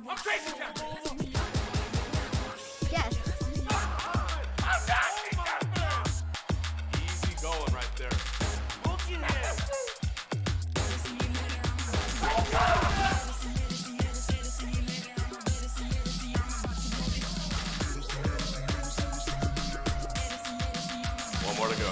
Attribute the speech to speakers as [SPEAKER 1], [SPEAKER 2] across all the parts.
[SPEAKER 1] I'm crazy, Captain.
[SPEAKER 2] Yes.
[SPEAKER 1] Easy going right there. Look at him. One more to go.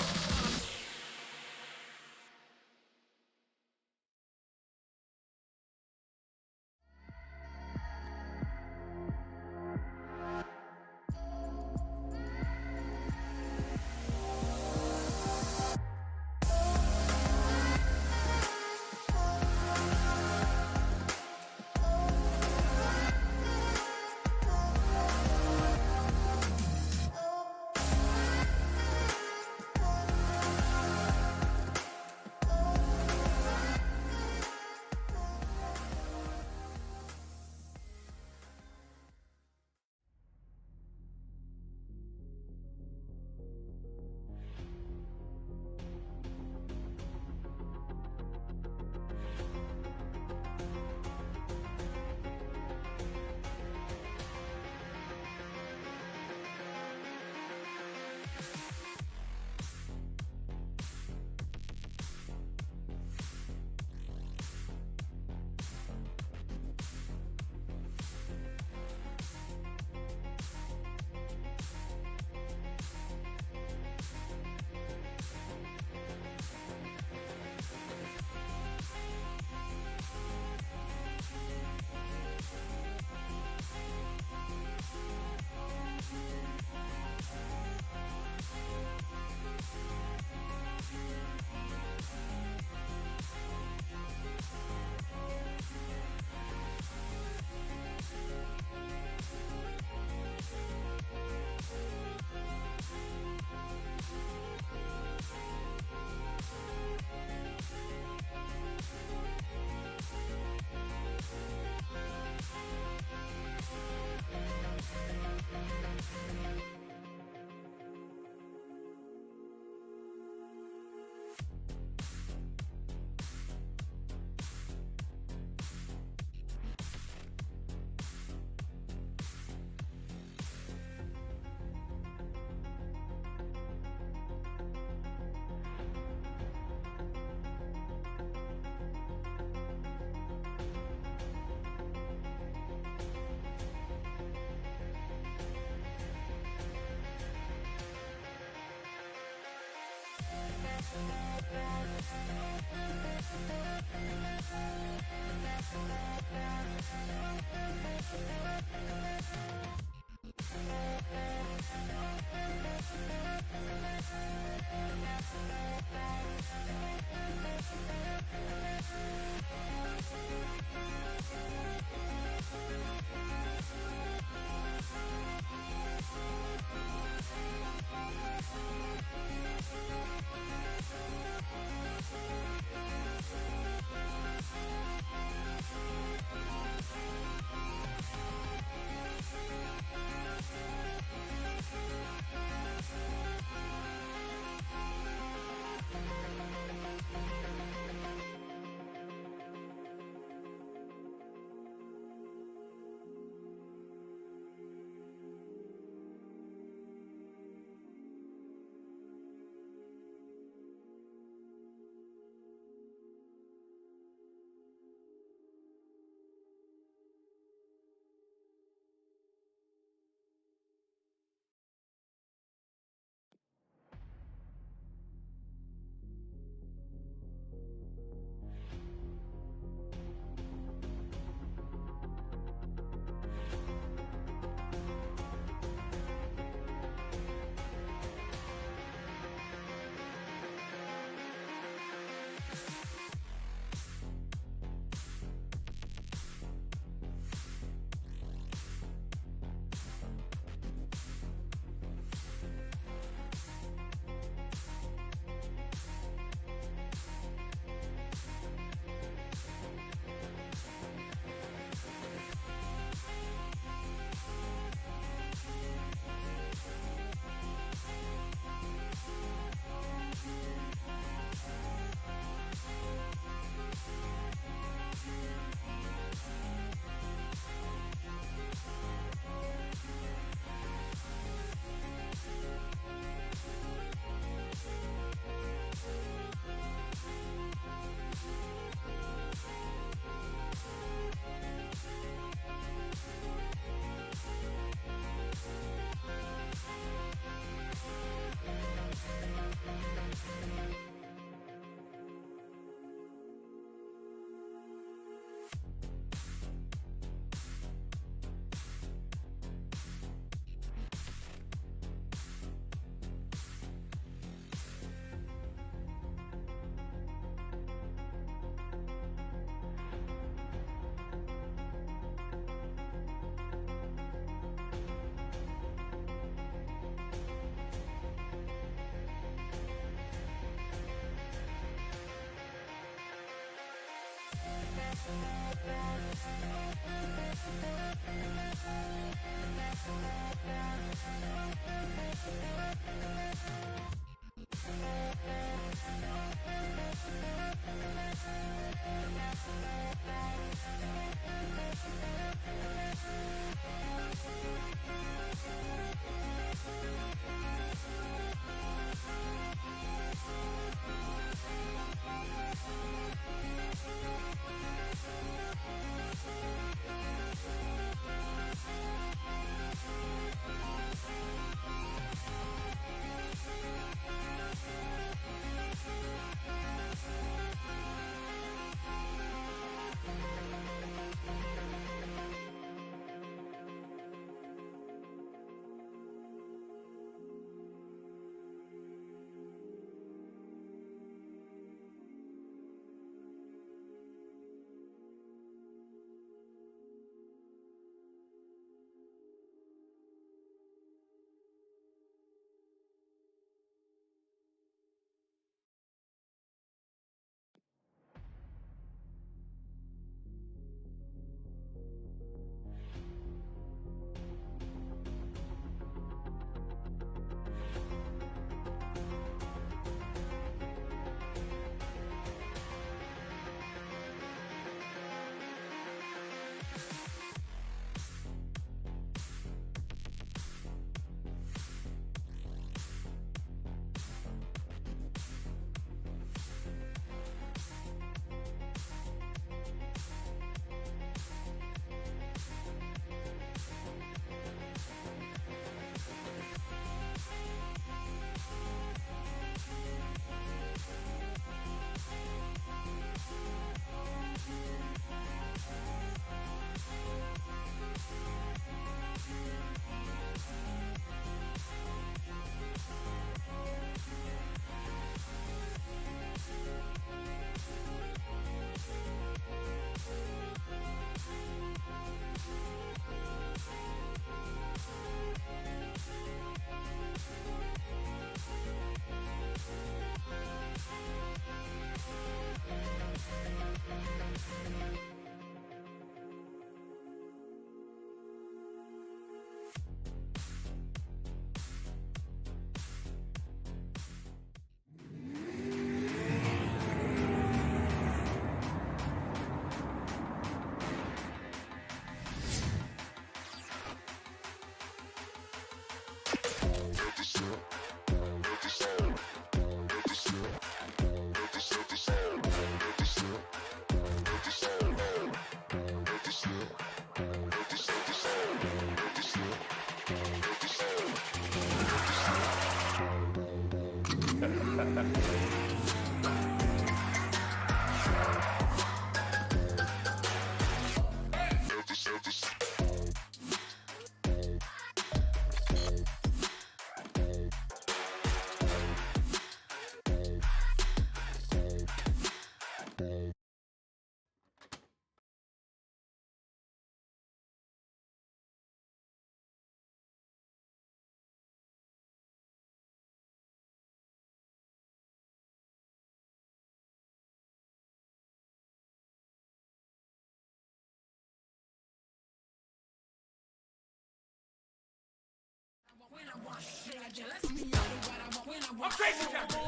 [SPEAKER 1] I'm crazy, Captain.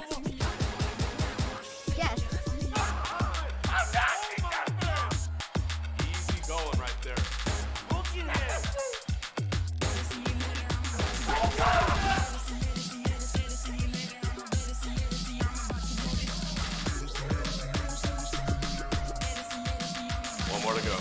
[SPEAKER 2] Yes.
[SPEAKER 1] Easy going right there. Look in him. One more to go.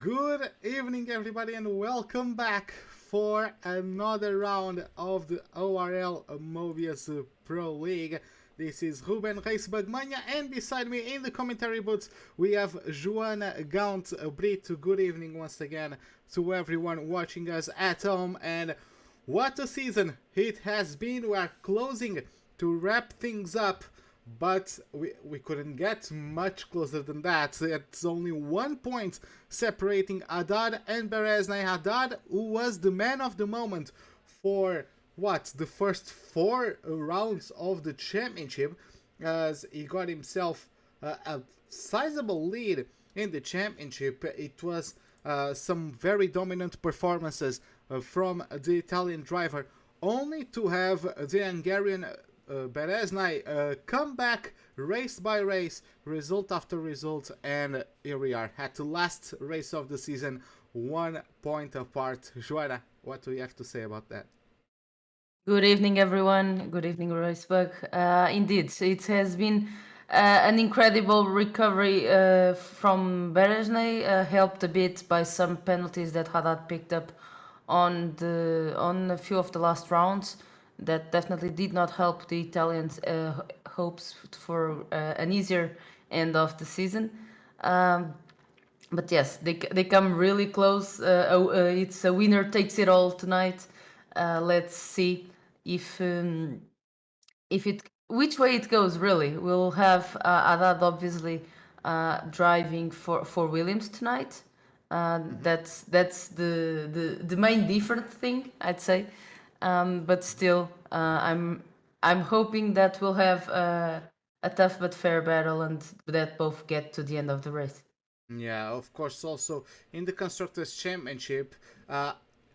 [SPEAKER 3] Good evening, everybody, and welcome back for another round of the ORL Mobiuz Pro League. This is Ruben Reisbergmania, and beside me in the commentary booth we have Joana Gaunt Brito. Good evening once again to everyone watching us at home, and what a season it has been. We are closing to wrap things up, but we couldn't get much closer than that. It's only 1 point separating HADDAD and BEREZNAY. HADDAD, who was the man of the moment for the first 4 rounds of the championship, as he got himself a sizable lead in the championship. It was some very dominant performances from the Italian driver, only to have the Hungarian BEREZNAY come back race by race, result after result, and here we are at the last race of the season, 1 point apart. Joana, what do you have to say about that?
[SPEAKER 4] Good evening, everyone. Good evening, Royceburg. Indeed, it has been an incredible recovery from BEREZNAY, helped a bit by some penalties that HADDAD picked up on a few of the last rounds. That definitely did not help the Italians' hopes for an easier end of the season. But yes, they come really close. It's a winner takes it all tonight. Let's see if which way it goes. Really, we'll have HADDAD obviously driving for Williams tonight. That's the main different thing, I'd say. But still, I'm hoping that we'll have a tough but fair battle and that both get to the end of the race.
[SPEAKER 3] Yeah, of course. Also, in the Constructors' Championship,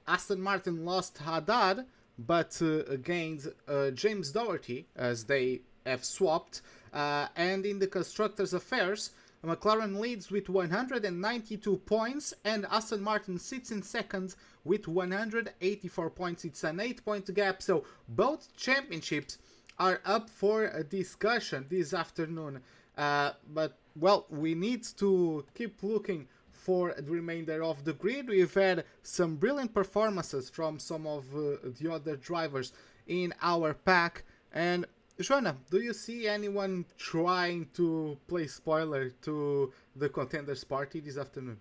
[SPEAKER 3] Aston Martin lost HADDAD, but gained James Doherty, as they have swapped. And in the Constructors' Affairs, McLaren leads with 192 points, and Aston Martin sits in second with 184 points. It's an 8-point gap, so both championships are up for a discussion this afternoon. But, well, we need to keep looking for the remainder of the grid. We've had some brilliant performances from some of the other drivers in our pack. And Joanna, do you see anyone trying to play spoiler to the contenders party this afternoon?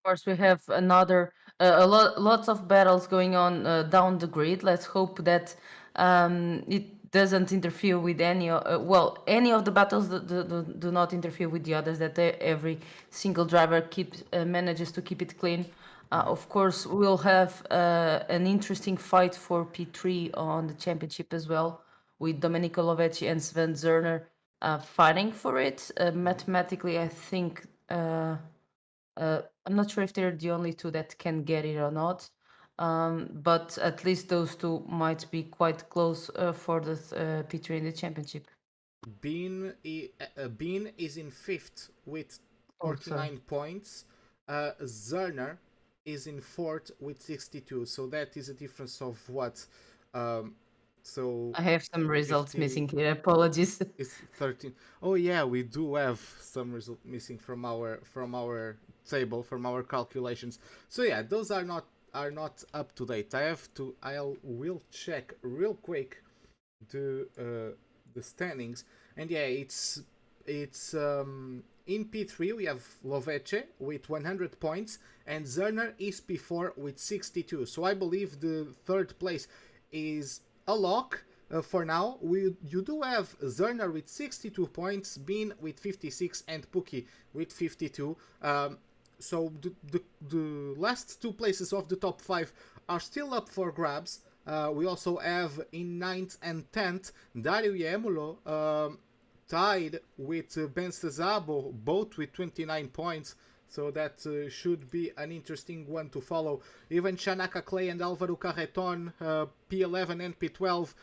[SPEAKER 4] Of course, we have another lots of battles going on down the grid. Let's hope that doesn't interfere with any any of the battles do not interfere with the others, that every single driver keeps manages to keep it clean. Of course, we'll have an interesting fight for P3 on the championship as well, with Domenico Lovecchi and Sven Zerner fighting for it. Mathematically, I think I'm not sure if they're the only two that can get it or not, but at least those two might be quite close for the P3 in the championship.
[SPEAKER 3] Bean is in 5th with
[SPEAKER 4] Oh, sorry.
[SPEAKER 3] 49 points. Zerner is in 4th with 62. So that is a difference of what? So
[SPEAKER 4] I have some results
[SPEAKER 3] 50
[SPEAKER 4] missing here. Apologies.
[SPEAKER 3] is 13. Oh yeah, we do have some result missing from our table, from our calculations. So yeah, those are not up to date. I will check real quick the standings, and yeah, it's in P3 we have Lovecchi with 100 points and Zerner is P4 with 62. So I believe the third place is a lock. For now, you do have Zerner with 62 points, Bean with 56, and Pookie with 52. So the last two places of the top 5 are still up for grabs. We also have in 9th and 10th Dario Iemulo tied with Ben Cesabo, both with 29 points. So that should be an interesting one to follow. Even Shanaka Clay and Alvaro Carreton, P11 and P12,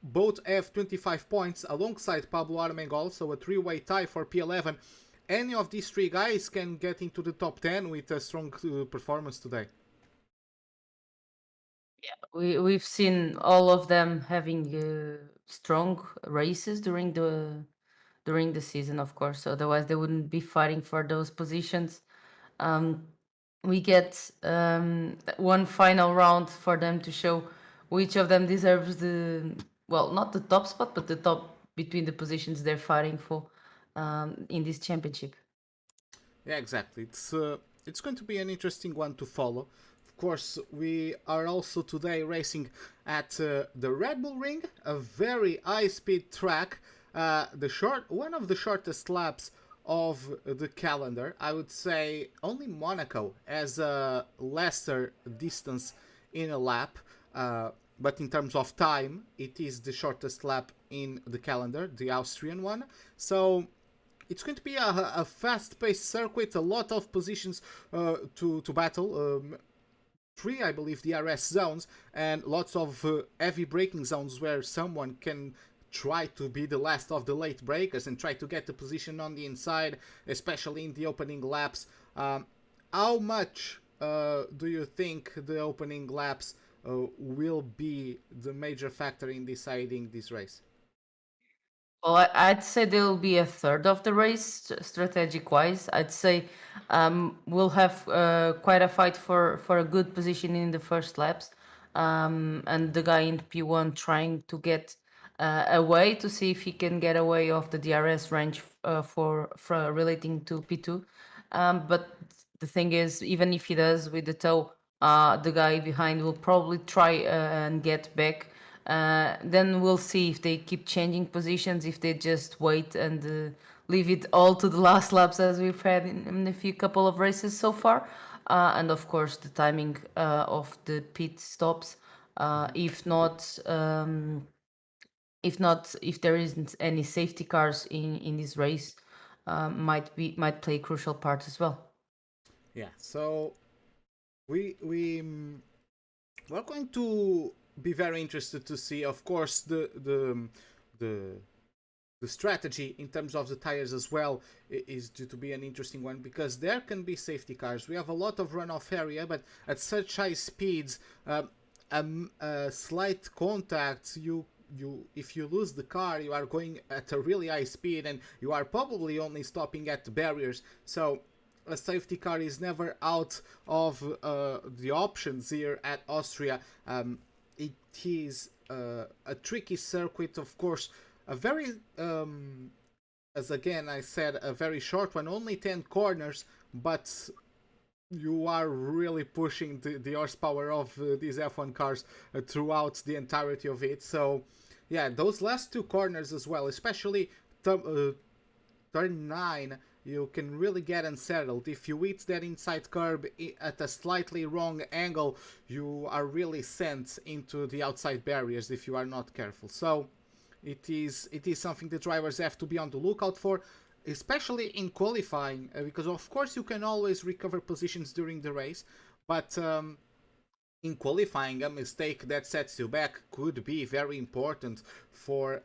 [SPEAKER 3] both have 25 points alongside Pablo Armengol, so a three-way tie for P11. Any of these three guys can get into the top 10 with a strong performance today.
[SPEAKER 4] We've seen all of them having strong races during the season, of course. Otherwise, they wouldn't be fighting for those positions. We get one final round for them to show which of them deserves not the top spot, but the top between the positions they're fighting for in this championship.
[SPEAKER 3] Yeah, exactly. It's going to be an interesting one to follow. Of course, we are also today racing at the Red Bull Ring, a very high-speed track. One of the shortest laps of the calendar. I would say only Monaco has a lesser distance in a lap, but in terms of time, it is the shortest lap in the calendar, the Austrian one. So it's going to be a fast-paced circuit, a lot of positions to battle. 3, I believe, DRS zones, and lots of heavy braking zones where someone can try to be the last of the late breakers and try to get the position on the inside, especially in the opening laps. How much do you think the opening laps will be the major factor in deciding this race?
[SPEAKER 4] Well, I'd say they'll be a third of the race, strategic-wise. I'd say we'll have quite a fight for a good position in the first laps, and the guy in P1 trying to get away to see if he can get away off the DRS range for relating to P2. But the thing is, even if he does with the toe, the guy behind will probably try and get back. Then we'll see if they keep changing positions, if they just wait and leave it all to the last laps, as we've had in a few couple of races so far. And of course, the timing of the pit stops. If not, if there isn't any safety cars in this race, might play a crucial part as well.
[SPEAKER 3] Yeah. So we're going to be very interested to see, of course, the strategy in terms of the tires as well is due to be an interesting one, because there can be safety cars. We have a lot of runoff area, but at such high speeds, slight contact, if you lose the car, you are going at a really high speed and you are probably only stopping at the barriers. So a safety car is never out of the options here at Austria. It is a tricky circuit, of course, a very, as again I said, a very short one, only 10 corners, but you are really pushing the horsepower of these F1 cars throughout the entirety of it. So yeah, those last two corners as well, especially turn 9, you can really get unsettled. If you hit that inside curb at a slightly wrong angle, you are really sent into the outside barriers if you are not careful. So it is something the drivers have to be on the lookout for, especially in qualifying, because of course you can always recover positions during the race, but in qualifying, a mistake that sets you back could be very important for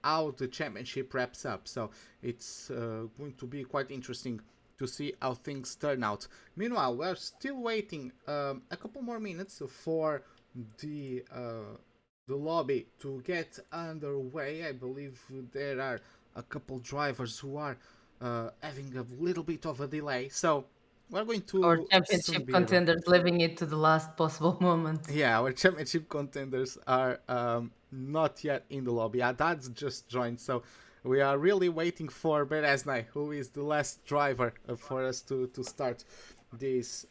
[SPEAKER 3] how the championship wraps up. So it's going to be quite interesting to see how things turn out. Meanwhile, we're still waiting a couple more minutes for the lobby to get underway. I believe there are a couple drivers who are having a little bit of a delay. So we're going
[SPEAKER 4] Our
[SPEAKER 3] to soon
[SPEAKER 4] championship
[SPEAKER 3] be able.
[SPEAKER 4] contenders leaving it to the last possible moment.
[SPEAKER 3] Yeah, our championship contenders are not yet in the lobby. Haddad's just joined, so we are really waiting for BEREZNAY, who is the last driver for us to start this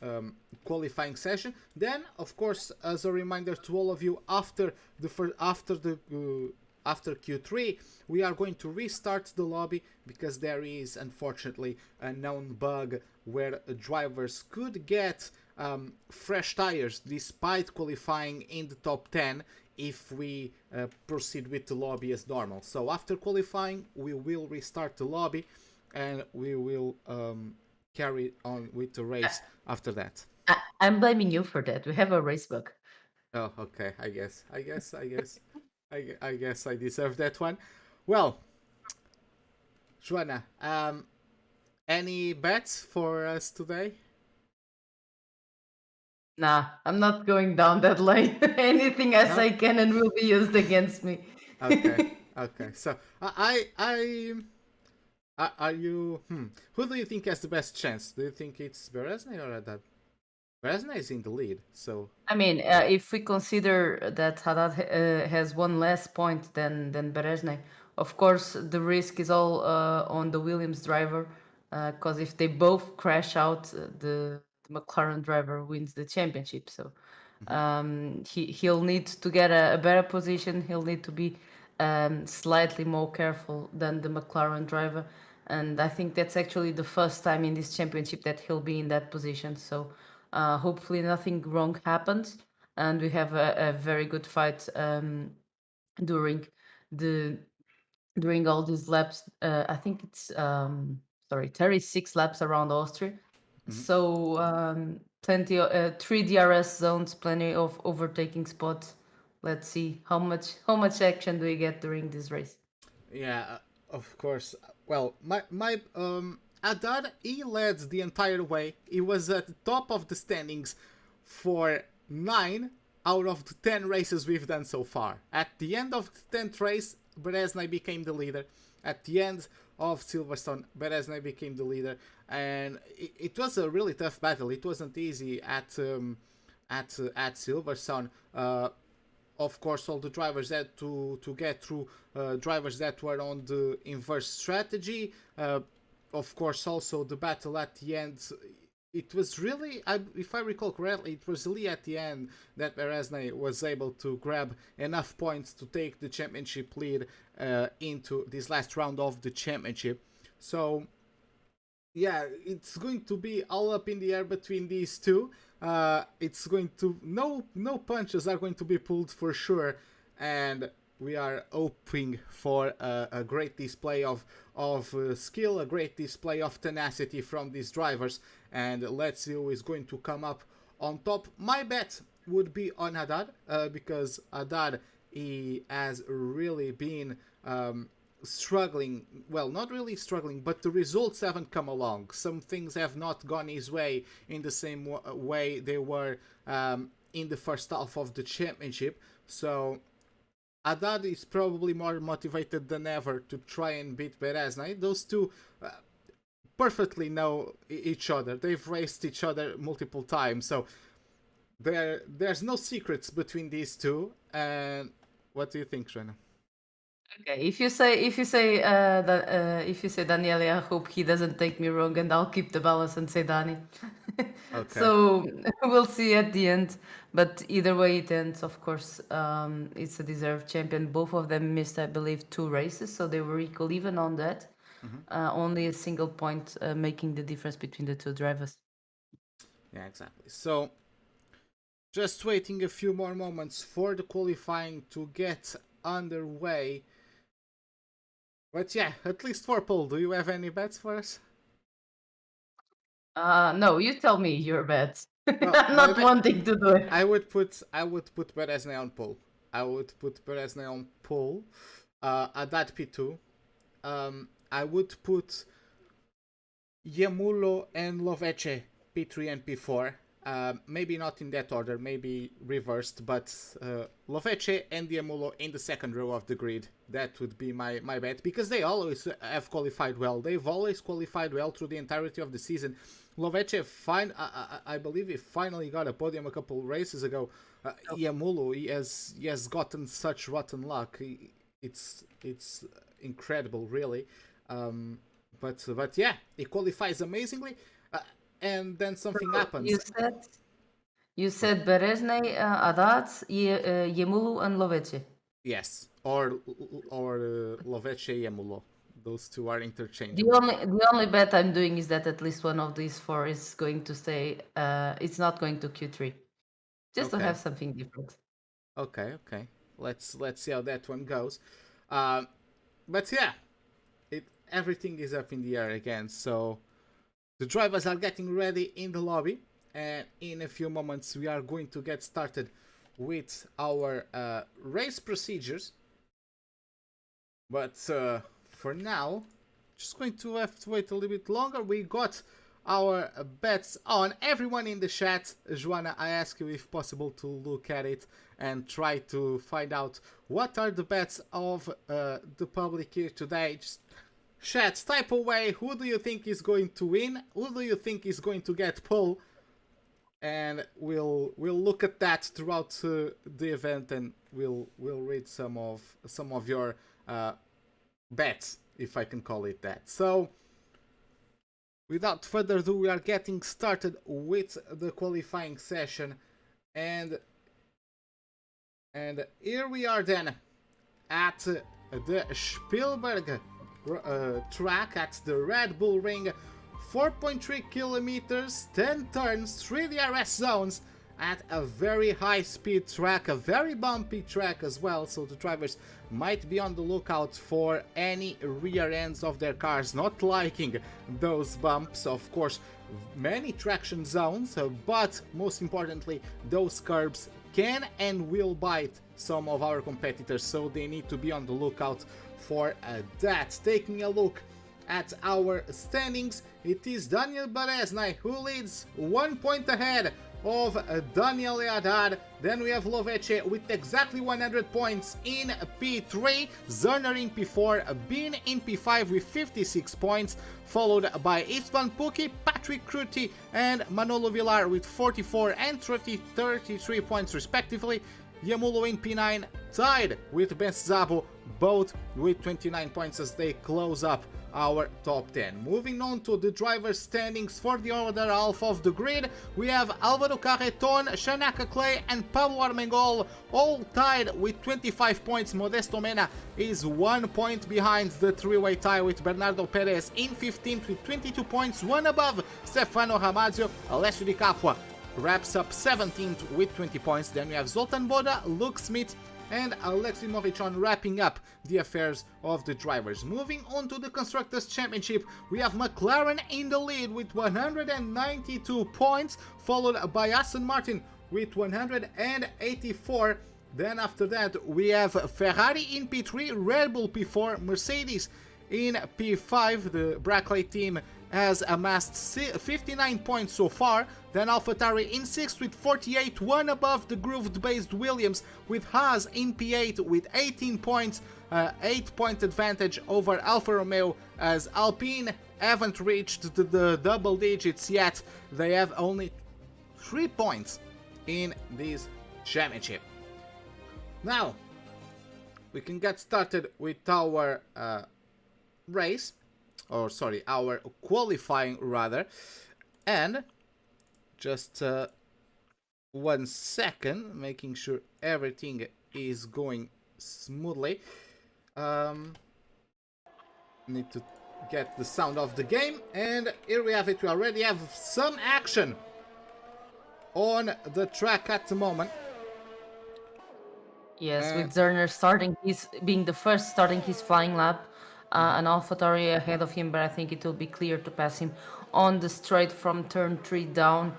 [SPEAKER 3] qualifying session. Then, of course, as a reminder to all of you, after Q3, we are going to restart the lobby because there is unfortunately a known bug where drivers could get fresh tires despite qualifying in the top 10 if we proceed with the lobby as normal. So after qualifying, we will restart the lobby and we will carry on with the race after that.
[SPEAKER 4] I'm blaming you for that. We have a race bug.
[SPEAKER 3] Oh, okay. I guess I deserve that one. Well, Joanna, any bets for us today?
[SPEAKER 4] Nah, I'm not going down that lane. Anything I
[SPEAKER 3] No?
[SPEAKER 4] say can and will be used against me.
[SPEAKER 3] Okay. Okay. So are you? Who do you think has the best chance? Do you think it's BEREZNAY or Haddad? BEREZNAY is in the lead, so.
[SPEAKER 4] I mean, if we consider that Haddad has one less point than BEREZNAY, of course the risk is all on the Williams driver, because if they both crash out, the McLaren driver wins the championship. So he'll need to get a better position. He'll need to be slightly more careful than the McLaren driver, and I think that's actually the first time in this championship that he'll be in that position. So hopefully nothing wrong happens and we have a very good fight during all these laps. I think it's 36 laps around Austria. So plenty of 3 DRS zones, plenty of overtaking spots. Let's see how much action do we get during this race.
[SPEAKER 3] Yeah, of course. Well, my Haddad, he led the entire way. He was at the top of the standings for 9 out of the 10 races we've done so far. At the end of the 10th race, BEREZNAY became the leader. At the end of Silverstone, BEREZNAY became the leader, and it was a really tough battle. It wasn't easy at Silverstone. Of course, all the drivers had to get through drivers that were on the inverse strategy. Of course, also the battle at the end. It was really, if I recall correctly, it was really at the end that BEREZNAY was able to grab enough points to take the championship lead into this last round of the championship. So, yeah, it's going to be all up in the air between these two. It's going to no punches are going to be pulled for sure, and we are hoping for a great display of skill, a great display of tenacity from these drivers, and let's see who is going to come up on top. My bet would be on Haddad, because Haddad, he has really been struggling. Well, not really struggling, but the results haven't come along. Some things have not gone his way in the same way they were in the first half of the championship. So Haddad is probably more motivated than ever to try and beat BEREZNAY. Those two perfectly know each other. They've raced each other multiple times, so there's no secrets between these two. And what do you think, Shana?
[SPEAKER 4] Okay, if you say Daniele, I hope he doesn't take me wrong, and I'll keep the balance and say Dani.
[SPEAKER 3] Okay.
[SPEAKER 4] So we'll see at the end. But either way it ends, of course, it's a deserved champion. Both of them missed, I believe, 2 races, so they were equal even on that. Only a single point making the difference between the two drivers.
[SPEAKER 3] Yeah, exactly. So, just waiting a few more moments for the qualifying to get underway. But yeah, at least for Paul, do you have any bets for us?
[SPEAKER 4] No, you tell me your bets.
[SPEAKER 3] Well,
[SPEAKER 4] I'm not wanting to do it.
[SPEAKER 3] I would put BEREZNAY on pole. I would put BEREZNAY on pole. HADDAD P2. I would put Yemulo and Loveche P3 and P4. Maybe not in that order, maybe reversed, but Loveche and Yemulo in the second row of the grid. That would be my bet, because they always have qualified well. They've always qualified well through the entirety of the season. Loveche, I believe he finally got a podium a couple races ago. Yemulo, he has gotten such rotten luck. It's incredible, really. But yeah, he qualifies amazingly, and then something happens.
[SPEAKER 4] You said BEREZNAY, HADDAD, Yemulo, and Loveche.
[SPEAKER 3] Yes, or Loveche Yemulo. Those two are
[SPEAKER 4] The
[SPEAKER 3] interchangeable.
[SPEAKER 4] only bet I'm doing is that at least one of these four is going to stay. It's not going to Q3, just to
[SPEAKER 3] Okay.
[SPEAKER 4] have something different.
[SPEAKER 3] Okay. Let's see how that one goes. But yeah, everything is up in the air again. So the drivers are getting ready in the lobby, and in a few moments we are going to get started with our race procedures. But for now, just going to have to wait a little bit longer. We got our bets on. Everyone in the chat, Joanna, I ask you if possible to look at it and try to find out what are the bets of the public here today. Just chat, type away. Who do you think is going to win? Who do you think is going to get pole? And we'll look at that throughout the event, and we'll read some of your bets, if I can call it that. So, without further ado, we are getting started with the qualifying session, and here we are then at the Spielberg track at the Red Bull Ring. 4.3 kilometers, 10 turns, 3 DRS zones at a very high speed track, a very bumpy track as well, so the drivers might be on the lookout for any rear ends of their cars not liking those bumps. Of course, many traction zones, but most importantly, those curbs can and will bite some of our competitors, so they need to be on the lookout for that. Taking a look at our standings, it is Daniel BEREZNAY who leads 1 point ahead of Daniel HADDAD. Then we have Loveche with exactly 100 points in P3, Zerner in P4, Bean in P5 with 56 points, followed by Istvan Puki, Patrick Kruti and Manolo Villar with 44 and 33 points respectively. Yemulo in P9 tied with Ben Szabo, both with 29 points as they close up our top 10. Moving on to the driver standings for the other half of the grid, we have Álvaro Carreton, Shanaka Clay and Pablo Armengol all tied with 25 points. Modesto Mena is 1 point behind the three-way tie with Bernardo Perez in 15th with 22 points, one above Stefano Ramazio. Alessio Di Capua wraps up 17th with 20 points. Then we have Zoltan Boda, Luke Smith and Alexei Morichon wrapping up the affairs of the drivers. Moving on to the Constructors' Championship, we have McLaren in the lead with 192 points, followed by Aston Martin with 184. Then after that we have Ferrari in P3, Red Bull P4, Mercedes in P5. The Brackley team has amassed 59 points so far. Then AlphaTauri in 6th with 48, one above the grooved-based Williams, with Haas in P8 with 18 points, 8-point advantage over Alfa Romeo, as Alpine haven't reached the double digits yet. They have only 3 points in this championship. Now, we can get started with our race, or sorry, our qualifying rather, and Just 1 second, making sure everything is going smoothly. Need to get the sound of the game, and here we have it. We already have some action on the track at the moment.
[SPEAKER 4] Yes, with Zerner being the first starting his flying lap, and AlphaTauri ahead of him, but I think it will be clear to pass him on the straight from turn 3 down.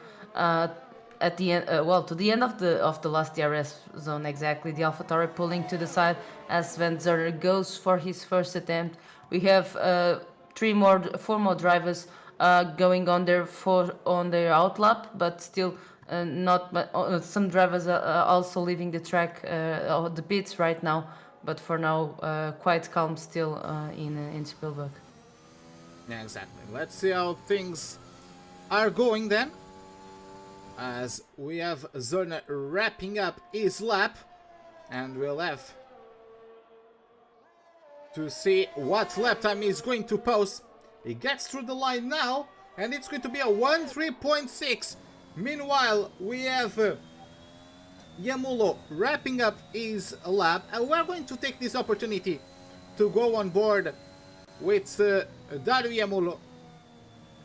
[SPEAKER 4] At the end, to the end of the last DRS zone exactly. The AlphaTauri pulling to the side as Sven Zerner goes for his first attempt. We have 4 more drivers going on their out lap, but still not. Some drivers are also leaving the track, or the pits right now. But for now, quite calm still in Spielberg.
[SPEAKER 3] Yeah, exactly. Let's see how things are going then, as we have Zerner wrapping up his lap, and we'll have to see what lap time he's going to post. He gets through the line now, and it's going to be a 1:3.6. Meanwhile, we have Yamulo wrapping up his lap, and we're going to take this opportunity to go on board with Dario Yamulo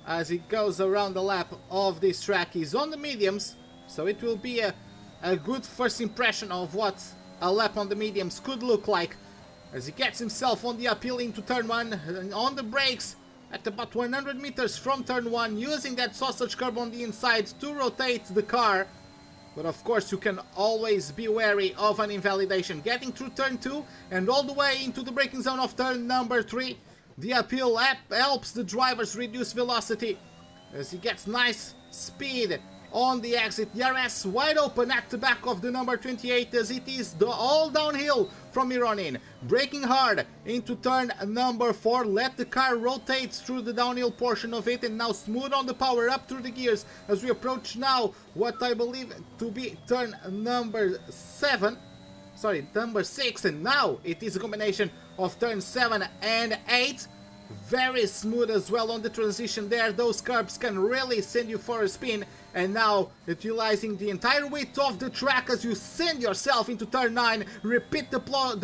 [SPEAKER 3] as he goes around the lap of this track. He's on the mediums, so it will be a good first impression of what a lap on the mediums could look like, as he gets himself on the uphill into turn 1, and on the brakes at about 100 meters from turn 1, using that sausage curb on the inside to rotate the car. But of course, you can always be wary of an invalidation. Getting through turn 2 and all the way into the braking zone of turn number 3. The uphill helps the drivers reduce velocity as he gets nice speed on the exit. DRS wide open at the back of the number 28, as it is all downhill from here on in. Braking hard into turn number 4. Let the car rotate through the downhill portion of it, and now smooth on the power up through the gears as we approach now what I believe to be turn number 6, and now it is a combination of turn 7 and 8. Very smooth as well on the transition there. Those curbs can really send you for a spin, and now utilizing the entire width of the track as you send yourself into turn 9. Repeat the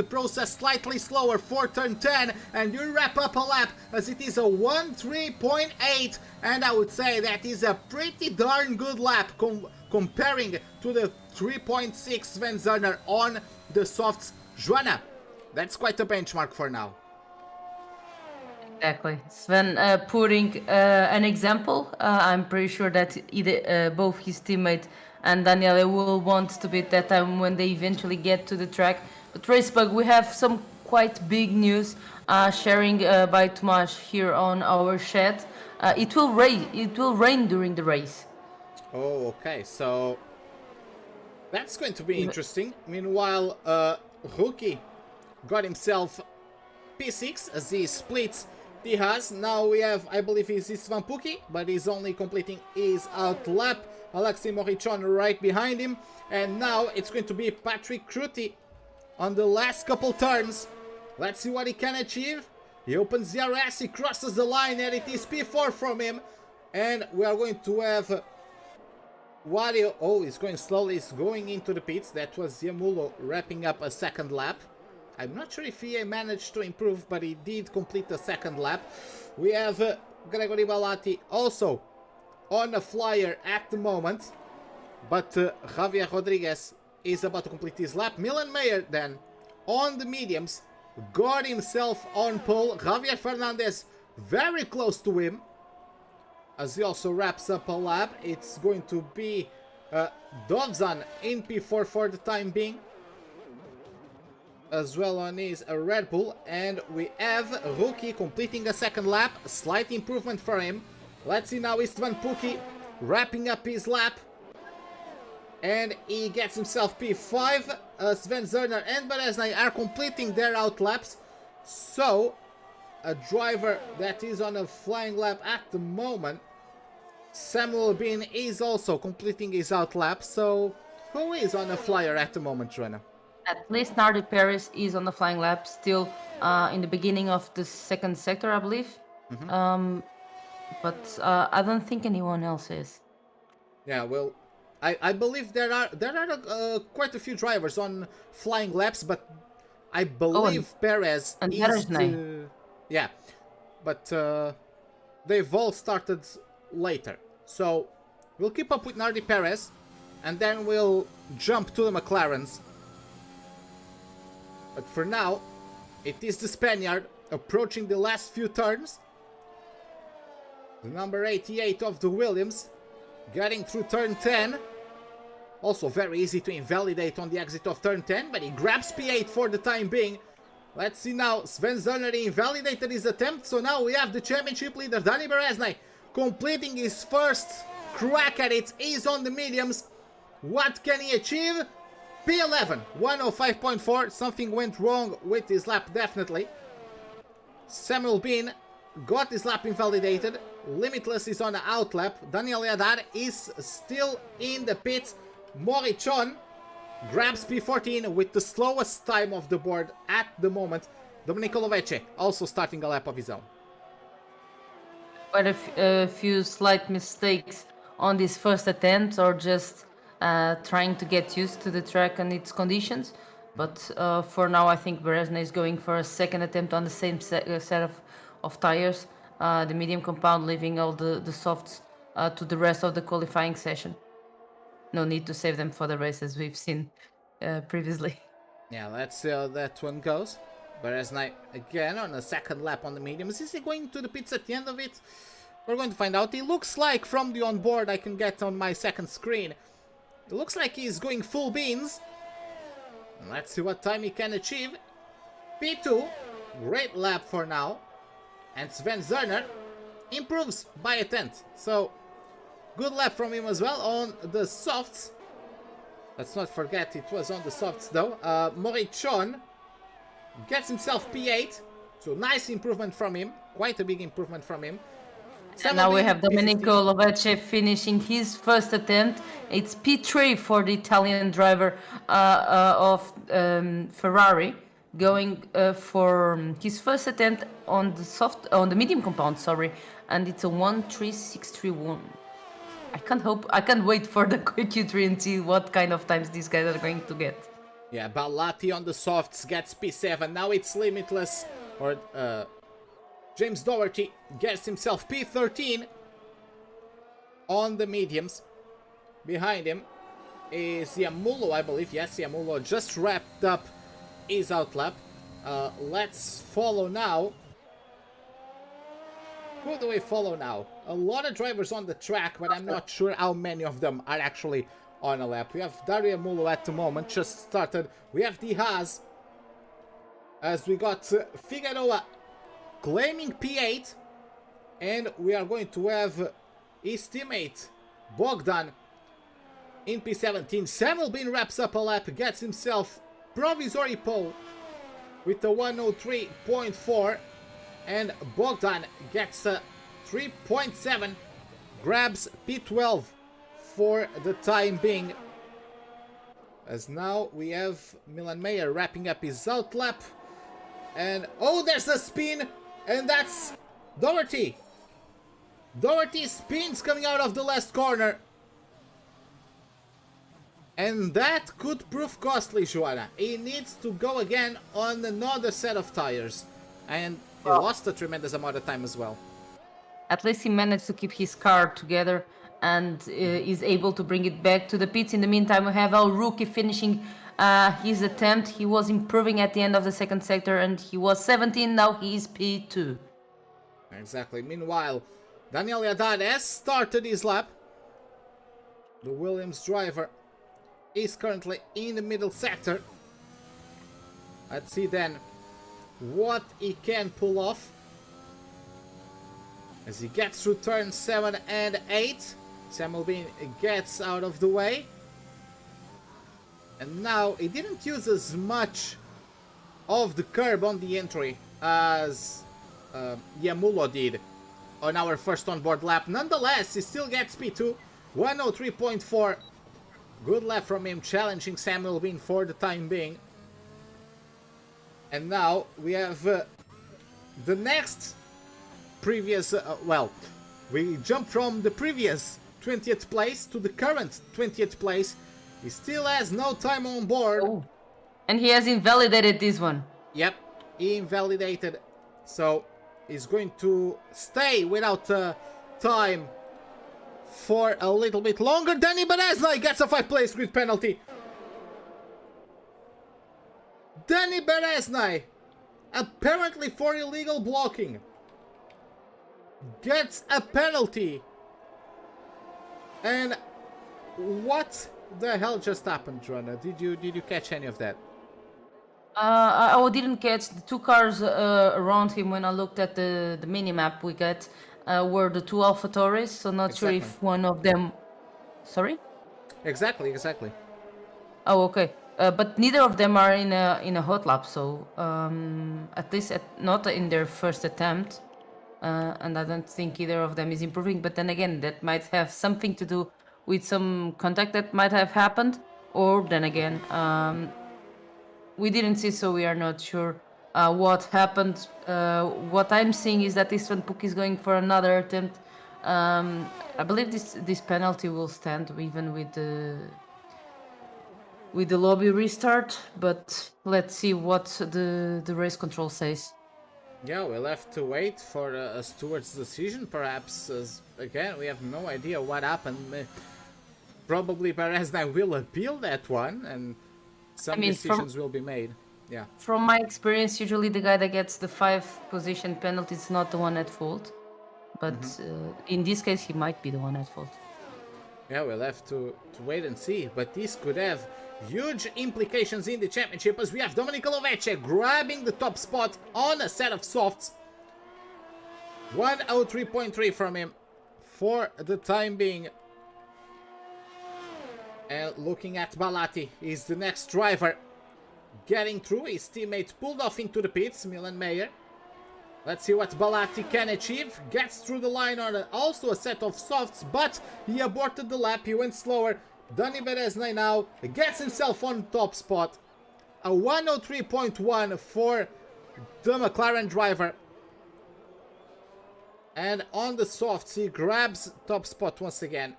[SPEAKER 3] process slightly slower for turn 10, and you wrap up a lap as it is a 1:3.8, and I would say that is a pretty darn good lap comparing to the 3.6 Sven Zerner on the softs. Joanna, that's quite a benchmark for now.
[SPEAKER 4] Exactly. Sven putting an example. I'm pretty sure that both his teammate and Daniele will want to beat that time when they eventually get to the track. But Racebug, we have some quite big news sharing by Tomas here on our chat. It will rain during the race.
[SPEAKER 3] Oh, okay. So that's going to be interesting. Meanwhile, Rookie got himself P6 as he splits the Haas. Now we have, I believe it's Istvan Pukki, but he's only completing his out lap. Alexei Morichon right behind him. And now it's going to be Patrick Kruti on the last couple turns. Let's see what he can achieve. He opens the RS, he crosses the line, and it is P4 from him. And we are going to have Wario. Oh, he's going slowly, he's going into the pits. That was Yamulo wrapping up a second lap. I'm not sure if he managed to improve, but he did complete the second lap. We have Gregory Balati also on a flyer at the moment, but Javier Rodriguez is about to complete his lap. Milan Mayer then on the mediums got himself on pole. Javier Fernandez very close to him as he also wraps up a lap. It's going to be Dovzan in P4 for the time being, as well on his Red Bull. And we have Rookie completing a second lap, a slight improvement for him. Let's see now Istvan Pukki wrapping up his lap, and he gets himself P5. Sven Zerner and BEREZNAY are completing their out laps, so a driver that is on a flying lap at the moment, Samuel Bean, is also completing his out lap. So who is on a flyer at the moment, Joanna?
[SPEAKER 4] At least Nardi Paris is on the flying lap, still in the beginning of the second sector, I believe. But I don't think anyone else is.
[SPEAKER 3] Yeah, well, I believe there are quite a few drivers on flying laps, but I believe Perez
[SPEAKER 4] and
[SPEAKER 3] is
[SPEAKER 4] BEREZNAY.
[SPEAKER 3] yeah, but they've all started later. So we'll keep up with Nardi Perez, and then we'll jump to the McLarens. But for now, it is the Spaniard approaching the last few turns. The number 88 of the Williams getting through turn 10. Also very easy to invalidate on the exit of turn 10, but he grabs P8 for the time being. Let's see now, Sven Zerner invalidated his attempt, so now we have the championship leader, Dani BEREZNAY, completing his first crack at it. He's on the mediums. What can he achieve? P11, 105.4. Something went wrong with his lap, definitely. Samuel Bean got his lap invalidated. Limitless is on the out lap. Daniel HADDAD is still in the pits. Morichon grabs P14 with the slowest time of the board at the moment. Domenico Lovece also starting a lap of his own.
[SPEAKER 4] Quite a few slight mistakes on this first attempt, or just trying to get used to the track and its conditions. But for now, I think BEREZNAY is going for a second attempt on the same set of tires. The medium compound, leaving all the softs to the rest of the qualifying session. No need to save them for the race, as we've seen previously.
[SPEAKER 3] Yeah, let's see how that one goes. BEREZNAY again on a second lap on the mediums. Is he going to the pits at the end of it? We're going to find out. It looks like from the onboard I can get on my second screen, it looks like he's going full beans. Let's see what time he can achieve. P2, great lap for now. And Sven Zerner improves by a tenth. So, good lap from him as well on the softs. Let's not forget it was on the softs though. Morichon gets himself P8. So, nice improvement from him. Quite a big improvement from him.
[SPEAKER 4] And now we have Domenico Lovece finishing his first attempt. It's P3 for the Italian driver of Ferrari, going for his first attempt on the medium compound, sorry, and it's a 13631. I can't wait for the Q3 and see what kind of times these guys are going to get.
[SPEAKER 3] Yeah, Ballatti on the softs gets P7. Now it's Limitless, or James Doherty gets himself P13 on the mediums. Behind him is Yamulo, I believe. Yes, Yamulo just wrapped up his outlap. Let's follow now. Who do we follow now? A lot of drivers on the track, but I'm not sure how many of them are actually on a lap. We have Dario Yamulo at the moment, just started. We have Diaz, as we got Figueroa claiming P8, and we are going to have his teammate Bogdan in P17. Samuel Bean wraps up a lap, gets himself provisory pole with a 103.4, and Bogdan gets a 3.7, grabs P12 for the time being. As now we have Milan Mayer wrapping up his out lap, and oh, there's a spin, and that's Doherty. Doherty spins coming out of the last corner. And that could prove costly, Joanna. He needs to go again on another set of tires. And he lost a tremendous amount of time as well.
[SPEAKER 4] At least he managed to keep his car together and is able to bring it back to the pits. In the meantime, we have our rookie finishing his attempt. He was improving at the end of the second sector, and he was 17, now he is P2.
[SPEAKER 3] Exactly. Meanwhile, Daniel HADDAD has started his lap. The Williams driver is currently in the middle sector. Let's see then what he can pull off as he gets through turn 7 and 8. Samuel Bean gets out of the way. And now he didn't use as much of the curb on the entry as Yamulo did on our first onboard lap. Nonetheless, he still gets P2, 103.4. Good lap from him, challenging Samuel Bean for the time being. And now we have the next previous, well, we jump from the previous 20th place to the current 20th place. He still has no time on board.
[SPEAKER 4] Oh. And he has invalidated this one.
[SPEAKER 3] Yep, he invalidated. So he's going to stay without time for a little bit longer. Danny BEREZNAY gets a 5-place grid penalty. Danny BEREZNAY, apparently for illegal blocking, gets a penalty. And what the hell just happened, Rona? Did you catch any of that?
[SPEAKER 4] I didn't catch the two cars around him when I looked at the mini-map we got were the two AlphaTauris, so not sure if one of them... Sorry?
[SPEAKER 3] Exactly.
[SPEAKER 4] Oh, okay. But neither of them are in a hot lap, so at least not in their first attempt. And I don't think either of them is improving. But then again, that might have something to do with some contact that might have happened. Or then again, we didn't see, so we are not sure what happened. What I'm seeing is that this one Puck is going for another attempt. I believe this penalty will stand even with the lobby restart, but let's see what the race control says.
[SPEAKER 3] Yeah, we'll have to wait for a steward's decision, perhaps. Again, we have no idea what happened. Probably BEREZNAY will appeal that one, and some decisions will be made. Yeah.
[SPEAKER 4] From my experience, usually the guy that gets the 5-position penalty is not the one at fault. But in this case, he might be the one at fault.
[SPEAKER 3] Yeah, we'll have to wait and see. But this could have huge implications in the championship, as we have Dominic Lovece grabbing the top spot on a set of softs. 103.3 from him for the time being. And looking at Balati, he's the next driver getting through. His teammate pulled off into the pits, Milan Mayer. Let's see what Balati can achieve. Gets through the line on also a set of softs, but he aborted the lap. He went slower. Danny BEREZNAY now gets himself on top spot. A 103.1 for the McLaren driver. And on the softs, he grabs top spot once again.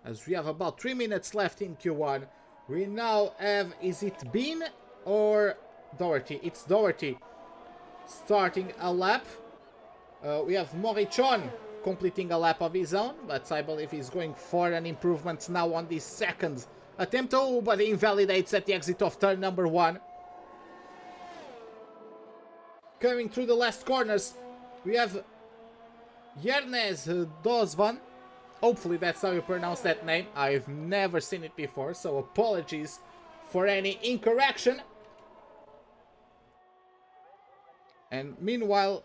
[SPEAKER 3] As we have about 3 minutes left in Q1. We now have, is it Bean or Doherty? It's Doherty starting a lap. We have Morichon completing a lap of his own, but I believe he's going for an improvement now on this second attempt. Oh, but he invalidates at the exit of turn number 1. Coming through the last corners, we have Jernes Dozvan. Hopefully that's how you pronounce that name. I've never seen it before, so apologies for any incorrection. And meanwhile,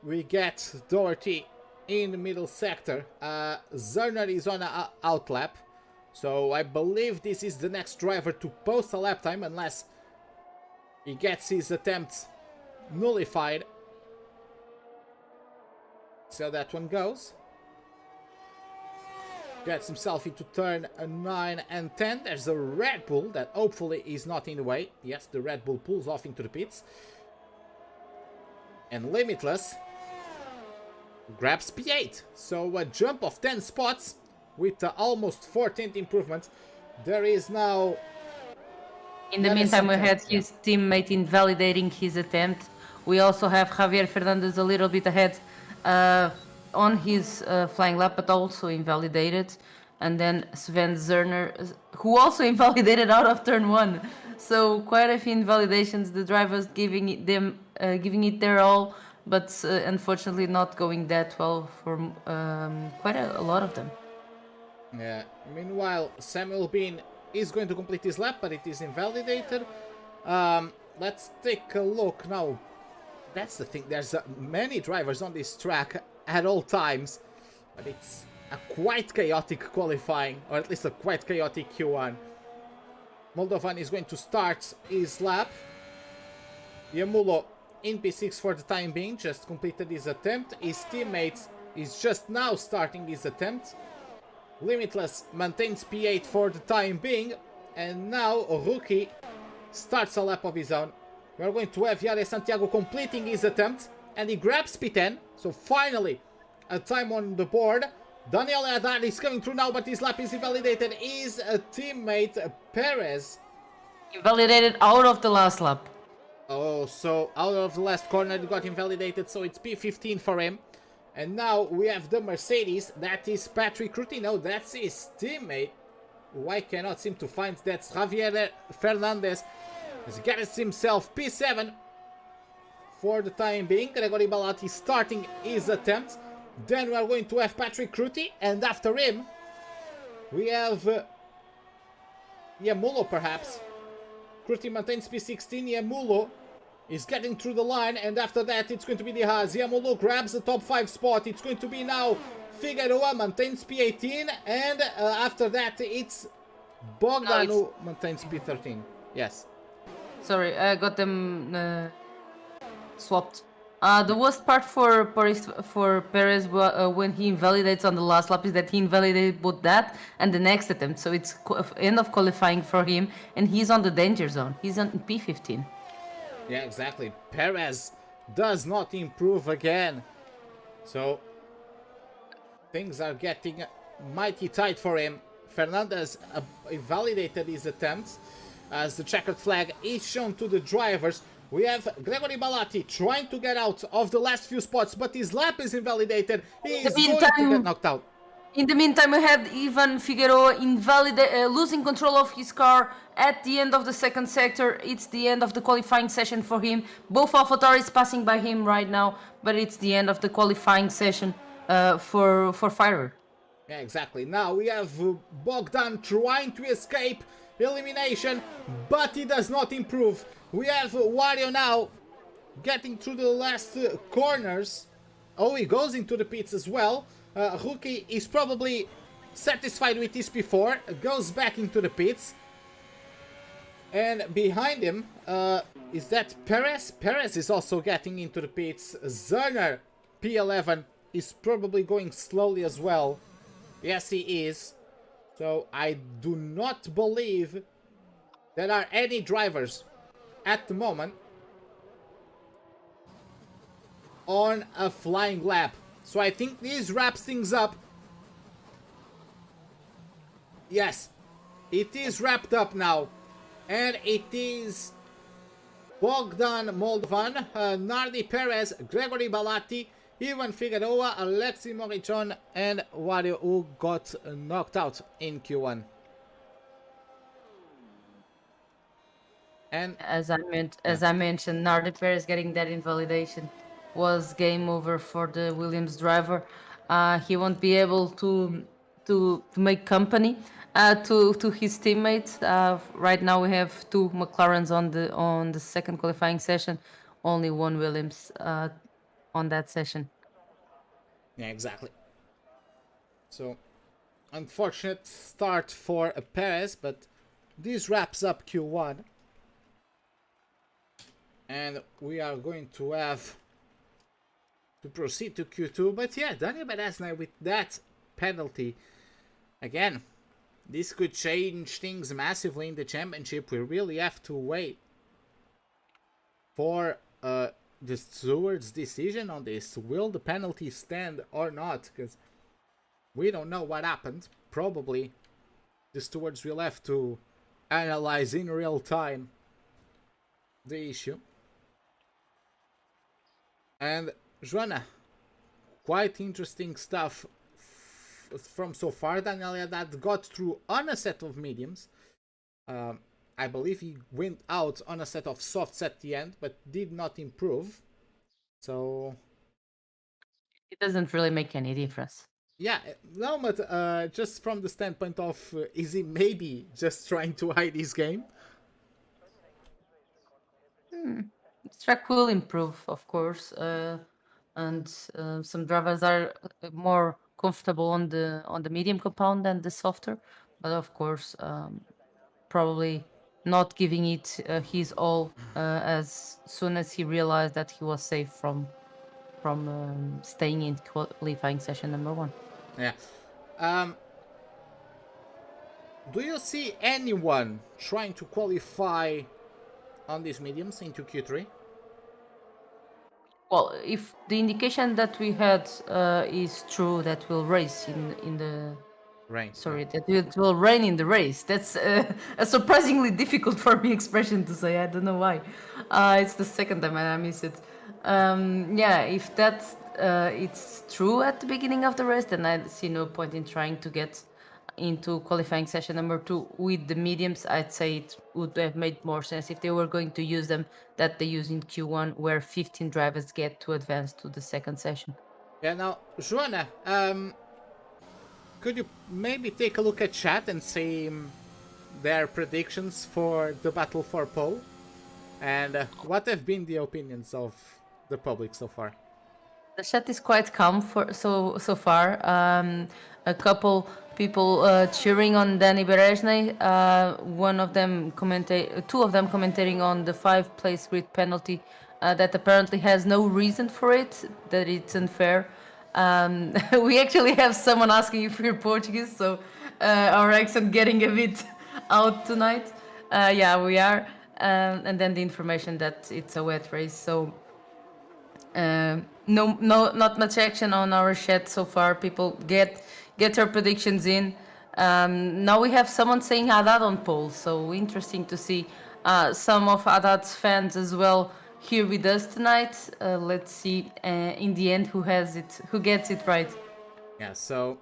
[SPEAKER 3] we get Doherty in the middle sector. Zerner is on an out lap. So I believe this is the next driver to post a lap time, unless he gets his attempt nullified. See how that one goes. Gets himself into turn 9 and 10. There's a Red Bull that hopefully is not in the way. Yes, the Red Bull pulls off into the pits. And Limitless grabs P8. So a jump of 10 spots with almost 14th improvement. There is now...
[SPEAKER 4] In the meantime, we had his teammate invalidating his attempt. We also have Javier Fernandez a little bit ahead on his flying lap, but also invalidated. And then Sven Zerner, who also invalidated out of turn 1. So quite a few invalidations, the drivers giving it their all, but unfortunately not going that well for quite a lot of them.
[SPEAKER 3] Yeah. Meanwhile, Samuel Bean is going to complete his lap, but it is invalidated. Let's take a look now. That's the thing. There's many drivers on this track at all times, but it's a quite chaotic qualifying, or at least a quite chaotic Q1. Moldovan is going to start his lap. Yamulo in P6 for the time being, just completed his attempt. His teammate is just now starting his attempt. Limitless maintains P8 for the time being, and now Rookie starts a lap of his own. We are going to have Yare Santiago completing his attempt, and he grabs P10, so finally a time on the board. Daniel Haddad is coming through now, but his lap is invalidated. His teammate Perez.
[SPEAKER 4] Invalidated out of the last lap.
[SPEAKER 3] Oh, so out of the last corner it got invalidated, so it's P15 for him. And now we have the Mercedes. That is Patrick Rutino. That's his teammate, who I cannot seem to find. That's Javier Fernandez. He gets himself P7 for the time being. Gregory Balati starting his attempt. Then we are going to have Patrick Ruti, and after him we have Yamulo perhaps. Kruti maintains P16, Yamulo is getting through the line, and after that it's going to be Diaz. Yamulo grabs the top 5 spot. It's going to be now Figueroa, maintains P18, and after that it's Bogdan who maintains P13. Yes.
[SPEAKER 4] Sorry, I got them swapped. The worst part for Perez when he invalidates on the last lap is that he invalidated both that and the next attempt. So it's end of qualifying for him, and he's on the danger zone. He's on P15.
[SPEAKER 3] Yeah, exactly. Perez does not improve again. So things are getting mighty tight for him. Fernandez invalidated his attempts as the checkered flag is shown to the drivers. We have Gregory Balati trying to get out of the last few spots, but his lap is invalidated. He is going to get knocked out.
[SPEAKER 4] In the meantime, we had Ivan Figueroa losing control of his car at the end of the second sector. It's the end of the qualifying session for him. Both AlphaTauris passing by him right now, but it's the end of the qualifying session for Firer.
[SPEAKER 3] Yeah, exactly. Now we have Bogdan trying to escape elimination, but he does not improve. We have Wario now getting through the last corners. Oh, he goes into the pits as well. Rookie is probably satisfied with this before. Goes back into the pits. And behind him, is that Perez? Perez is also getting into the pits. Zerner, P11, is probably going slowly as well. Yes, he is. So I do not believe there are any drivers at the moment on a flying lap. So I think this wraps things up. Yes, it is wrapped up now. And it is Bogdan Moldovan, Nardi Perez, Gregory Balati, Ivan Figueroa, Alexi Morichon, and Wario, who got knocked out in Q1. And
[SPEAKER 4] as I mentioned, Nardi Perez getting that invalidation was game over for the Williams driver. He won't be able to make company to his teammates. Right now we have 2 McLarens on the second qualifying session, only 1 Williams on that session.
[SPEAKER 3] yeah, exactly. So unfortunate start for Perez, but this wraps up Q1. And we are going to have to proceed to Q2. But yeah, Daniel BEREZNAY with that penalty. Again, this could change things massively in the championship. We really have to wait for the steward's decision on this. Will the penalty stand or not? Because we don't know what happened. Probably the stewards will have to analyze in real time the issue. And Joanna, quite interesting stuff from so far. Daniel Haddad got through on a set of mediums. I believe he went out on a set of softs at the end, but did not improve. So
[SPEAKER 4] It doesn't really make any difference.
[SPEAKER 3] yeah, no, but just from the standpoint of is he maybe just trying to hide his game?
[SPEAKER 4] This track will improve, of course, and some drivers are more comfortable on the medium compound than the softer, but of course, probably not giving it his all as soon as he realized that he was safe from staying in qualifying session number 1.
[SPEAKER 3] Yeah. Do you see anyone trying to qualify on these mediums into Q3?
[SPEAKER 4] Well, if the indication that we had is true, that will race in the
[SPEAKER 3] Rain.
[SPEAKER 4] sorry, that it will rain in the race. That's a surprisingly difficult for me expression to say. I don't know why. It's the second time I miss it. Yeah, if that's it's true at the beginning of the race, then I see no point in trying to get into qualifying session number 2 with the mediums. I'd say it would have made more sense if they were going to use them that they use in Q1, where 15 drivers get to advance to the second session.
[SPEAKER 3] Yeah, now, Joanna, could you maybe take a look at chat and see their predictions for the battle for pole? And what have been the opinions of the public so far?
[SPEAKER 4] The chat is quite calm for so far. A couple people cheering on Danny Bereznay. Two of them commentating on the 5-place grid penalty that apparently has no reason for it, that it's unfair. We actually have someone asking if we're Portuguese, so our accent getting a bit out tonight. Yeah, we are. And then the information that it's a wet race, so not much action on our chat so far. People get their predictions in. Now we have someone saying Haddad on pole, so interesting to see some of Haddad's fans as well here with us tonight. Let's see in the end who gets it right.
[SPEAKER 3] Yeah, so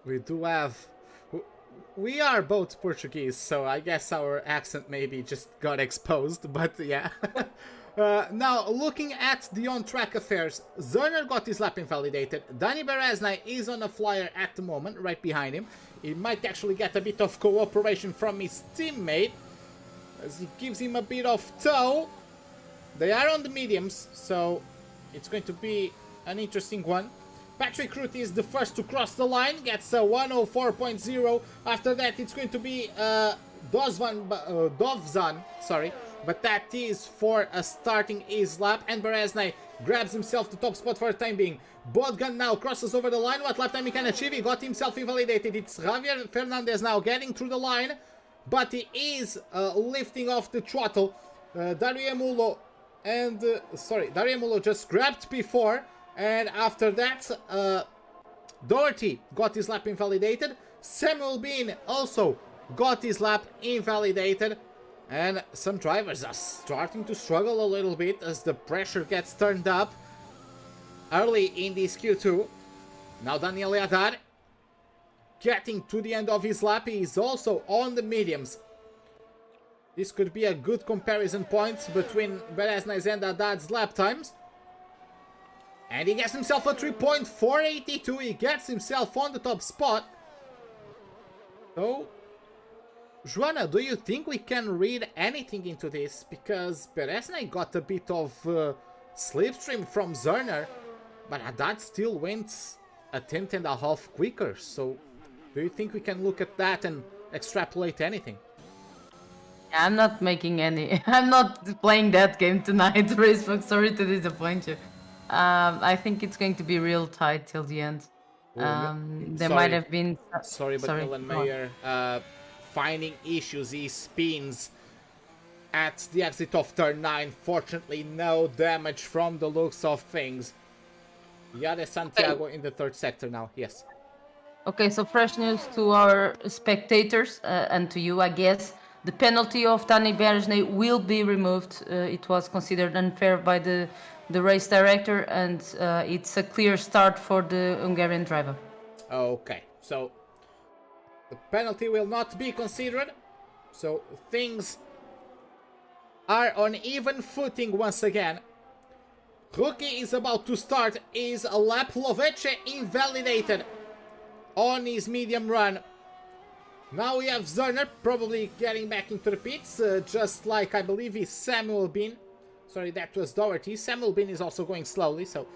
[SPEAKER 3] we do have... We are both Portuguese, so I guess our accent maybe just got exposed, but yeah. Now, looking at the on-track affairs, Zerner got his lap invalidated. Danny Bereznay is on a flyer at the moment, right behind him. He might actually get a bit of cooperation from his teammate, as he gives him a bit of tow. They are on the mediums, so it's going to be an interesting one. Patrick Root is the first to cross the line, gets a 104.0. After that, it's going to be Dovzan, sorry. But that is for starting his lap, and Bereznay grabs himself the top spot for the time being. Bodgan now crosses over the line. What lap time he can achieve? He got himself invalidated. It's Javier Fernandez now getting through the line, but he is lifting off the throttle. Dario Mulo just grabbed P4, and after that, Doherty got his lap invalidated. Samuel Bean also got his lap invalidated. And some drivers are starting to struggle a little bit as the pressure gets turned up early in this Q2. Now Daniel Haddad getting to the end of his lap. He is also on the mediums. This could be a good comparison point between Bereznay's and Haddad's lap times. And he gets himself a 3.482. He gets himself on the top spot. So, Joanna, do you think we can read anything into this? Because Bereznay got a bit of slipstream from Zerner, but Haddad still went a tenth and a half quicker. So, do you think we can look at that and extrapolate anything?
[SPEAKER 4] I'm not making any. I'm not playing that game tonight, Racebook. Sorry to disappoint you. I think it's going to be real tight till the end. There might have been.
[SPEAKER 3] Sorry, but Nolan Mayer finding issues. He spins at the exit of turn 9. Fortunately, no damage from the looks of things. Yade Santiago in the third sector now. Yes.
[SPEAKER 4] Okay, so fresh news to our spectators and to you, I guess. The penalty of Danny Bereznay will be removed. It was considered unfair by the race director, and it's a clear start for the Hungarian driver.
[SPEAKER 3] Okay, so the penalty will not be considered. So things are on even footing once again. Rookie is about to start his lap. Lovece invalidated on his medium run. Now we have Zerner probably getting back into the pits, just like I believe is Samuel Bean. Sorry, that was Doherty. Samuel Bean is also going slowly, so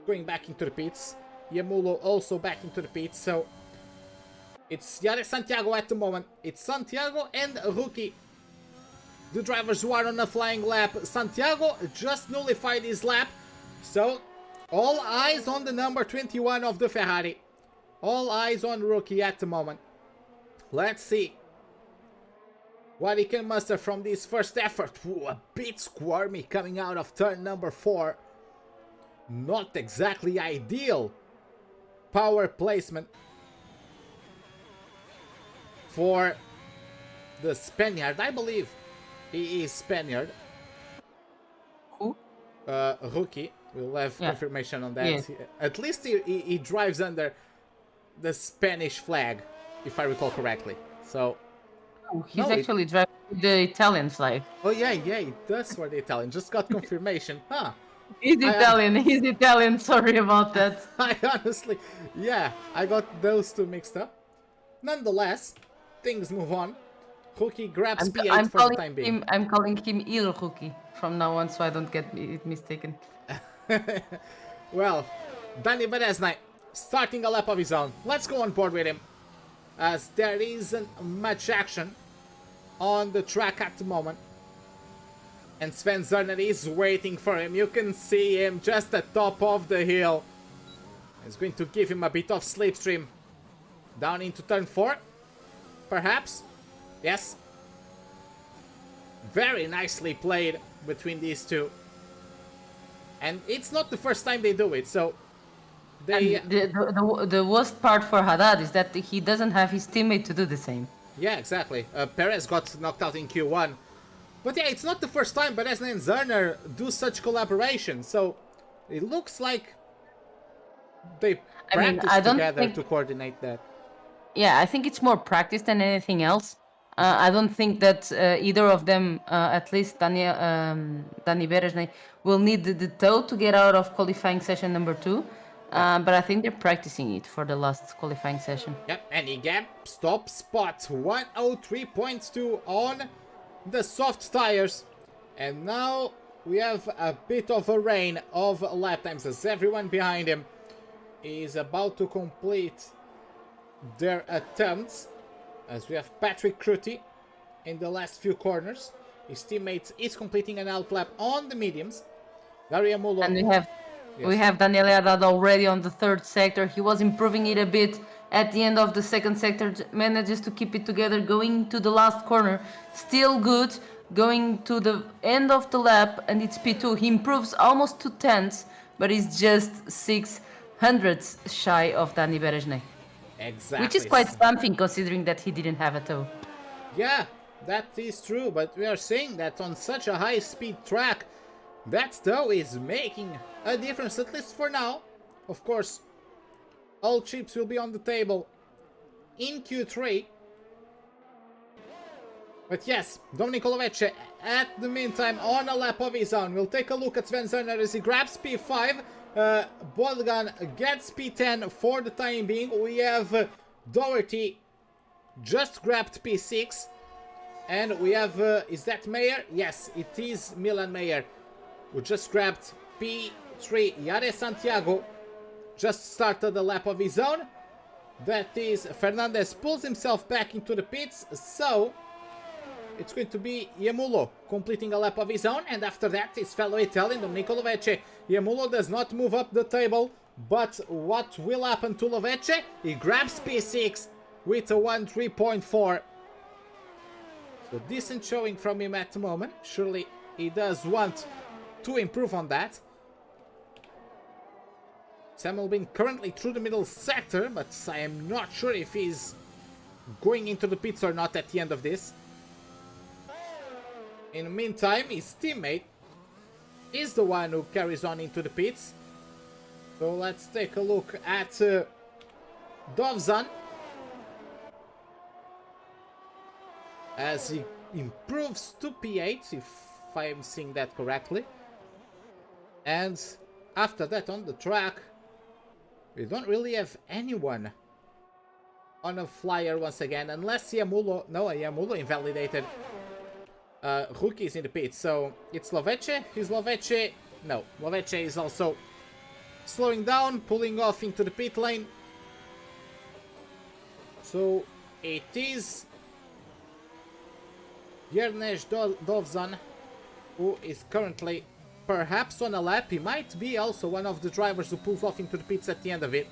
[SPEAKER 3] going back into the pits. Yamulo also back into the pits, so it's Yade Santiago at the moment. It's Santiago and Rookie, the drivers who are on a flying lap. Santiago just nullified his lap, so all eyes on the number 21 of the Ferrari. All eyes on Rookie at the moment. Let's see what he can muster from this first effort. Ooh, a bit squirmy coming out of turn number 4. not exactly ideal power placement for the Spaniard. I believe he is Spaniard.
[SPEAKER 4] Who?
[SPEAKER 3] Rookie. We'll have confirmation on that.
[SPEAKER 4] Yes.
[SPEAKER 3] At least he drives under the Spanish flag, if I recall correctly. So,
[SPEAKER 4] Oh, he's actually driving the Italian flag.
[SPEAKER 3] oh yeah, that's for the Italian. Just got confirmation. Huh.
[SPEAKER 4] He's Italian. He's Italian. Sorry about that.
[SPEAKER 3] I honestly, yeah, I got those two mixed up. Nonetheless, things move on. Rookie grabs P8 for the time being.
[SPEAKER 4] I'm calling him Il Rookie from now on, so I don't get it mistaken.
[SPEAKER 3] Well, Danny BEREZNAY starting a lap of his own. Let's go on board with him, as there isn't much action on the track at the moment. And Sven Zerner is waiting for him. You can see him just at top of the hill. He's going to give him a bit of slipstream. Down into turn 4. Perhaps. Yes. Very nicely played between these two. And it's not the first time they do it, so... They...
[SPEAKER 4] The worst part for Haddad is that he doesn't have his teammate to do the same.
[SPEAKER 3] Yeah, exactly. Perez got knocked out in Q1. But yeah, it's not the first time BEREZNAY and Zerner do such collaboration, so it looks like they practice together to coordinate that.
[SPEAKER 4] Yeah, I think it's more practice than anything else. I don't think that either of them, at least Danny BEREZNAY, will need the tow to get out of qualifying session number 2. But I think they're practicing it for the last qualifying session.
[SPEAKER 3] Yep, and he gets top spot 103.2 on the soft tires. And now we have a bit of a rain of lap times as everyone behind him is about to complete their attempts. As we have Patrick Crutty in the last few corners. His teammate is completing an outlap on the mediums. Daria Mulo.
[SPEAKER 4] And we have Daniel Haddad already on the 3rd sector. He was improving it a bit at the end of the 2nd sector. Manages to keep it together going to the last corner. Still good. Going to the end of the lap and it's P2. He improves almost 2 tenths, but he's just 600ths shy of Danny BEREZNAY.
[SPEAKER 3] Exactly.
[SPEAKER 4] Which is quite something considering that he didn't have a tow.
[SPEAKER 3] Yeah, that is true, but we are saying that on such a high speed track, that tow is making a difference, at least for now. Of course, all chips will be on the table in Q3. But yes, Dominic Lovece at the meantime on a lap of his own. We'll take a look at Sven Zerner as he grabs P5. Bodgan gets P10 for the time being. We have Doherty just grabbed P6. And we have, is that Mayer? Yes, it is Milan Mayer, who just grabbed P3. Yare Santiago just started a lap of his own. That is, Fernandez pulls himself back into the pits, so it's going to be Yamulo completing a lap of his own, and after that his fellow Italian Domenico Lovece. Yamulo does not move up the table, but what will happen to Lovece? He grabs P6 with a 1.3.4. So decent showing from him at the moment. Surely he does want to improve on that. Samuel Bin currently through the middle sector, but I am not sure if he's going into the pits or not at the end of this. In the meantime, his teammate is the one who carries on into the pits. So let's take a look at Dovzan, as he improves to P8, if I am seeing that correctly. And after that on the track, we don't really have anyone on a flyer once again, unless Yamulo, no, Yamulo invalidated. Rookie is in the pit, so it's Lovece. Is Lovece? No, Lovece is also slowing down, pulling off into the pit lane. So it is Yernej Dovzan, who is currently perhaps on a lap. He might be also one of the drivers who pulls off into the pits at the end of it.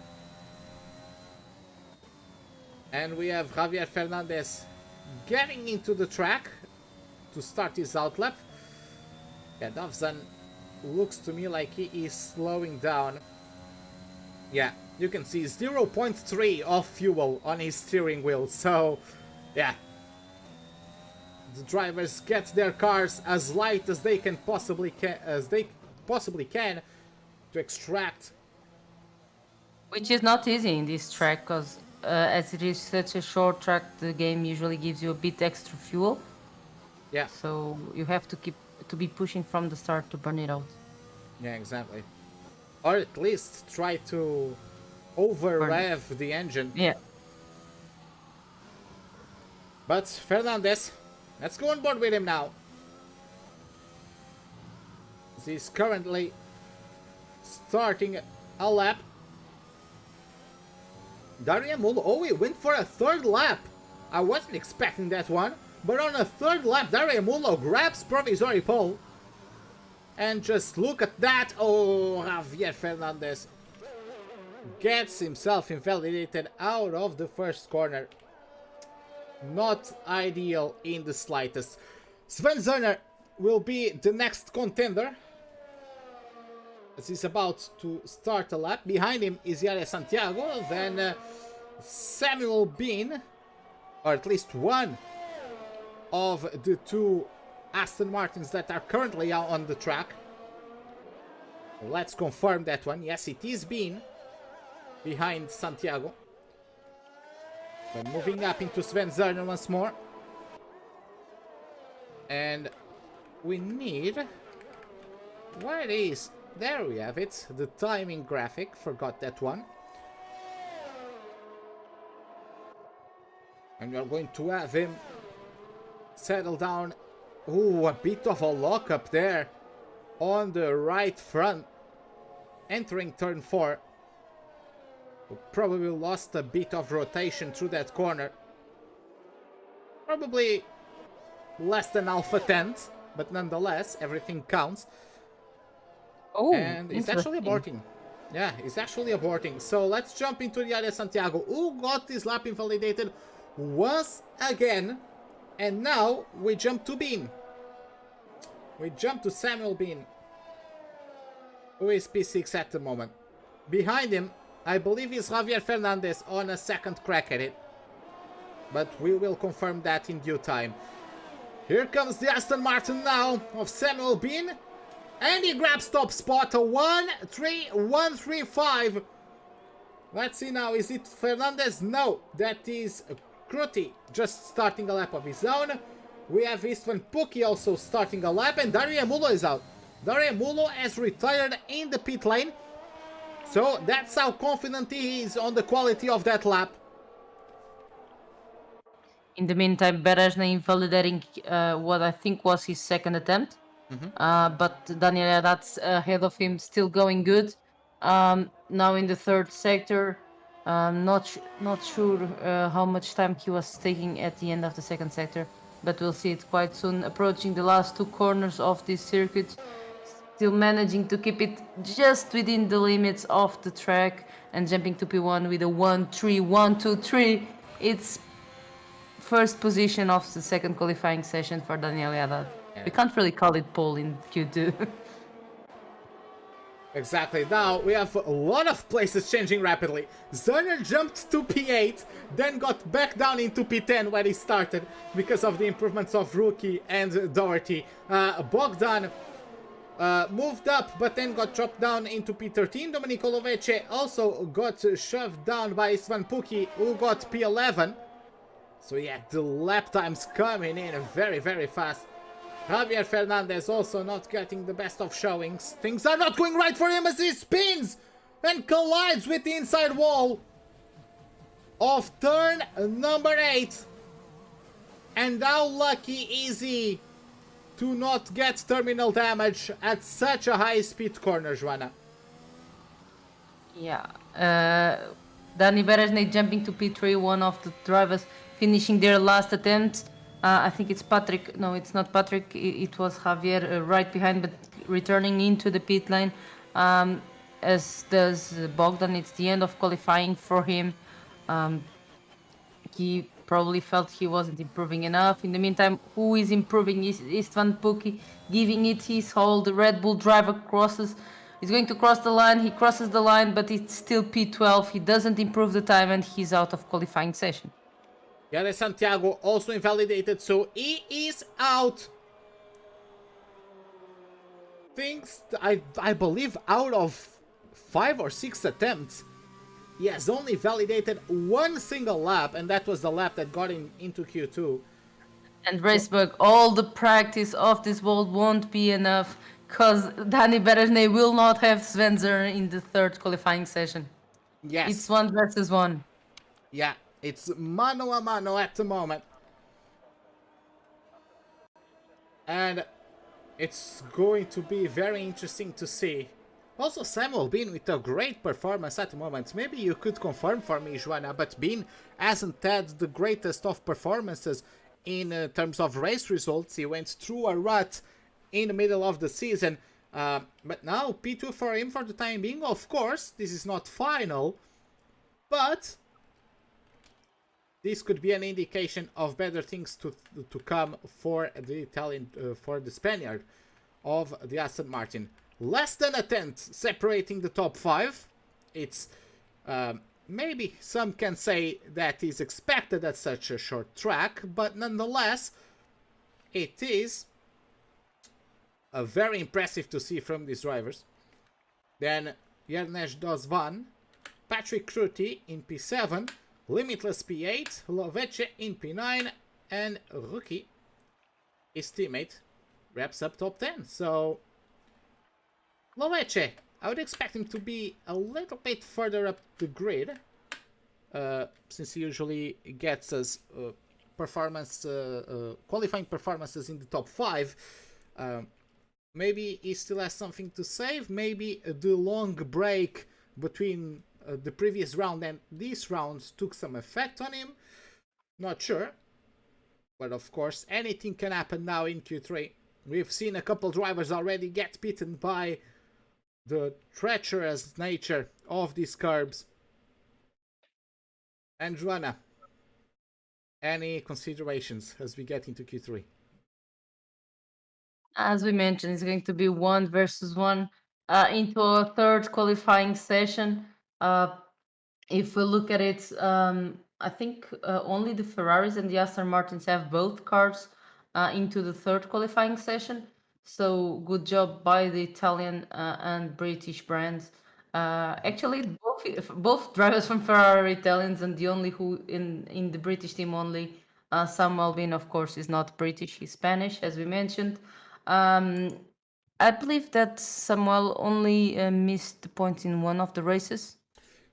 [SPEAKER 3] And we have Javier Fernandez getting into the track to start his outlap. Yeah, Dovzan looks to me like he is slowing down. Yeah, you can see 0.3 of fuel on his steering wheel, so yeah. The drivers get their cars as light as they possibly can to extract.
[SPEAKER 4] Which is not easy in this track, because as it is such a short track, the game usually gives you a bit extra fuel.
[SPEAKER 3] Yeah.
[SPEAKER 4] So you have to be pushing from the start to burn it out.
[SPEAKER 3] Yeah, exactly. Or at least try to over-rev the engine.
[SPEAKER 4] Yeah.
[SPEAKER 3] But Fernandez, let's go on board with him now. He's currently starting a lap. Darriamolo, oh, he went for a third lap. I wasn't expecting that one. But on a third lap, Darriamolo grabs provisory pole. And just look at that. Oh, Javier Fernandez gets himself invalidated out of the first corner. Not ideal in the slightest. Sven Zerner will be the next contender, as he's about to start a lap. Behind him is Yare Santiago, then Samuel Bean, or at least one of the two Aston Martins that are currently out on the track. Let's confirm that one. Yes, it is Bean behind Santiago. But moving up into Sven Zerner once more. And we need... Where it is? There we have it. The timing graphic. Forgot that one. And we are going to have him settle down. Ooh, a bit of a lockup there on the right front. Entering turn 4. We probably lost a bit of rotation through that corner. Probably less than half a tenth, but nonetheless, everything counts.
[SPEAKER 4] Oh,
[SPEAKER 3] and it's actually aborting. Yeah, it's actually aborting. So let's jump into Yare Santiago, who got this lap invalidated once again. And now we jump to Bean. We jump to Samuel Bean, who is P6 at the moment. Behind him, I believe, is Javier Fernandez on a second crack at it. But we will confirm that in due time. Here comes the Aston Martin now of Samuel Bean. And he grabs top spot, a 1-3-1-3-5. Let's see now, is it Fernandez? No, that is Kruti just starting a lap of his own. We have Istvan Pukki also starting a lap, and Darriamolo is out. Darriamolo has retired in the pit lane. So that's how confident he is on the quality of that lap.
[SPEAKER 4] In the meantime, BEREZNAY invalidating what I think was his second attempt. But Daniel Haddad's ahead of him, still going good. Now in the third sector, not sure how much time he was taking at the end of the second sector, but we'll see it quite soon. Approaching the last two corners of this circuit, still managing to keep it just within the limits of the track and jumping to P1 with a 1-3-1-2-3. It's first position of the second qualifying session for Daniel Haddad. Yeah. We can't really call it pole in Q2.
[SPEAKER 3] Exactly. Now we have a lot of places changing rapidly. Zerner jumped to P8, then got back down into P10 where he started because of the improvements of Rookie and Doherty. Bogdan moved up but then got dropped down into P13. Domenico Lovece also got shoved down by Istvan Pukki, who got P11. So yeah, the lap times coming in very, very fast. Javier Fernandez also not getting the best of showings. Things are not going right for him as he spins and collides with the inside wall of turn number 8. And how lucky is he to not get terminal damage at such a high speed corner, Joanna?
[SPEAKER 4] Yeah, Dani BEREZNAY jumping to P3, one of the drivers finishing their last attempt. I think it's Patrick. No, it's not Patrick. It was Javier right behind, but returning into the pit lane. As does Bogdan. It's the end of qualifying for him. He probably felt he wasn't improving enough. In the meantime, who is improving is Istvan Pukki, giving it his whole. The Red Bull driver crosses. He's going to cross the line. He crosses the line, but it's still P12. He doesn't improve the time, and he's out of qualifying session.
[SPEAKER 3] Yannis Santiago also invalidated, so he is out. Things, I believe, out of 5 or 6 attempts, he has only validated one single lap, and that was the lap that got him into Q2.
[SPEAKER 4] And Racebug, all the practice of this world won't be enough, because Dani Bereznay will not have Svenzer in the third qualifying session.
[SPEAKER 3] Yes.
[SPEAKER 4] It's 1 versus 1.
[SPEAKER 3] Yeah, it's mano a mano at the moment. And it's going to be very interesting to see. Also, Samuel Bean with a great performance at the moment. Maybe you could confirm for me, Joanna, but Bean hasn't had the greatest of performances in terms of race results. He went through a rut in the middle of the season. But now, P2 for him for the time being. Of course, this is not final, but this could be an indication of better things to come for the Italian, for the Spaniard of the Aston Martin. Less than a tenth separating the top 5. It's maybe some can say that is expected at such a short track, but nonetheless, it is very impressive to see from these drivers. Then Jernej Dozvan, Patrick Kruti in P7, Limitless P8, Lovece in P9, and Rookie, his teammate, wraps up top 10. So Lovece, I would expect him to be a little bit further up the grid, since he usually gets us qualifying performances in the top 5. Maybe he still has something to save. Maybe the long break between the previous round and these rounds took some effect on him. Not sure. But of course, anything can happen now in Q3. We've seen a couple drivers already get beaten by the treacherous nature of these curbs. And Joanna, any considerations as we get into Q3?
[SPEAKER 4] As we mentioned, it's going to be 1 versus 1 into a third qualifying session. If we look at it, I think only the Ferraris and the Aston Martins have both cars into the third qualifying session. So good job by the Italian and British brands. Actually, both drivers from Ferrari are Italians, and the only who in the British team only, Samuel Bean, of course, is not British, he's Spanish, as we mentioned. I believe that Samuel only missed the points in one of the races.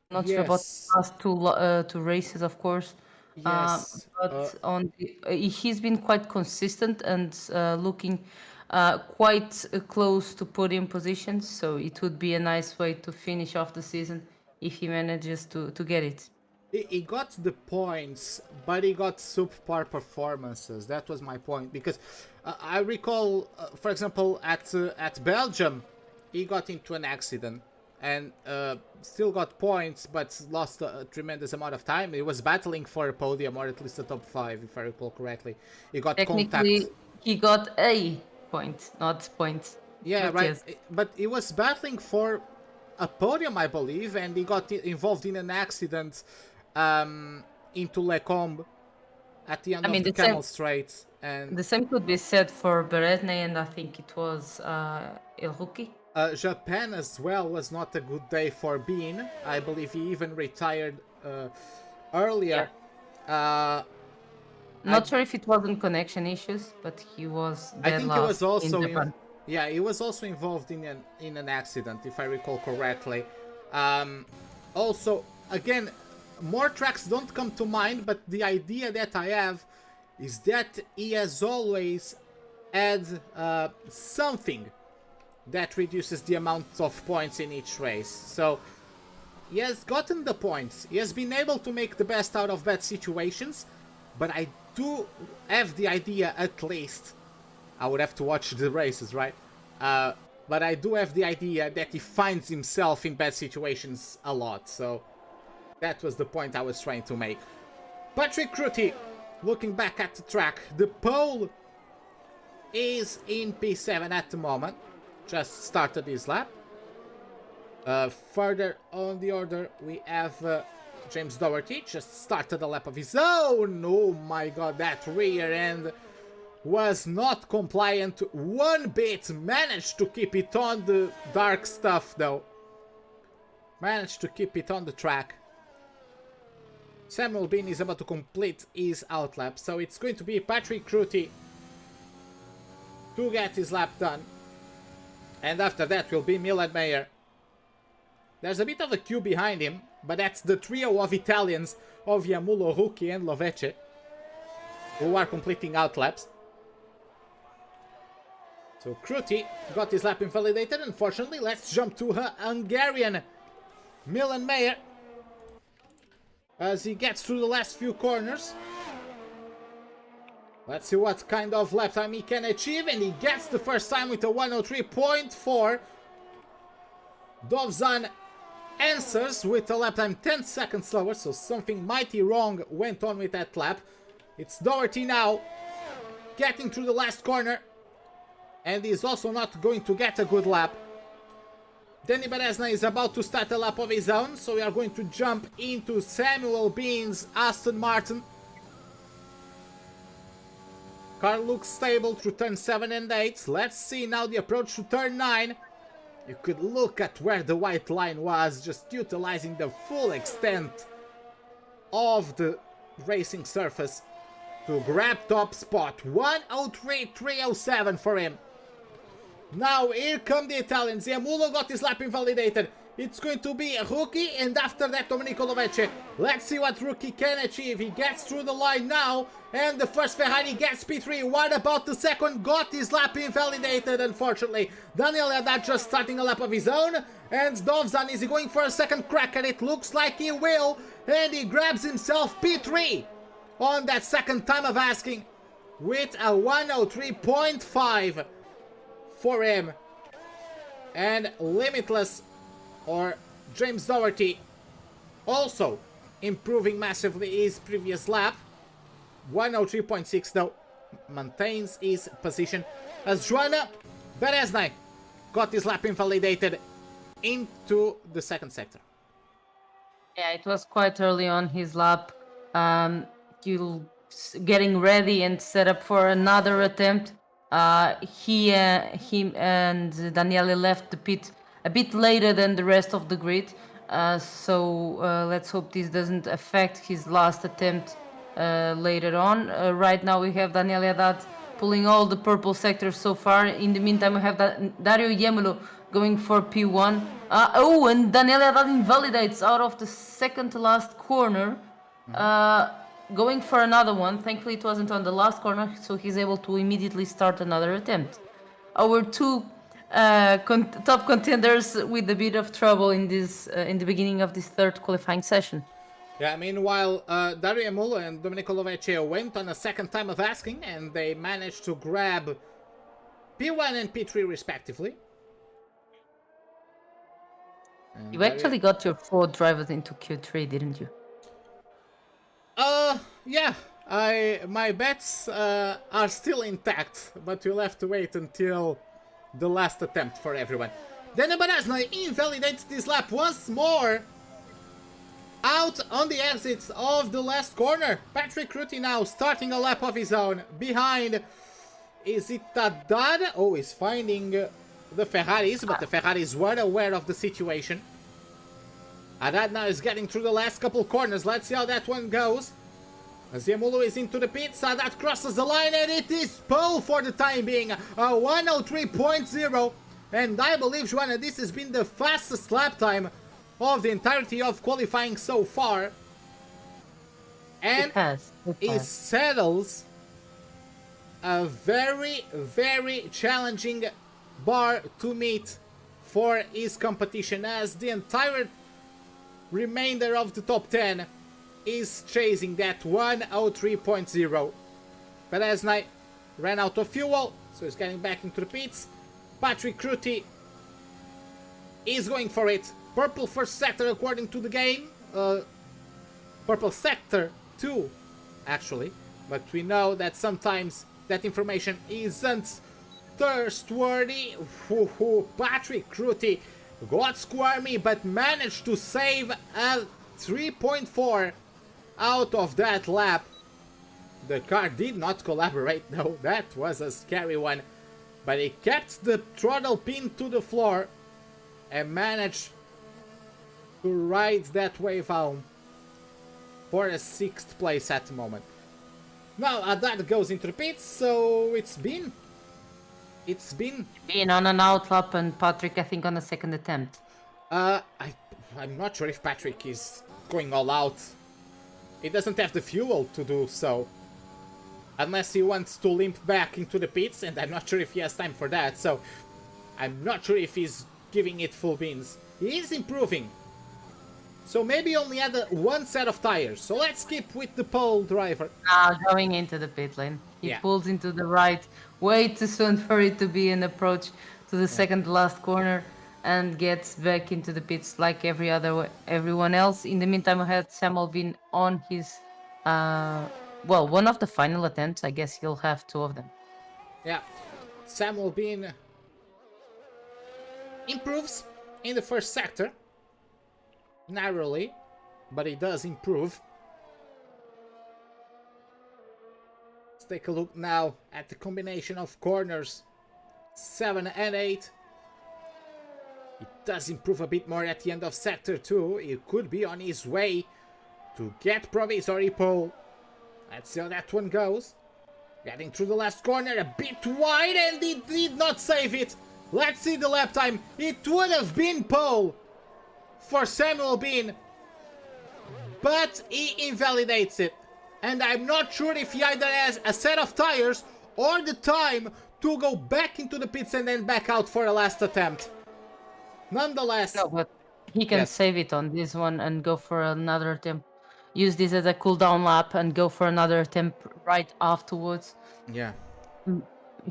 [SPEAKER 4] Not sure about the last two races, of course.
[SPEAKER 3] Yes.
[SPEAKER 4] But he's been quite consistent and looking quite close to podium positions. So it would be a nice way to finish off the season if he manages to get it.
[SPEAKER 3] He got the points, but he got subpar performances. That was my point, because I recall, for example, at Belgium, he got into an accident and still got points, but lost a tremendous amount of time. He was battling for a podium, or at least a top 5, if I recall correctly. He got
[SPEAKER 4] Technically,
[SPEAKER 3] contact.
[SPEAKER 4] he got a point, not points.
[SPEAKER 3] Yeah,
[SPEAKER 4] but
[SPEAKER 3] right.
[SPEAKER 4] yes.
[SPEAKER 3] But he was battling for a podium, I believe, and he got involved in an accident into Lecombe at the end of the Camel Straight. And
[SPEAKER 4] the same could be said for Bereznay, and I think it was El Rookie.
[SPEAKER 3] Japan as well was not a good day for Bean. I believe he even retired earlier.
[SPEAKER 4] Yeah. Not sure if it wasn't connection issues, but he was dead
[SPEAKER 3] I think he was also
[SPEAKER 4] in Japan.
[SPEAKER 3] Yeah, he was also involved in an accident, if I recall correctly. Also, again, more tracks don't come to mind, but the idea that I have is that he has always had something that reduces the amount of points in each race. So he has gotten the points. He has been able to make the best out of bad situations, but I do have the idea, at least, I would have to watch the races, right? But I do have the idea that he finds himself in bad situations a lot. So that was the point I was trying to make. Patrick Cruty, looking back at the track, the pole is in P7 at the moment. Just started his lap. Further on the order, we have James Doherty, just started a lap of his own. Oh my god, that rear end was not compliant one bit. Managed to keep it on the dark stuff though. Managed to keep it on the track. Samuel Bean is about to complete his outlap, so it's going to be Patrick Cruty to get his lap done. And after that will be Milan Mayer. There's a bit of a queue behind him, but that's the trio of Italians of Yamulo, Ruki and Lovece who are completing outlaps. So Cruty got his lap invalidated, unfortunately. Let's jump to her Hungarian Milan Mayer as he gets through the last few corners. Let's see what kind of lap time he can achieve, and he gets the first time with a 103.4. Dovzan answers with a lap time 10 seconds slower, so something mighty wrong went on with that lap. It's Doherty now, getting through the last corner, and he's also not going to get a good lap. Danny BEREZNAY is about to start a lap of his own, so we are going to jump into Samuel Bean's Aston Martin. Car looks stable through turn 7 and 8. Let's see now the approach to turn 9. You could look at where the white line was, just utilizing the full extent of the racing surface to grab top spot. 103.307 for him. Now here come the Italians. Yamulo got his lap invalidated. It's going to be Ruki, and after that Domenico Lovece. Let's see what Ruki can achieve. He gets through the line now, and the first Ferrari gets P3. What about the second? Got his lap invalidated, unfortunately. Daniel Haddad just starting a lap of his own, and Dovzan, is he going for a second crack at it? Looks like he will, and he grabs himself P3 on that second time of asking with a 103.5 for him. And Limitless, or James Doherty, also improving massively his previous lap. 103.6 though, maintains his position as Joanna BEREZNAY got his lap invalidated into the second sector.
[SPEAKER 4] Yeah, it was quite early on his lap. Getting ready and set up for another attempt. Him and Daniele left the pit a bit later than the rest of the grid. So let's hope this doesn't affect his last attempt later on. Right now we have Daniele Haddad pulling all the purple sectors so far. In the meantime, we have Dario Yamulo going for P1. And Daniele Haddad invalidates out of the second to last corner. Going for another one. Thankfully it wasn't on the last corner, so he's able to immediately start another attempt. Our two top contenders with a bit of trouble in this in the beginning of this third qualifying session.
[SPEAKER 3] Yeah, meanwhile, Dario Yamulo and Domenico Lovece went on a second time of asking, and they managed to grab P1 and P3 respectively. And
[SPEAKER 4] You actually got your 4 drivers into Q3, didn't you?
[SPEAKER 3] Yeah, my bets are still intact, but we'll have to wait until the last attempt for everyone. Then BEREZNAY invalidates this lap once more, out on the exits of the last corner. Patrick Cruty now starting a lap of his own. Behind, is it Haddad? Oh, he's finding the Ferraris, but the Ferraris were aware of the situation. Haddad now is getting through the last couple corners. Let's see how that one goes. As Yamulo is into the pits, Haddad crosses the line, and it is pole for the time being. A 103.0. And I believe, Joanna, this has been the fastest lap time of the entirety of qualifying so far. And it settles a very, very challenging bar to meet for his competition, as the entire remainder of the top 10 is chasing that 103.0. BEREZNAY ran out of fuel, so he's getting back into the pits. Patrick Cruty is going for it. Purple first sector according to the game. Purple sector 2 actually, but we know that sometimes that information isn't trustworthy. Patrick Crutty got squirmy, but managed to save a 3.4 out of that lap. The car did not collaborate though, that was a scary one, but he kept the throttle pinned to the floor and managed to ride that wave home for a 6th place at the moment. Now Haddad goes into the pits, so it's been
[SPEAKER 4] Being on an out lap, and Patrick, I think, on a second attempt.
[SPEAKER 3] I'm not sure if Patrick is going all out. He doesn't have the fuel to do so. Unless he wants to limp back into the pits, and I'm not sure if he has time for that, so I'm not sure if he's giving it full beans. He is improving. So maybe only had one set of tires. So let's keep with the pole driver.
[SPEAKER 4] Going into the pit lane. He
[SPEAKER 3] Yeah.
[SPEAKER 4] pulls into the right way too soon for it to be an approach to the second last corner, and gets back into the pits like everyone else. In the meantime, I had Samuel been on his one of the final attempts. I guess he'll have 2 of them.
[SPEAKER 3] Yeah, Samuel Bean improves in the first sector. Narrowly, but he does improve. Let's take a look now at the combination of corners 7 and 8. He does improve a bit more at the end of sector 2. He could be on his way to get provisory pole. Let's see how that one goes. Getting through the last corner, a bit wide, and he did not save it. Let's see the lap time. It would have been pole for Samuel Bean, but he invalidates it. And I'm not sure if he either has a set of tires or the time to go back into the pits and then back out for a last attempt. Nonetheless,
[SPEAKER 4] No, but he can
[SPEAKER 3] Yes.
[SPEAKER 4] save it on this one and go for another attempt. Use this as a cooldown lap and go for another attempt right afterwards.
[SPEAKER 3] yeah.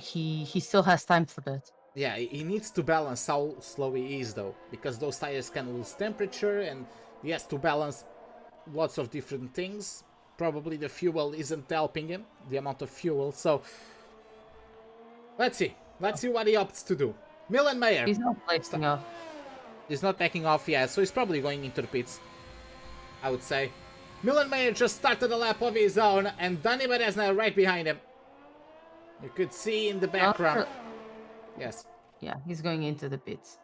[SPEAKER 4] He still has time for that.
[SPEAKER 3] Yeah, he needs to balance how slow he is though, because those tires can lose temperature and he has to balance lots of different things. Probably the fuel isn't helping him, the amount of fuel, so let's see what he opts to do. Milan Mayer,
[SPEAKER 4] He's not placing off.
[SPEAKER 3] he's not backing off yet, so he's probably going into the pits, I would say. Milan Mayer just started a lap of his own, and Danny Berezna right behind him. You could see in the background. Yes.
[SPEAKER 4] Yeah, he's going into the pits.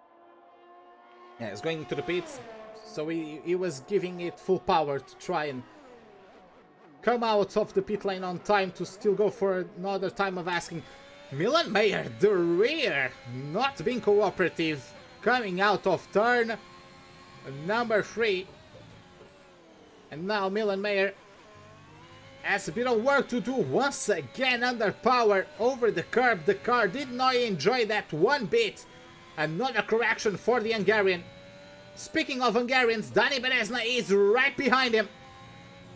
[SPEAKER 3] Yeah, he's going into the pits, so he was giving it full power to try and come out of the pit lane on time to still go for another time of asking. Milan Mayer, the rear, not being cooperative, coming out of turn number 3. And now Milan Mayer has a bit of work to do, once again under power over the curb. The car did not enjoy that one bit. Another correction for the Hungarian. Speaking of Hungarians, Danny Berezna is right behind him.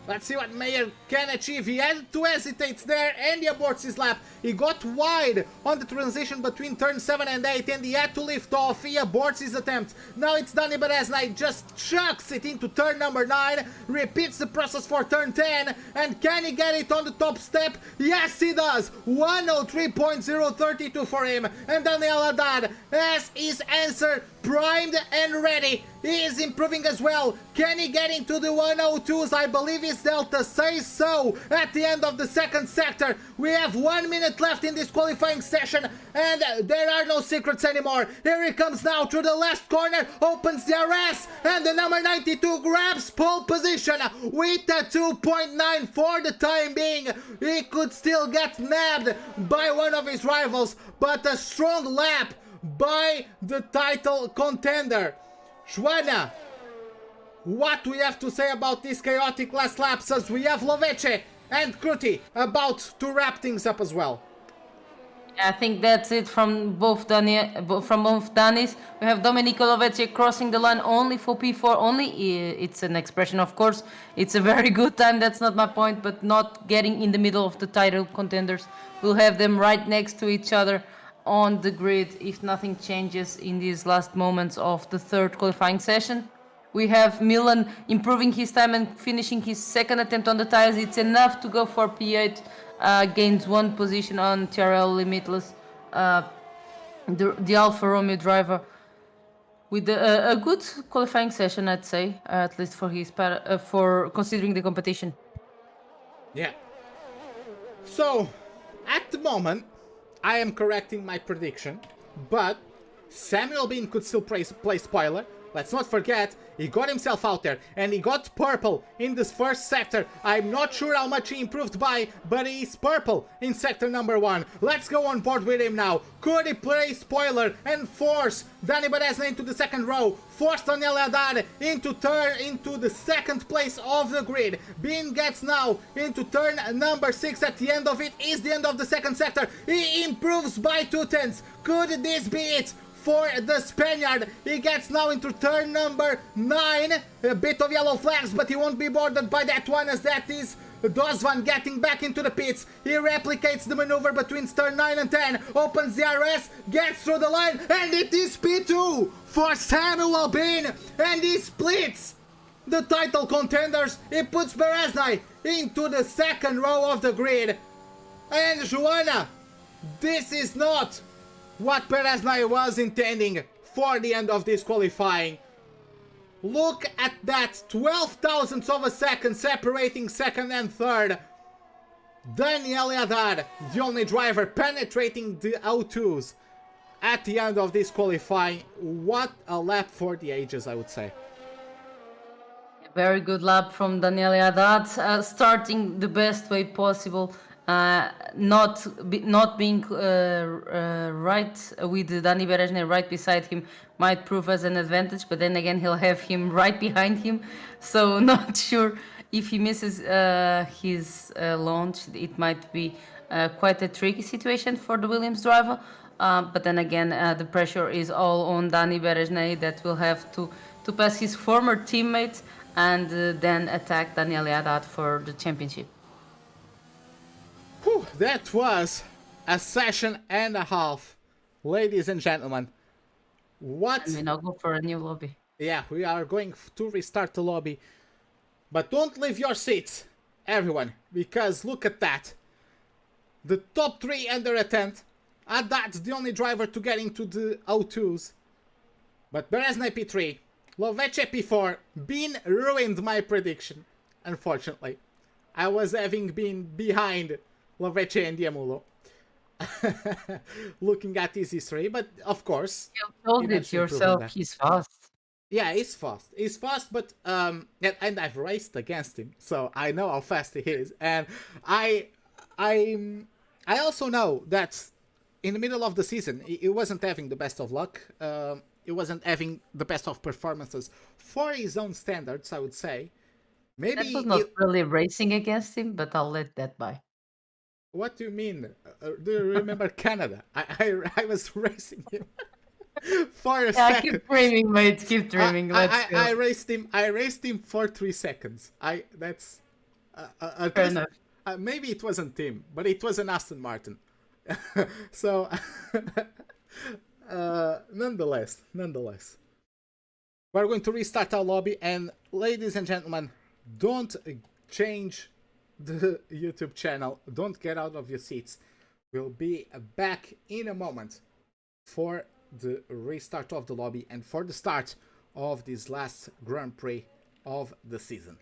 [SPEAKER 3] Let's see what Mayer can achieve. He had to hesitate there and he aborts his lap. He got wide on the transition between turn 7 and 8 and he had to lift off. He aborts his attempt. Now it's Danny Berezna. He just chucks it into turn number 9. Repeats the process for turn 10. And can he get it on the top step? Yes, he does. 103.032 for him. And Daniel Haddad has his answer primed and ready. He is improving as well. Can he get into the 102s? I believe his Delta says so. At the end of the second sector, we have 1 minute left in this qualifying session, and there are no secrets anymore. Here he comes now through the last corner, opens the RS, and the number 92 grabs pole position with a 2.9 for the time being. He could still get nabbed by one of his rivals, but a strong lap by the title contender. Joanna, what do we have to say about this chaotic last laps, as we have Loveche and Kruti about to wrap things up as well?
[SPEAKER 4] I think that's it from both Danis. We have Domenico Lovetti crossing the line only for P4 only. It's an expression, of course. It's a very good time, that's not my point, but not getting in the middle of the title contenders. We'll have them right next to each other on the grid if nothing changes in these last moments of the third qualifying session. We have Milan improving his time and finishing his second attempt on the tires. It's enough to go for P8. Gains 1 position on TRL Limitless. The Alfa Romeo driver with a good qualifying session, I'd say, at least for his for considering the competition.
[SPEAKER 3] Yeah. So, at the moment, I am correcting my prediction, but Samuel Bean could still play spoiler. Let's not forget, he got himself out there, and he got purple in this first sector. I'm not sure how much he improved by, but he's purple in sector number 1. Let's go on board with him now. Could he play spoiler and force Danny BEREZNAY into the second row? Force Daniel HADDAD into the second place of the grid. Bean gets now into turn number 6. At the end of it is the end of the second sector. He improves by 2/10. Could this be it for the Spaniard? He gets now into turn number 9. A bit of yellow flags, but he won't be boarded by that one, as that is Dozvan getting back into the pits. He replicates the maneuver between turn 9 and 10, opens the RS, gets through the line, and it is P2 for Samuel Bean, and he splits the title contenders. He puts BEREZNAY into the second row of the grid. And Joanna, this is not what BEREZNAY was intending for the end of this qualifying. Look at that, 12 thousandths of a second separating second and third. Daniel HADDAD, the only driver penetrating the O2s at the end of this qualifying. What a lap for the ages, I would say.
[SPEAKER 4] Very good lap from Daniel HADDAD, starting the best way possible. Not being right with Danny BEREZNAY right beside him might prove as an advantage, but then again he'll have him right behind him, so not sure if he misses his launch. It might be quite a tricky situation for the Williams driver, but then again the pressure is all on Danny BEREZNAY, that will have to pass his former teammate and then attack Daniel HADDAD for the championship.
[SPEAKER 3] Whew, that was a session and a half, ladies and gentlemen. What?
[SPEAKER 4] I mean, I'll go for a new lobby.
[SPEAKER 3] Yeah, we are going to restart the lobby. But don't leave your seats, everyone, because look at that. The top 3 under a tent. HADDAD's the only driver to get into the O2s. But BEREZNAY P3, Loveche P4, Bean ruined my prediction, unfortunately. I was having been behind Loveche and Diamulo. Looking at his history, but of course...
[SPEAKER 4] You told it yourself, he's fast.
[SPEAKER 3] Yeah, he's fast. He's fast, but and I've raced against him, so I know how fast he is. And I also know that in the middle of the season, he wasn't having the best of luck. He wasn't having the best of performances for his own standards, I would say. Maybe
[SPEAKER 4] that was not really racing against him, but I'll let that by.
[SPEAKER 3] What do you mean? Do you remember Canada? I was racing him for a second.
[SPEAKER 4] Keep dreaming, mate. Keep dreaming.
[SPEAKER 3] I raced him for 3 seconds. That's
[SPEAKER 4] fair enough.
[SPEAKER 3] Maybe it wasn't him, but it was an Aston Martin. So nonetheless, we're going to restart our lobby, and ladies and gentlemen, don't change the YouTube channel. Don't get out of your seats. We'll be back in a moment for the restart of the lobby and for the start of this last Grand Prix of the season.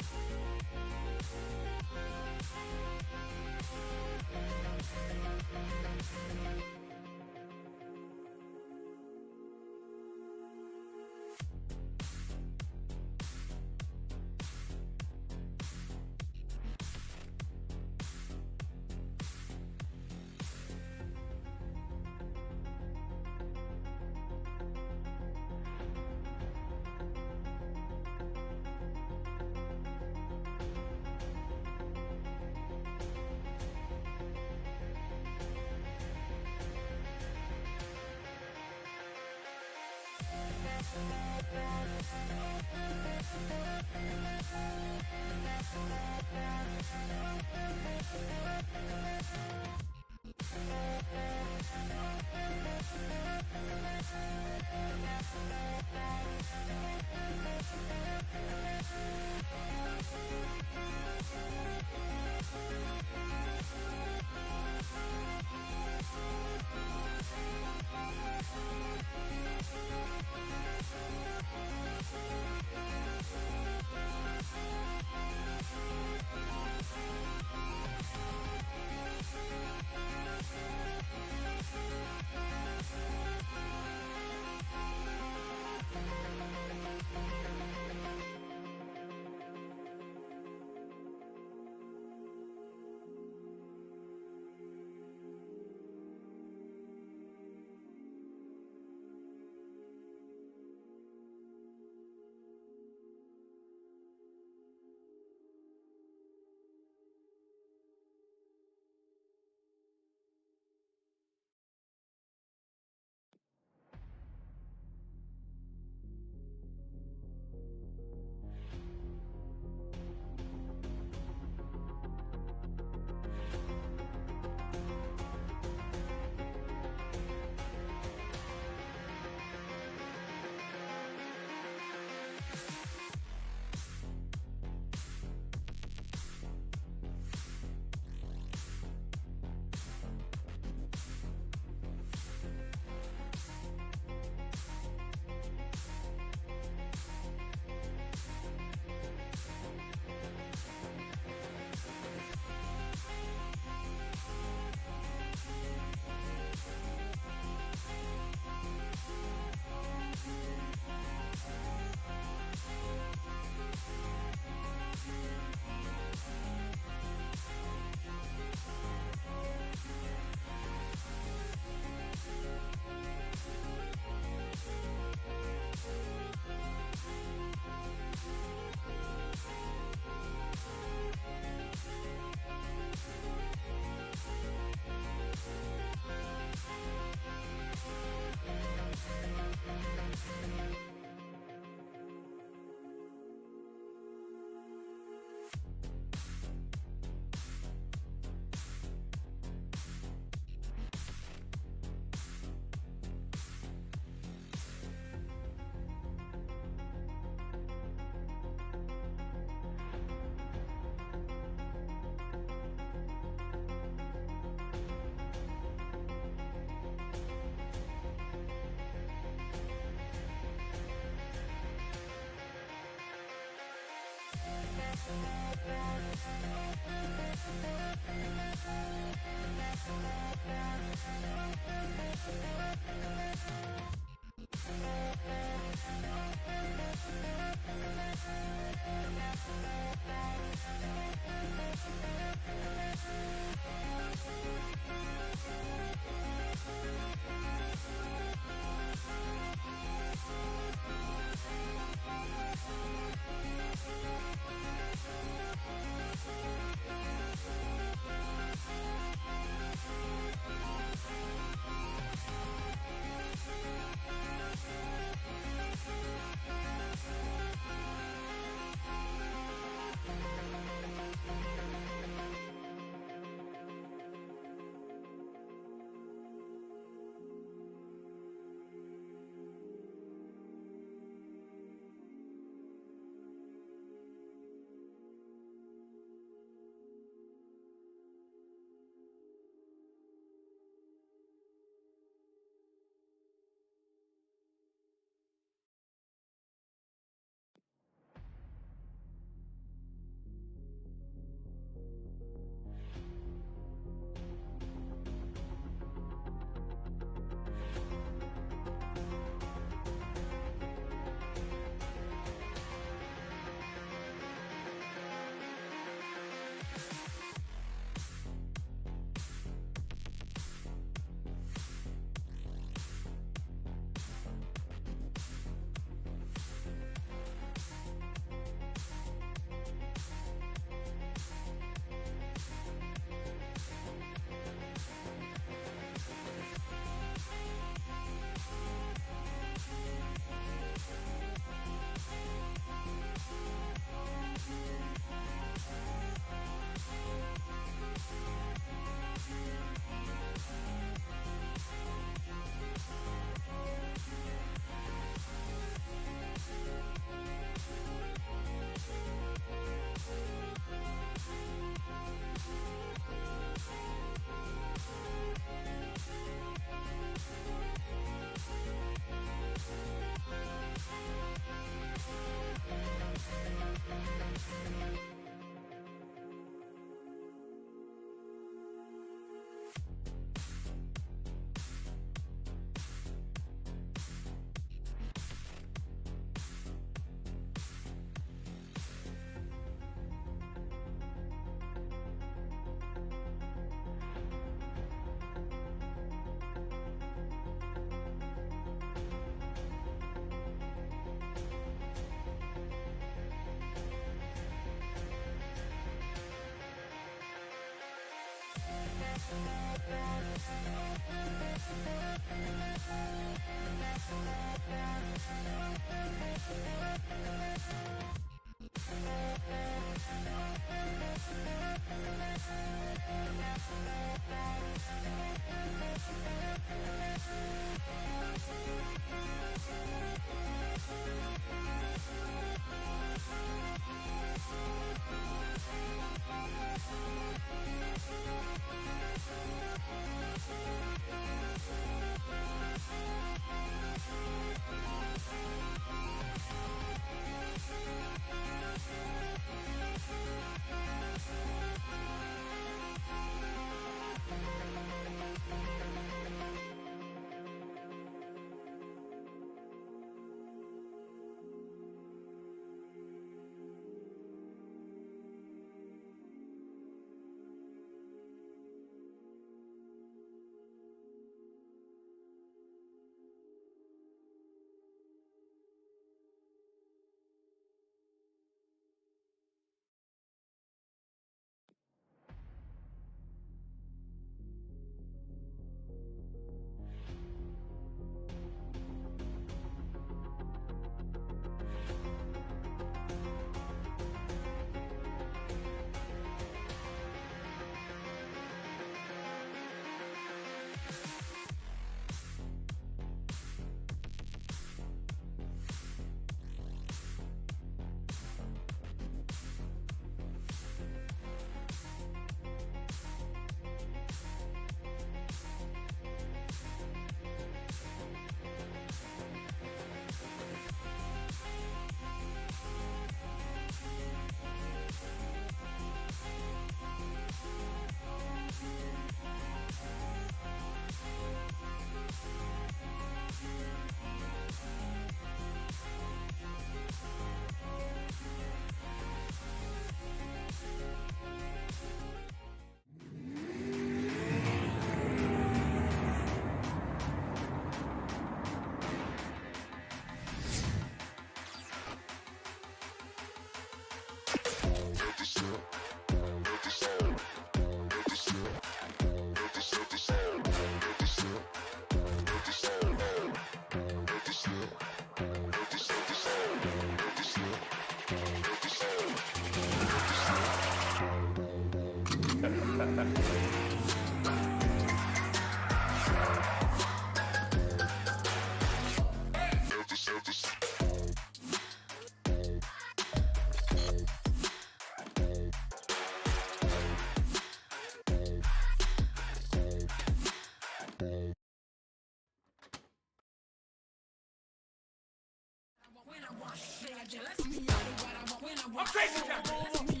[SPEAKER 1] I'm crazy champion.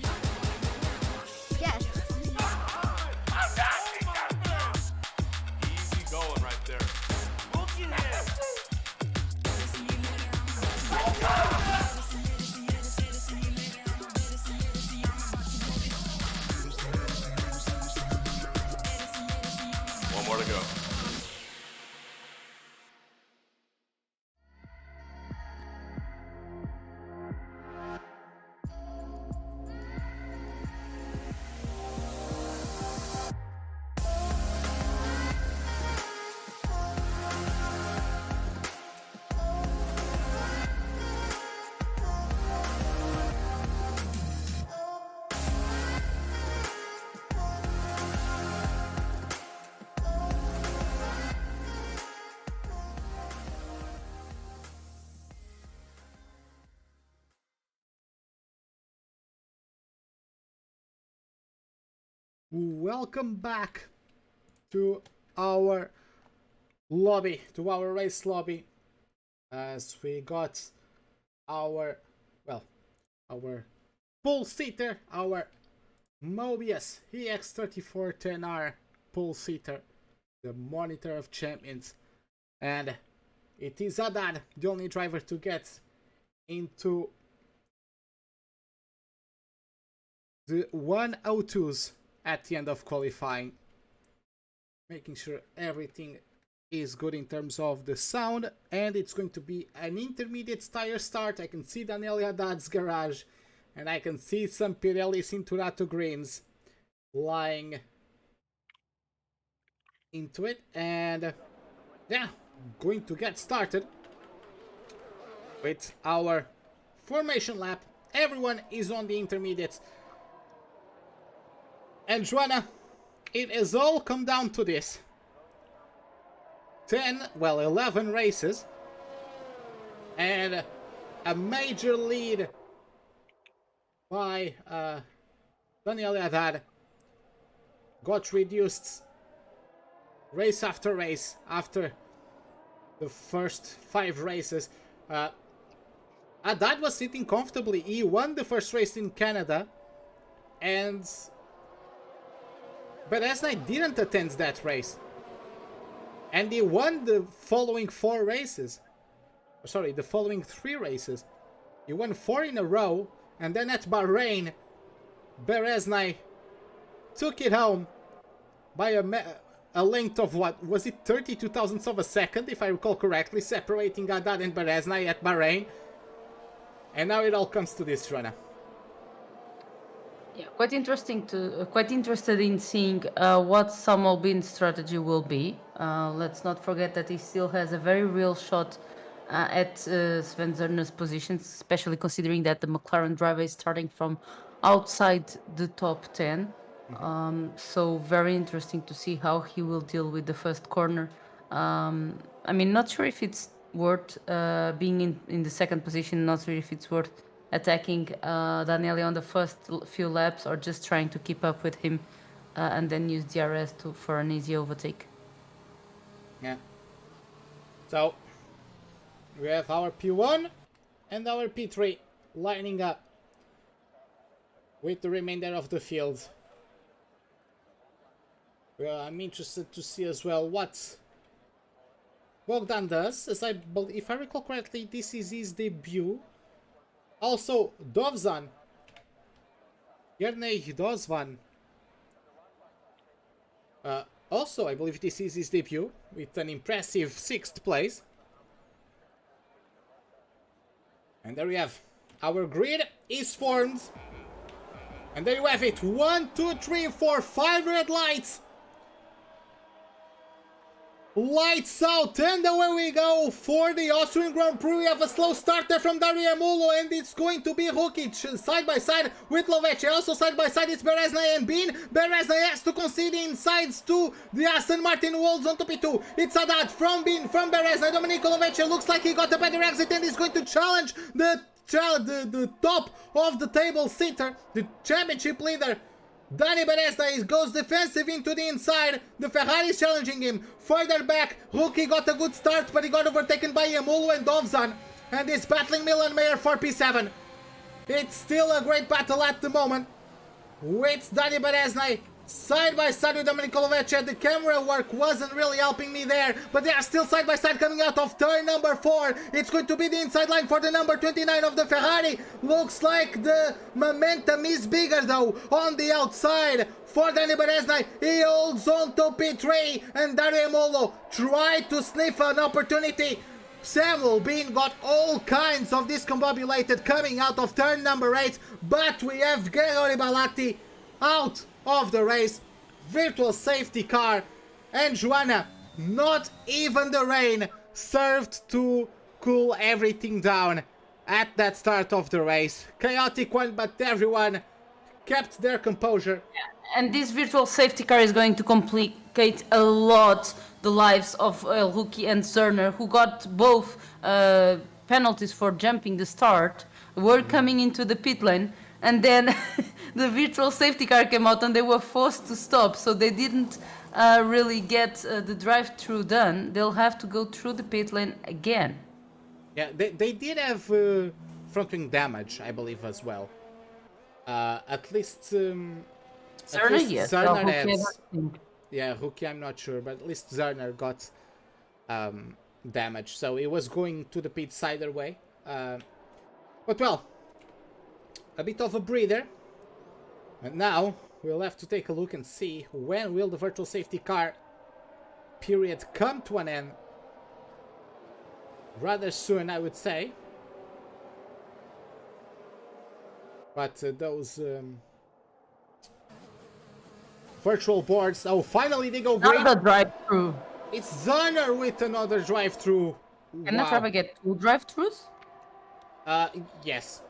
[SPEAKER 2] Yes.
[SPEAKER 1] I'm Nazi champion. Easy going right there. Look at him. One more to go.
[SPEAKER 3] Welcome back to our lobby, to our race lobby, as we got our, well, our pull seater, our Mobiuz EX3410R pull seater, the monitor of champions, and it is HADDAD, the only driver to get into the 102s at the end of qualifying, making sure everything is good in terms of the sound. And it's going to be an intermediate tire start. I can see Daniel HADDAD's garage, and I can see some Pirelli Cinturato greens lying into it, and yeah, going to get started with our formation lap. Everyone is on the intermediates, and Joanna, it has all come down to this. 11 races, and a major lead by Daniel HADDAD got reduced race after race after the first 5 races. HADDAD was sitting comfortably. He won the first race in Canada, and BEREZNAY didn't attend that race. And he won the following 4 races. Sorry, the following 3 races. He won 4 in a row, and then at Bahrain, BEREZNAY took it home by a length of what? Was it 32 thousandths of a second, if I recall correctly, separating HADDAD and BEREZNAY at Bahrain. And now it all comes to this, Joanna.
[SPEAKER 4] Yeah, quite interested in seeing what Samuel Bin's strategy will be. Let's not forget that he still has a very real shot at Sven Zerner's positions, especially considering that the McLaren driver is starting from outside the top 10. So very interesting to see how he will deal with the first corner. I mean, not sure if it's worth being in the second position, not sure if it's worth attacking Daniele on the first few laps, or just trying to keep up with him and then use DRS for an easy overtake.
[SPEAKER 3] Yeah. So we have our P1 and our P3 lining up with the remainder of the field. Well, I'm interested to see as well what Bogdan does, as if I recall correctly, this is his debut. Also, Dovzan, Jernej Dozvan, also I believe this is his debut, with an impressive 6th place. And there we have, our grid is formed. And there you have it, 1, 2, 3, 4, 5 red lights. Lights out, and away we go for the Austrian Grand Prix. We have a slow starter from Dario Mulo, and it's going to be Hukic side by side with Lovece. Also side by side it's BEREZNAY and Bin. BEREZNAY has to concede insides to the Aston Martin, who holds on to P2. It's HADDAD from Bin, from BEREZNAY. Domenico Lovece looks like he got a better exit and is going to challenge the top of the table sitter, the championship leader. Dani BEREZNAY goes defensive into the inside. The Ferrari is challenging him. Further back, Rookie got a good start, but he got overtaken by Yamulu and Dovzan. And is battling Milan Mayer for P7. It's still a great battle at the moment, with Dani BEREZNAY side by side with Domenico Lovece. The camera work wasn't really helping me there, but they are still side by side coming out of turn number 4. It's going to be the inside line for the number 29 of the Ferrari. Looks like the momentum is bigger though on the outside for Dani BEREZNAY. He holds on to P3, and Dario Molo tried to sniff an opportunity. Samuel Bin got all kinds of discombobulated coming out of turn number 8, but we have Gregory Balatti out of the race. Virtual safety car, and Joanna, not even the rain served to cool everything down at that start of the race. Chaotic one, but everyone kept their composure.
[SPEAKER 4] And this virtual safety car is going to complicate a lot the lives of Rookie and Zerner, who got both penalties for jumping the start, were coming into the pit lane, and then the virtual safety car came out and they were forced to stop, so they didn't really get the drive-through done. They'll have to go through the pit lane again.
[SPEAKER 3] Yeah, they did have front wing damage, I believe, as well. At least
[SPEAKER 4] Zerner, yes.
[SPEAKER 3] Zerner has, yeah, Rookie I'm not sure, but at least Zerner got damage, so it was going to the pits either way. But well, a bit of a breather. And now we'll have to take a look and see when will the virtual safety car period come to an end. Rather soon, I would say. But those virtual boards. Oh, finally they go great.
[SPEAKER 4] Another drive-through.
[SPEAKER 3] It's Zerner with another drive-through.
[SPEAKER 4] Can the driver get 2 drive-throughs?
[SPEAKER 3] Yes.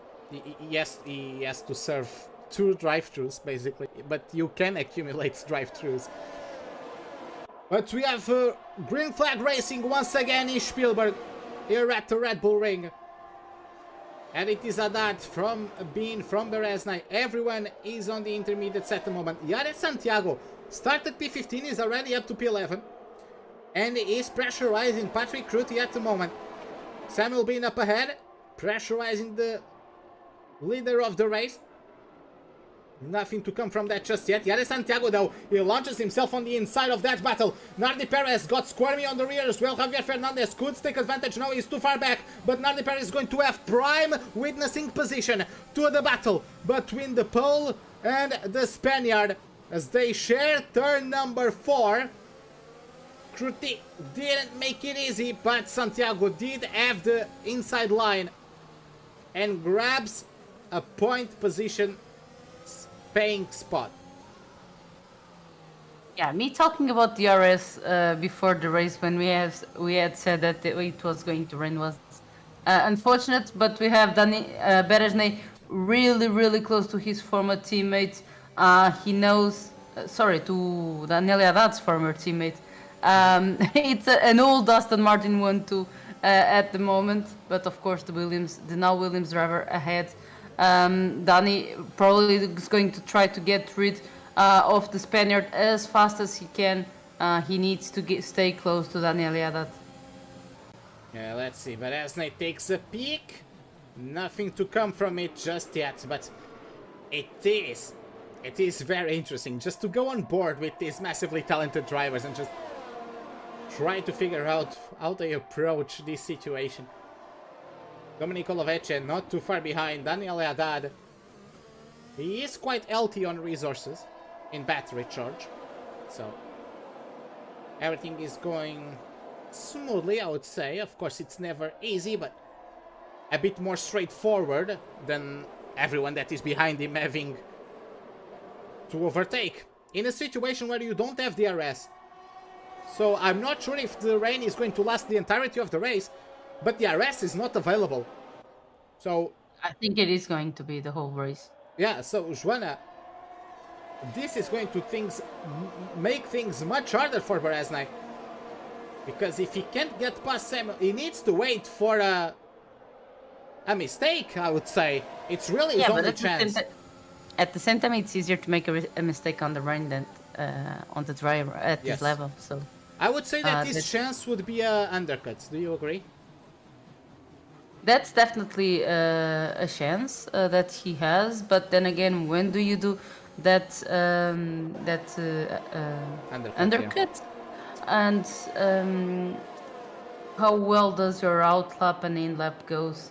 [SPEAKER 3] Yes, he has to serve 2 drive-throughs, basically. But you can accumulate drive-throughs. But we have green flag racing once again in Spielberg, here at the Red Bull Ring. And it is HADDAD from BEREZNAY. Everyone is on the intermediates at the moment. Jared Santiago started P15, is already up to P11. And is pressurizing Patrick Ruti at the moment. Samuel Bean up ahead, pressurizing the leader of the race. Nothing to come from that just yet. Jared Santiago, though, he launches himself on the inside of that battle. Nardi Perez got squirmy on the rear as well. Javier Fernandez could take advantage. Now he's too far back, but Nardi Perez is going to have prime witnessing position to the battle between the Pole and the Spaniard as they share turn number 4. Kruti didn't make it easy, but Santiago did have the inside line and grabs a point position paying spot.
[SPEAKER 4] Yeah, me talking about DRS before the race when we had said that it was going to rain was unfortunate, but we have BEREZNAY really close to his former teammate. He knows, sorry, to Daniel HADDAD's former teammate. It's an old Aston Martin 1-2 at the moment, but of course the now Williams driver ahead. Danny probably is going to try to get rid of the Spaniard as fast as he can. He needs to stay close to Daniel HADDAD.
[SPEAKER 3] Yeah, let's see. BEREZNAY takes a peek. Nothing to come from it just yet, but it is very interesting just to go on board with these massively talented drivers and just try to figure out how they approach this situation. Domenico Lovece not too far behind. Daniel HADDAD, he is quite healthy on resources in battery charge, so everything is going smoothly, I would say. Of course, it's never easy, but a bit more straightforward than everyone that is behind him having to overtake in a situation where you don't have DRS. So I'm not sure if the rain is going to last the entirety of the race, but the DRS is not available. So
[SPEAKER 4] I think it is going to be the whole race.
[SPEAKER 3] yeah, so Joanna, this is going to make things much harder for BEREZNAY. Because if he can't get past Samuel, he needs to wait for a mistake, I would say. It's really his only chance.
[SPEAKER 4] At the same time, it's easier to make a mistake on the rain than on the driver at this level. So
[SPEAKER 3] I would say that this chance would be a undercut. Do you agree?
[SPEAKER 4] That's definitely a chance that he has. But then again, when do you do that undercut? Yeah. And how well does your out lap and in lap goes?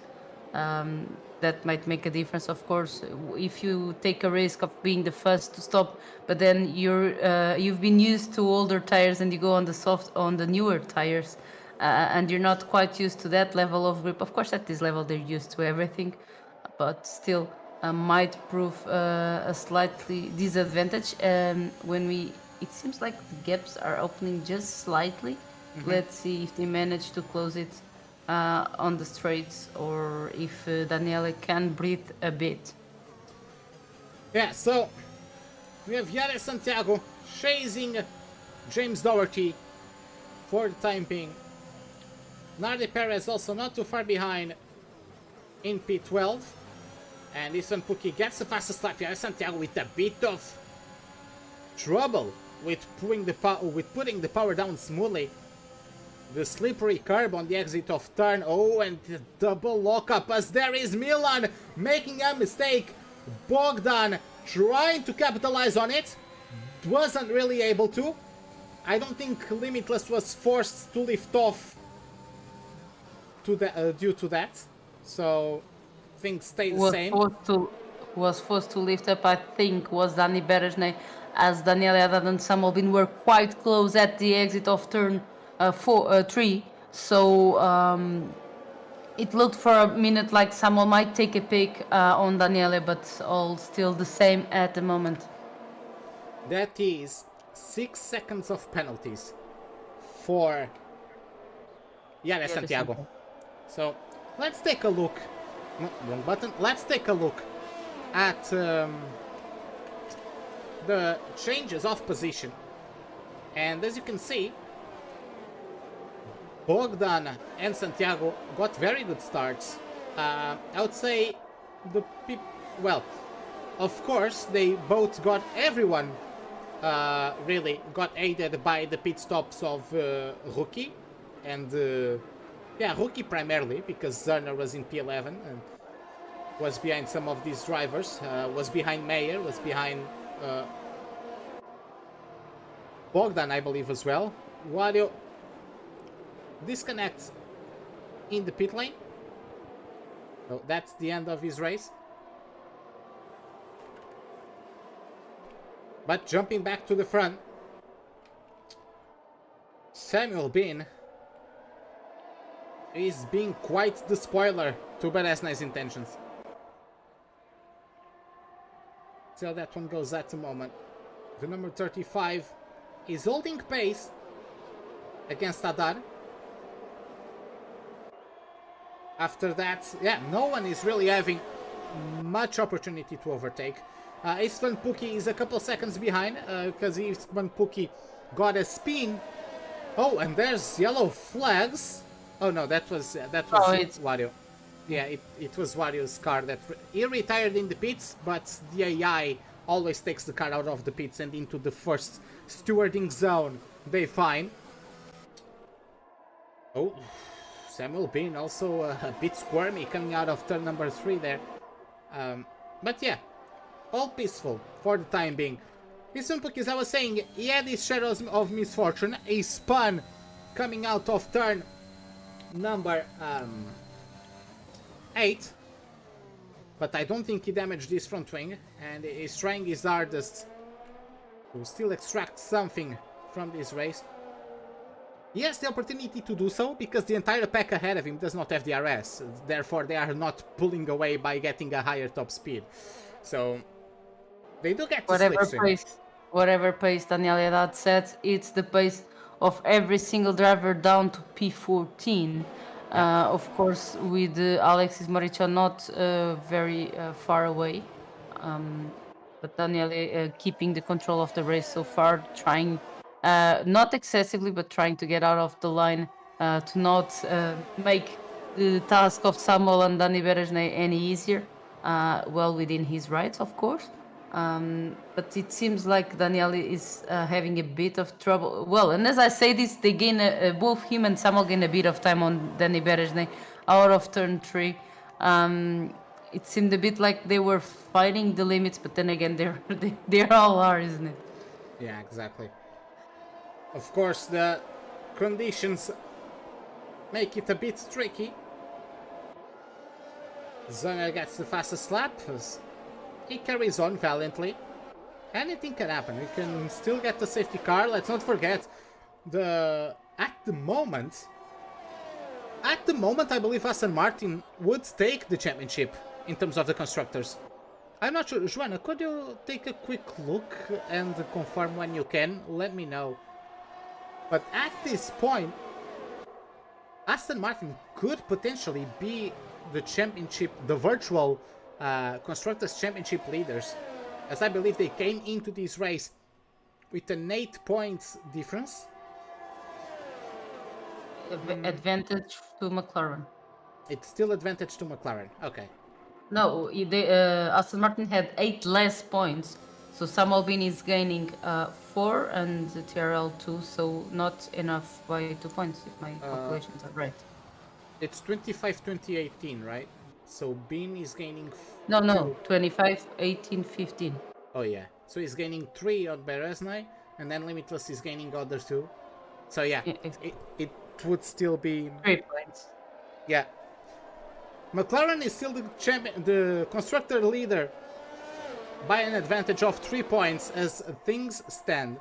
[SPEAKER 4] That might make a difference, of course. If you take a risk of being the first to stop, but then you've been used to older tires and you go on the newer tires, and you're not quite used to that level of grip. Of course, at this level they're used to everything, but still might prove a slightly disadvantage. It seems like the gaps are opening just slightly. Let's see if they manage to close it on the straights, or if Daniele can breathe a bit.
[SPEAKER 3] Yeah, so we have Jared Santiago chasing James Doherty for the time being. Nardi Perez also not too far behind in P12. And this one Pookie gets the fastest lap. Jared Santiago with a bit of trouble with putting the power down smoothly. The slippery curb on the exit of turn. Oh, and the double lockup as there is Milan making a mistake. Bogdan trying to capitalize on it. Wasn't really able to. I don't think Limitless was forced to lift off due to that. So things stay the same.
[SPEAKER 4] Was forced to lift up, I think, was Dani BEREZNAY, as Daniel HADDAD and Samuel Bin were quite close at the exit of turn 3. So it looked for a minute like Samuel might take a pick on Daniele, but all still the same at the moment.
[SPEAKER 3] That is 6 seconds of penalties for Santiago. So let's take a look. No, wrong button. Let's take a look at the changes of position. And as you can see, Bogdan and Santiago got very good starts. I would say well, of course, they both got everyone really got aided by the pit stops of Rookie and Rookie primarily, because Zerner was in P11 and was behind some of these drivers, was behind Meyer, was behind Bogdan, I believe, as well. Wario disconnects in the pit lane. So that's the end of his race. But jumping back to the front, Samuel Bean is being quite the spoiler to BEREZNAY's intentions. So that one goes at the moment. The number 35 is holding pace against HADDAD. After that, no one is really having much opportunity to overtake. Istvan Pukki is a couple seconds behind because Istvan Pukki got a spin. Oh, and there's yellow flags. Oh no, that was
[SPEAKER 4] it's
[SPEAKER 3] Wario. Yeah, it was Wario's car that he retired in the pits, but the AI always takes the car out of the pits and into the first stewarding zone they find. Oh, Samuel Bean also a bit squirmy coming out of turn number 3 there. But yeah, all peaceful for the time being. Istvan Pukki, as I was saying, he had his shadows of misfortune. He spun coming out of turn number 8. But I don't think he damaged his front wing, and he's trying his hardest to still extract something from this race. He has the opportunity to do so because the entire pack ahead of him does not have the RS, therefore they are not pulling away by getting a higher top speed. So they do get
[SPEAKER 4] whatever pace Daniel Haddad sets, it's the pace of every single driver down to P14. Of course, with Alexis Maricha not very far away, but Daniel keeping the control of the race so far, trying not excessively, but trying to get out of the line to not make the task of Samuel and Dani BEREZNAY any easier, well within his rights, of course. But it seems like Daniel is having a bit of trouble. Well, and as I say this, they gain both him and Samuel gain a bit of time on Dani BEREZNAY out of turn 3. It seemed a bit like they were fighting the limits, but then again, they all are, isn't it?
[SPEAKER 3] Yeah, exactly. Of course, the conditions make it a bit tricky. Zerner gets the fastest lap. He carries on valiantly. Anything can happen. We can still get the safety car. Let's not forget at the moment I believe Aston Martin would take the championship in terms of the constructors. I'm not sure. Joanna, could you take a quick look and confirm when you can? Let me know. But at this point, Aston Martin could potentially be the championship, the virtual Constructors' Championship leaders, as I believe they came into this race with an 8 points difference.
[SPEAKER 4] Advantage to McLaren.
[SPEAKER 3] It's still advantage to McLaren. Okay.
[SPEAKER 4] No, Aston Martin had 8 less points, so Samuel Bean is gaining 4 and the TRL 2, so not enough by 2 points if my calculations are right.
[SPEAKER 3] It's 25-20-18, right? So Bean is gaining...
[SPEAKER 4] No, 25, 18, 15.
[SPEAKER 3] Oh yeah, so he's gaining 3 on BEREZNAY, and then Limitless is gaining other 2. So yeah, it would still be...
[SPEAKER 4] 3 points.
[SPEAKER 3] Yeah. McLaren is still the champion, the constructor leader by an advantage of 3 points as things stand.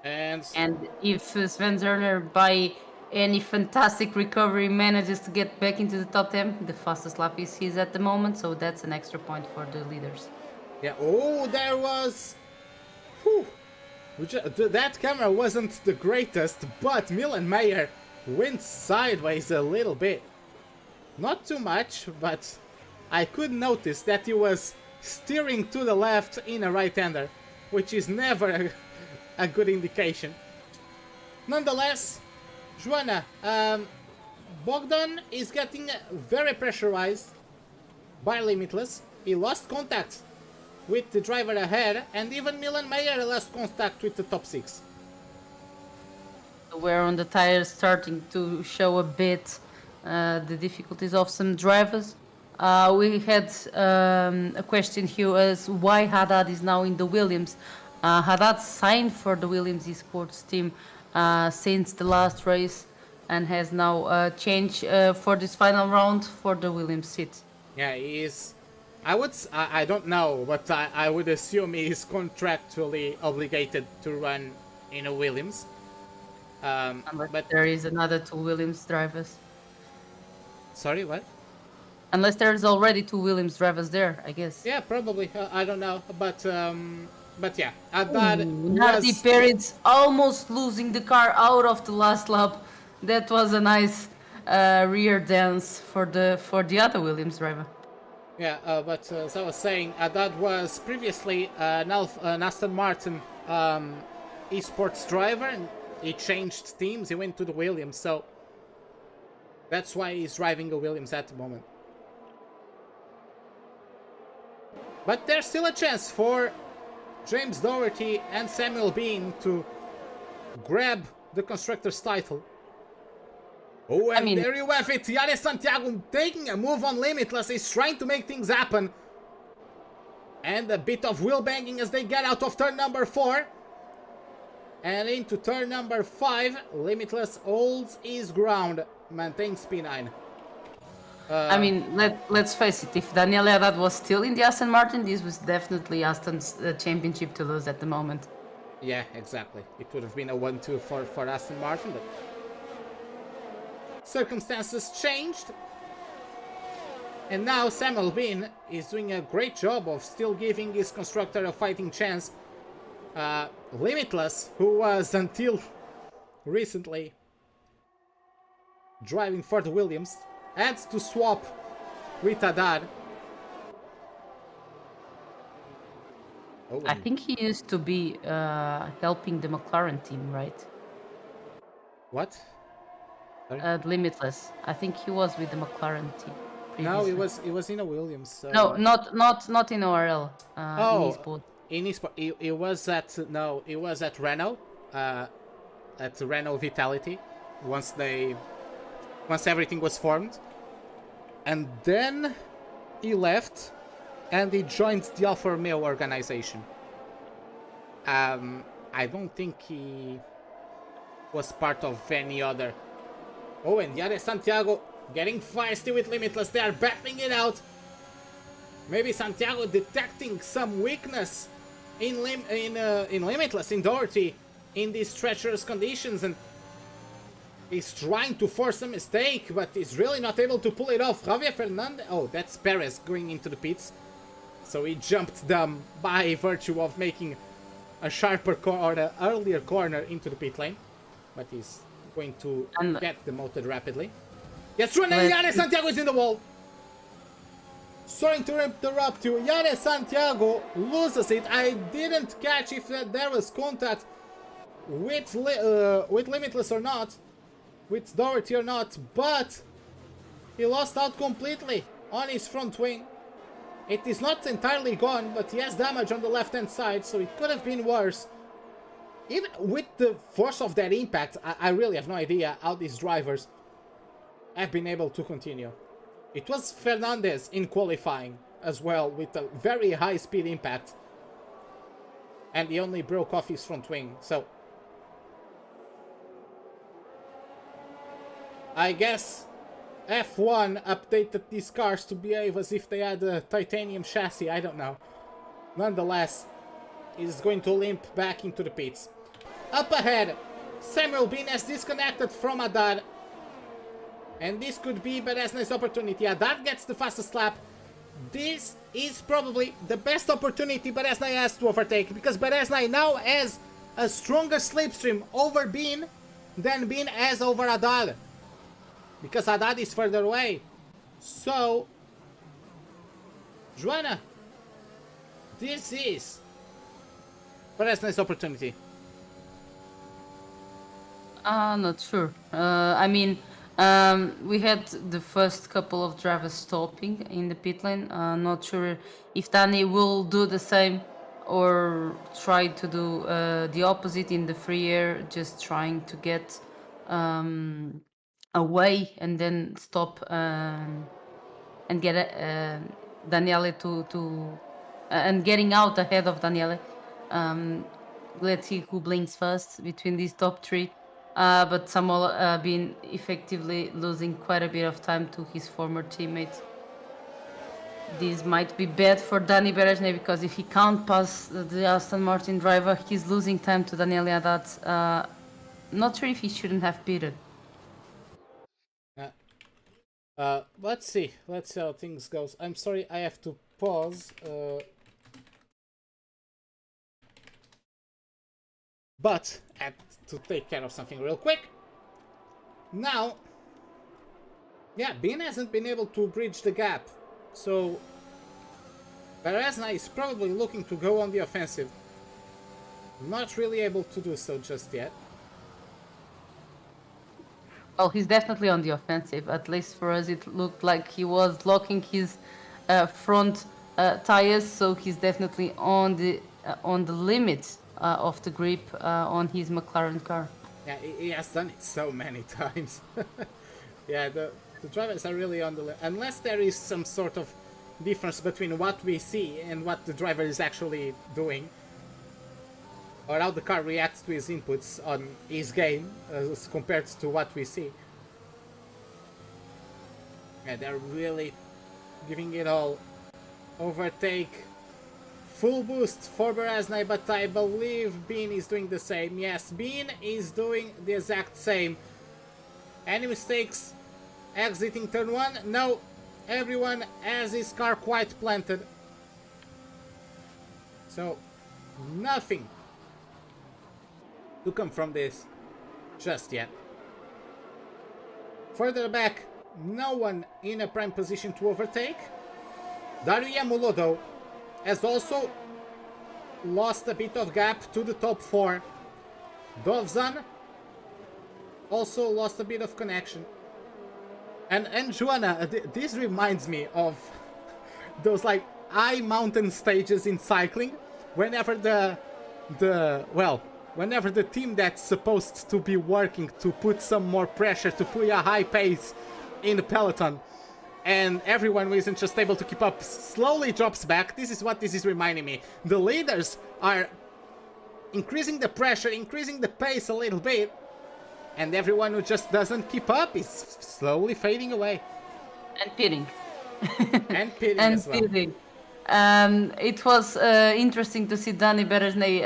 [SPEAKER 3] And
[SPEAKER 4] if Sven Zerner, by any fantastic recovery, manages to get back into the top 10, the fastest lap is his at the moment, so that's an extra point for the leaders.
[SPEAKER 3] Yeah, oh, there was... Whew. That camera wasn't the greatest, but Milan Mayer went sideways a little bit. Not too much, but I could notice that he was steering to the left in a right-hander, which is never a good indication. Nonetheless, Joanna, Bogdan is getting very pressurized by Limitless. He lost contact with the driver ahead, and even Milan Mayer lost contact with the top 6.
[SPEAKER 4] We're on the tires starting to show a bit the difficulties of some drivers. We had a question here as why Haddad is now in the Williams. Haddad signed for the Williams Esports team since the last race and has now changed for this final round for the Williams seat.
[SPEAKER 3] Yeah, he is. I don't know, but I would assume he is contractually obligated to run in a Williams. But
[SPEAKER 4] there is another 2 Williams drivers.
[SPEAKER 3] Sorry, what?
[SPEAKER 4] Unless there's already 2 Williams drivers there, I guess.
[SPEAKER 3] Yeah, probably. I don't know, but yeah, Haddad
[SPEAKER 4] Hardy
[SPEAKER 3] was...
[SPEAKER 4] Perez almost losing the car out of the last lap. That was a nice rear dance for the other Williams driver.
[SPEAKER 3] Yeah, but as I was saying, Haddad was previously an Aston Martin esports driver, and he changed teams. He went to the Williams, so that's why he's driving a Williams at the moment. But there's still a chance for James Doherty and Samuel Bean to grab the Constructors' title. Oh, and there you have it. Yare Santiago taking a move on Limitless. He's trying to make things happen. And a bit of wheel banging as they get out of turn number 4. And into turn number 5. Limitless holds his ground. Maintains P9.
[SPEAKER 4] I mean, let's face it. If Daniel Haddad was still in the Aston Martin, this was definitely Aston's championship to lose at the moment.
[SPEAKER 3] Yeah, exactly. It would have been a 1-2 for Aston Martin, but... circumstances changed, and now Samuel Bean is doing a great job of still giving his constructor a fighting chance. Limitless, who was until recently driving for the Williams, had to swap with Haddad. Oh,
[SPEAKER 4] I think he used to be helping the McLaren team, right?
[SPEAKER 3] What?
[SPEAKER 4] Limitless. I think he was with the McLaren team.
[SPEAKER 3] No, he was in a Williams. So...
[SPEAKER 4] No, not in ORL.
[SPEAKER 3] Oh,
[SPEAKER 4] in eSport.
[SPEAKER 3] in eSport, he was at Renault, at Renault Vitality, once everything was formed, and then he left, and he joined the Alfa Romeo organization. I don't think he was part of any other. Oh, and Yare Santiago getting feisty with Limitless. They are battling it out. Maybe Santiago detecting some weakness in Limitless, in Doherty, in these treacherous conditions, and he's trying to force a mistake, but he's really not able to pull it off. Javier Fernandez. Oh, that's Perez going into the pits. So he jumped them by virtue of making a sharper corner, earlier corner into the pit lane, but he's going to get demoted rapidly. Yes, Yare Santiago is in the wall. Sorry to interrupt you. Yare Santiago loses it. I didn't catch if there was contact with Limitless or not, with Doherty or not, but he lost out completely on his front wing. It is not entirely gone, but he has damage on the left-hand side, so it could have been worse. Even with the force of that impact, I really have no idea how these drivers have been able to continue. It was Fernandez in qualifying as well, with a very high speed impact, and he only broke off his front wing, so I guess F1 updated these cars to behave as if they had a titanium chassis, I don't know. Nonetheless, he's going to limp back into the pits. Up ahead, Samuel Bean has disconnected from Haddad, and this could be Bereznay's opportunity. Haddad gets the fastest lap, this is probably the best opportunity BEREZNAY has to overtake, because BEREZNAY now has a stronger slipstream over BEAN than BEAN has over HADDAD, because HADDAD is further away. So, Joanna, this is BEREZNAY's opportunity.
[SPEAKER 4] Not sure. I mean, we had the first couple of drivers stopping in the pit lane. Not sure if Danny will do the same or try to do the opposite in the free air, just trying to get away and then stop and get Daniele to and getting out ahead of Daniele. Let's see who blinks first between these top three. But Samuel been effectively losing quite a bit of time to his former teammate. This might be bad for Dani BEREZNAY, because if he can't pass the Aston Martin driver, he's losing time to Daniel HADDAD. Not sure if he shouldn't have pitted.
[SPEAKER 3] Let's see how things goes. I'm sorry, I have to pause. But I had to take care of something real quick. Now, yeah, BEAN hasn't been able to bridge the gap, so BEREZNAY is probably looking to go on the offensive. Not really able to do so just yet.
[SPEAKER 4] Well, he's definitely on the offensive. At least for us, it looked like he was locking his front tires, so he's definitely on the limit of the grip on his McLaren car.
[SPEAKER 3] Yeah, he has done it so many times. Yeah, the drivers are really on the limit. Unless there is some sort of difference between what we see and what the driver is actually doing, or how the car reacts to his inputs on his game as compared to what we see. Yeah, they're really giving it all. Overtake, full boost for BEREZNAY, but I believe BEAN is doing the same. Yes, BEAN is doing the exact same. Any mistakes exiting turn 1? No, everyone has his car quite planted. So, nothing to come from this just yet. Further back, no one in a prime position to overtake. Dario Yamulo has also lost a bit of gap to the top 4. Dovzan also lost a bit of connection. And Joanna, this reminds me of those like high mountain stages in cycling, whenever whenever the team that's supposed to be working to put some more pressure, to put a high pace in the peloton, and everyone who isn't just able to keep up slowly drops back. This is what this is reminding me. The leaders are increasing the pressure, increasing the pace a little bit, and everyone who just doesn't keep up is slowly fading away.
[SPEAKER 4] And pitting.
[SPEAKER 3] And pitting
[SPEAKER 4] And
[SPEAKER 3] as well.
[SPEAKER 4] pitting. It was interesting to see Dani BEREZNAY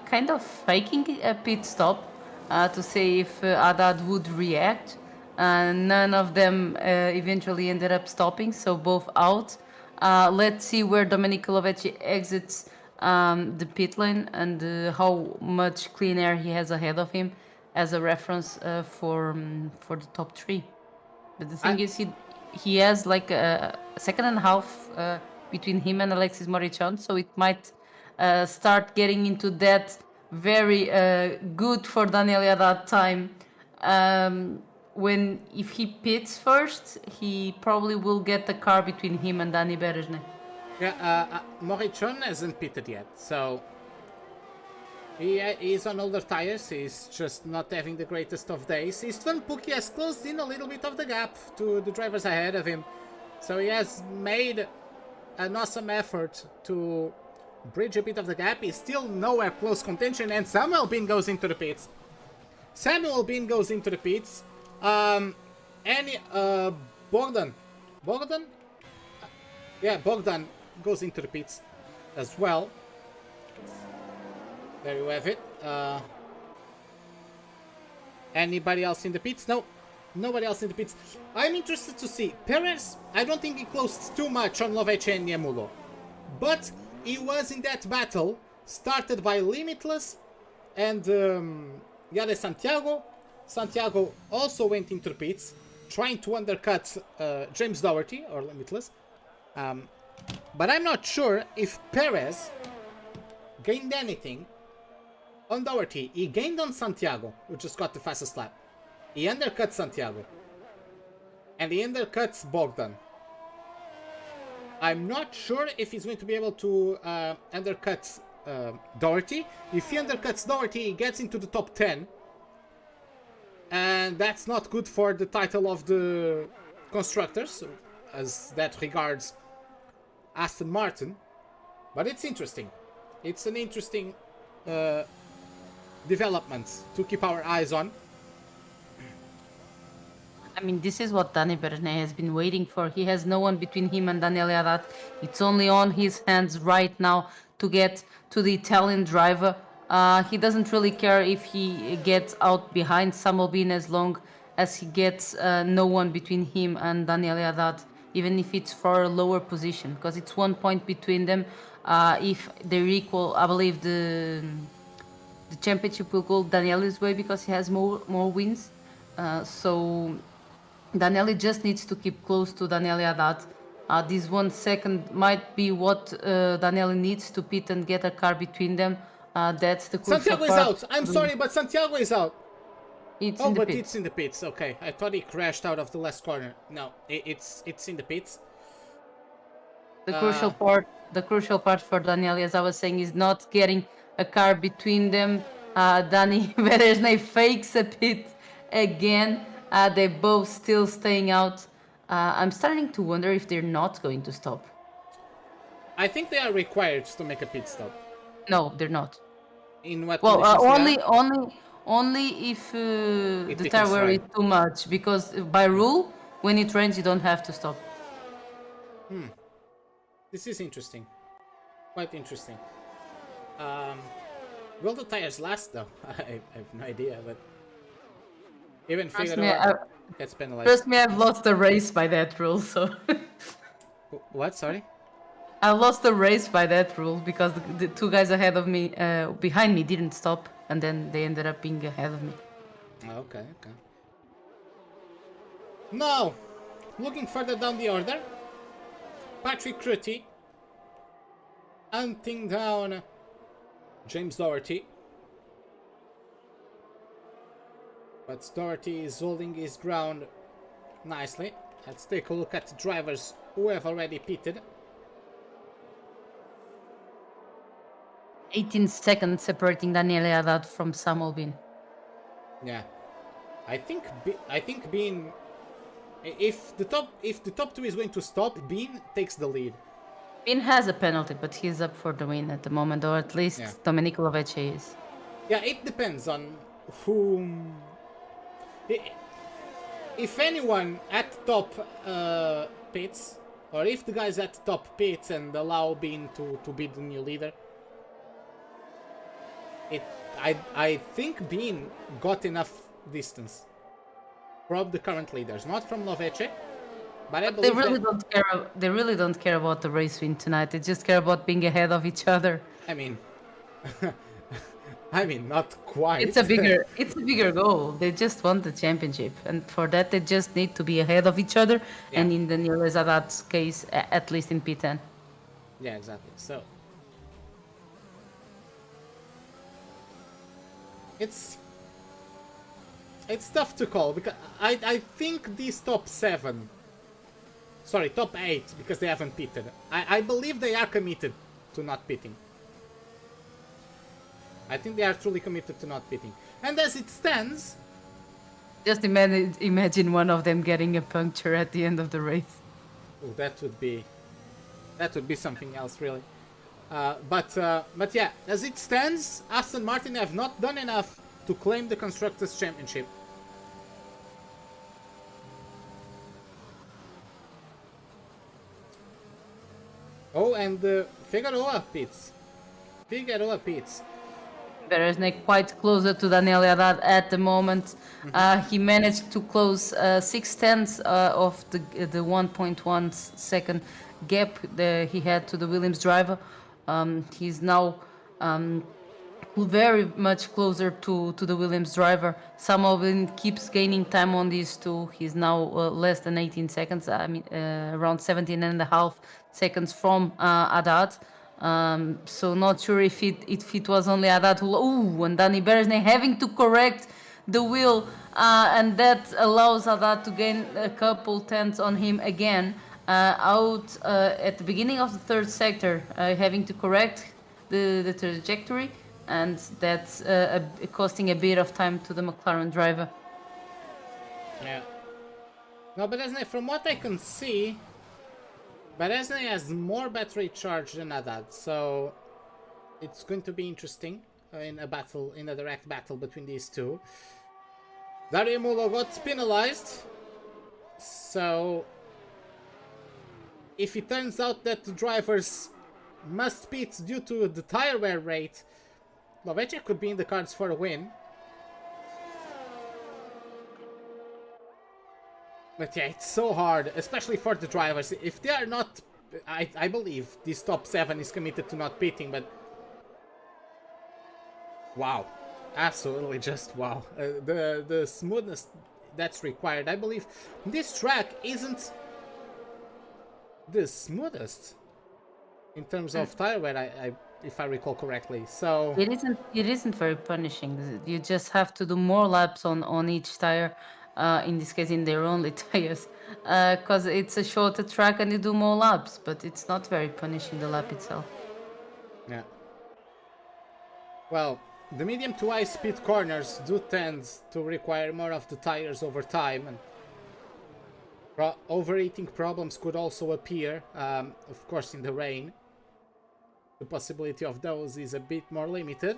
[SPEAKER 4] kind of faking a pit stop to see if HADDAD would react. None of them eventually ended up stopping, so both out. Let's see where Domenico Lovecchi exits the pit lane and how much clean air he has ahead of him as a reference for the top 3. But the thing is, he has like a second and a half between him and Alexis Morichon, so it might start getting into that very good for Daniel at that time. If he pits first, he probably will get the car between him and Dani BEREZNAY.
[SPEAKER 3] Yeah, Morichon hasn't pitted yet, so he's on older tires. He's just not having the greatest of days. Istvan Pukki has closed in a little bit of the gap to the drivers ahead of him, so he has made an awesome effort to bridge a bit of the gap. He's still nowhere close contention, and Samuel Bean goes into the pits. Bogdan? Yeah, Bogdan goes into the pits as well. There you have it. Anybody else in the pits? No. Nobody else in the pits. I'm interested to see. Perez, I don't think he closed too much on Lovece and Yamulo. But he was in that battle, started by Limitless and Yade Santiago. Santiago also went into the pits, trying to undercut James Doherty, or Limitless. But I'm not sure if Perez gained anything on Doherty. He gained on Santiago, who just got the fastest lap. He undercut Santiago. And he undercuts Bogdan. I'm not sure if he's going to be able to undercut Doherty. If he undercuts Doherty, he gets into the top 10. And that's not good for the title of the constructors, as that regards Aston Martin. But it's interesting. It's an interesting development to keep our eyes on.
[SPEAKER 4] I mean, this is what Dani Bereznay has been waiting for. He has no one between him and Daniel Haddad. It's only on his hands right now to get to the Italian driver. He doesn't really care if he gets out behind Samobin as long as he gets no one between him and Daniel Haddad, even if it's for a lower position, because it's 1 point between them. If they're equal, I believe the championship will go Daniel's way because he has more wins. So Daniele just needs to keep close to Daniele Haddad. This 1 second might be what Daniele needs to pit and get a car between them. That's the crucial
[SPEAKER 3] Santiago
[SPEAKER 4] part.
[SPEAKER 3] is out. I'm sorry, but Santiago is out.
[SPEAKER 4] It's
[SPEAKER 3] Oh,
[SPEAKER 4] in the
[SPEAKER 3] but
[SPEAKER 4] pits.
[SPEAKER 3] it's in the pits. Okay, I thought he crashed out of the last corner. No, it's in the pits.
[SPEAKER 4] The crucial part for Daniele, as I was saying, is not getting a car between them. Dani Bereznay fakes a pit again. They both still staying out. I'm starting to wonder if they're not going to stop.
[SPEAKER 3] I think they are required to make a pit stop.
[SPEAKER 4] No, they're not.
[SPEAKER 3] In what
[SPEAKER 4] Well,
[SPEAKER 3] conditions they are?
[SPEAKER 4] only if the
[SPEAKER 3] becomes
[SPEAKER 4] tire wear is
[SPEAKER 3] dry.
[SPEAKER 4] too much, because by rule, when it rains, you don't have to stop.
[SPEAKER 3] This is interesting. Quite interesting. Will the tires last though? I have no idea, but even Figueroa gets penalized.
[SPEAKER 4] Trust me, I've lost the race by that rule, so...
[SPEAKER 3] What? Sorry?
[SPEAKER 4] I lost the race by that rule because the two guys ahead of me, behind me, didn't stop, and then they ended up being ahead of me.
[SPEAKER 3] Okay. Now, looking further down the order, Patrick Crutty hunting down James Doherty. But Doherty is holding his ground nicely. Let's take a look at the drivers who have already pitted.
[SPEAKER 4] 18 seconds separating Daniele Haddad from Sam Albin.
[SPEAKER 3] Yeah, I think Bean, if the top two is going to stop, Bean takes the lead.
[SPEAKER 4] Bean has a penalty, but he's up for the win at the moment, or at least
[SPEAKER 3] Yeah.
[SPEAKER 4] Domenico Lovece is.
[SPEAKER 3] Yeah, it depends on whom. If anyone at top pits, or if the guys at top pits and allow Bean to be the new leader, I think Bean got enough distance from the current leaders, not from Lovece, but I believe
[SPEAKER 4] They really don't care about the race win tonight. They just care about being ahead of each other.
[SPEAKER 3] I mean, not quite.
[SPEAKER 4] It's a bigger goal. They just want the championship, and for that they just need to be ahead of each other.
[SPEAKER 3] Yeah.
[SPEAKER 4] And in Daniele Haddad's case, at least in P10.
[SPEAKER 3] Yeah, exactly. So it's tough to call because I think these top 8, because they haven't pitted. I believe they are committed to not pitting. I think they are truly committed to not pitting. And as it stands,
[SPEAKER 4] Just imagine one of them getting a puncture at the end of the race.
[SPEAKER 3] oh, that would be something else, really. But yeah, as it stands, Aston Martin have not done enough to claim the Constructors' Championship. Oh, and Figueroa pits.
[SPEAKER 4] Bereznay quite closer to Daniel Haddad at the moment. He managed to close 6/10 of the 1.1 second gap that he had to the Williams driver. He's now very much closer to the Williams driver. Samuel keeps gaining time on these two. He's now less than 18 seconds. I mean, around 17 and a half seconds from Haddad. So not sure if it was only Haddad who... Ooh, and Danny Bereznay having to correct the wheel. And that allows Haddad to gain a couple tenths on him again. Out at the beginning of the third sector, having to correct the trajectory. And that's costing a bit of time to the McLaren driver.
[SPEAKER 3] Yeah. No, Bereznay, from what I can see, Bereznay has more battery charge than Haddad, so it's going to be interesting in a direct battle between these two. Dario Mulo got penalized, so if it turns out that the drivers must pit due to the tire wear rate, Lovecia could be in the cards for a win. But yeah, it's so hard, especially for the drivers. If they are not... I believe this top 7 is committed to not pitting, but... Wow. Absolutely just wow. The smoothness that's required. I believe this track isn't the smoothest in terms of tire wear, if I recall correctly. So
[SPEAKER 4] it isn't very punishing. You just have to do more laps on each tire, in this case in their only tires, because it's a shorter track and you do more laps, but it's not very punishing, the lap itself.
[SPEAKER 3] yeah. Well, the medium to high speed corners do tend to require more of the tires over time, and overheating problems could also appear, of course in the rain. The possibility of those is a bit more limited.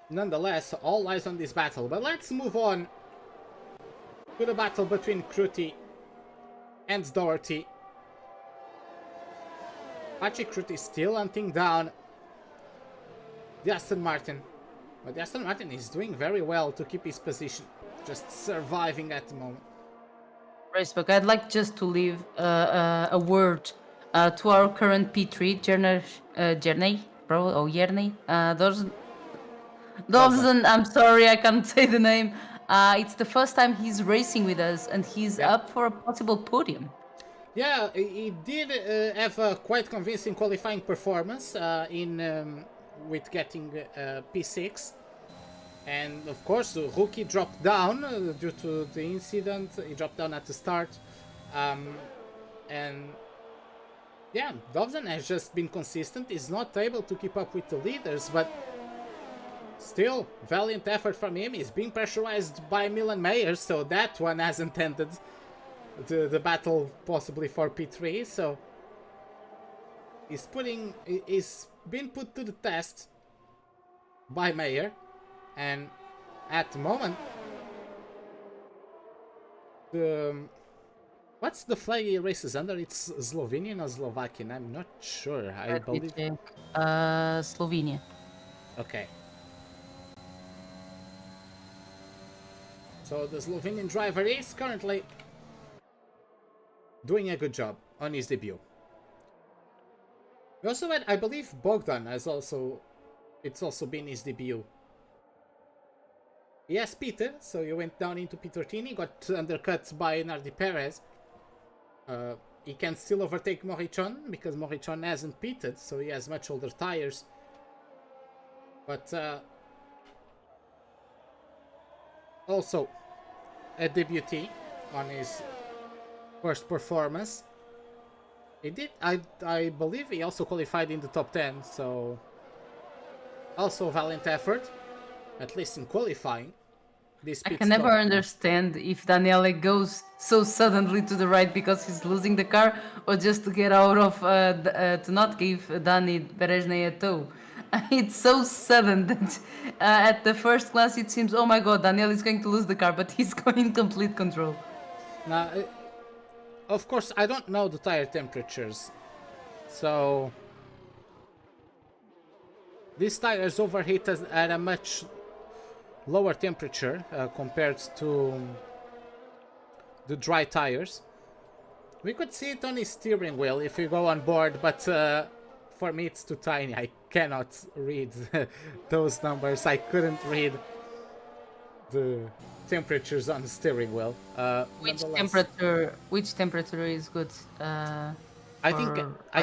[SPEAKER 3] Nonetheless, all eyes on this battle. But let's move on to the battle between Kruti and Doherty. Patrick Kruti still hunting down the Aston Martin. But the Aston Martin is doing very well to keep his position. Just surviving at the moment.
[SPEAKER 4] Racebook, I'd like just to leave a word to our current P3, Jerney, probably, or Jerney. Dobson, I'm sorry, I can't say the name. It's the first time he's racing with us, and he's up for a possible podium.
[SPEAKER 3] Yeah, he did have a quite convincing qualifying performance with getting P6. And of course, the rookie dropped down due to the incident. He dropped down at the start. And yeah, Dobson has just been consistent. He's not able to keep up with the leaders, but still, valiant effort from him. He's being pressurized by Milan Mayer, so that one hasn't ended the battle possibly for P3. So he's been put to the test by Mayer. And at the moment, what's the flag he races under? It's Slovenian or Slovakian? I'm not sure. I believe
[SPEAKER 4] Slovenia.
[SPEAKER 3] Okay. So the Slovenian driver is currently doing a good job on his debut. We also had, I believe, Bogdan has also. It's also been his debut. Yes, Peter, so he went down into P13, he got undercut by Nardi Perez. He can still overtake Morichon, because Morichon hasn't pitted, so he has much older tires. But also a debutee on his first performance. He did, I believe he also qualified in the top 10, so also a valiant effort. At least in qualifying.
[SPEAKER 4] I can never understand if Daniele goes so suddenly to the right because he's losing the car, or just to get out of, to not give Dani Bereznay a tow. It's so sudden that at the first glance it seems, oh my god, Daniel is going to lose the car, but he's going in complete control.
[SPEAKER 3] Now, of course, I don't know the tire temperatures, so these tires overheat at a much lower temperature compared to the dry tires. We could see it on his steering wheel if you go on board, but for me it's too tiny. I cannot read those numbers. I couldn't read the temperatures on the steering wheel.
[SPEAKER 4] Which temperature is good?
[SPEAKER 3] I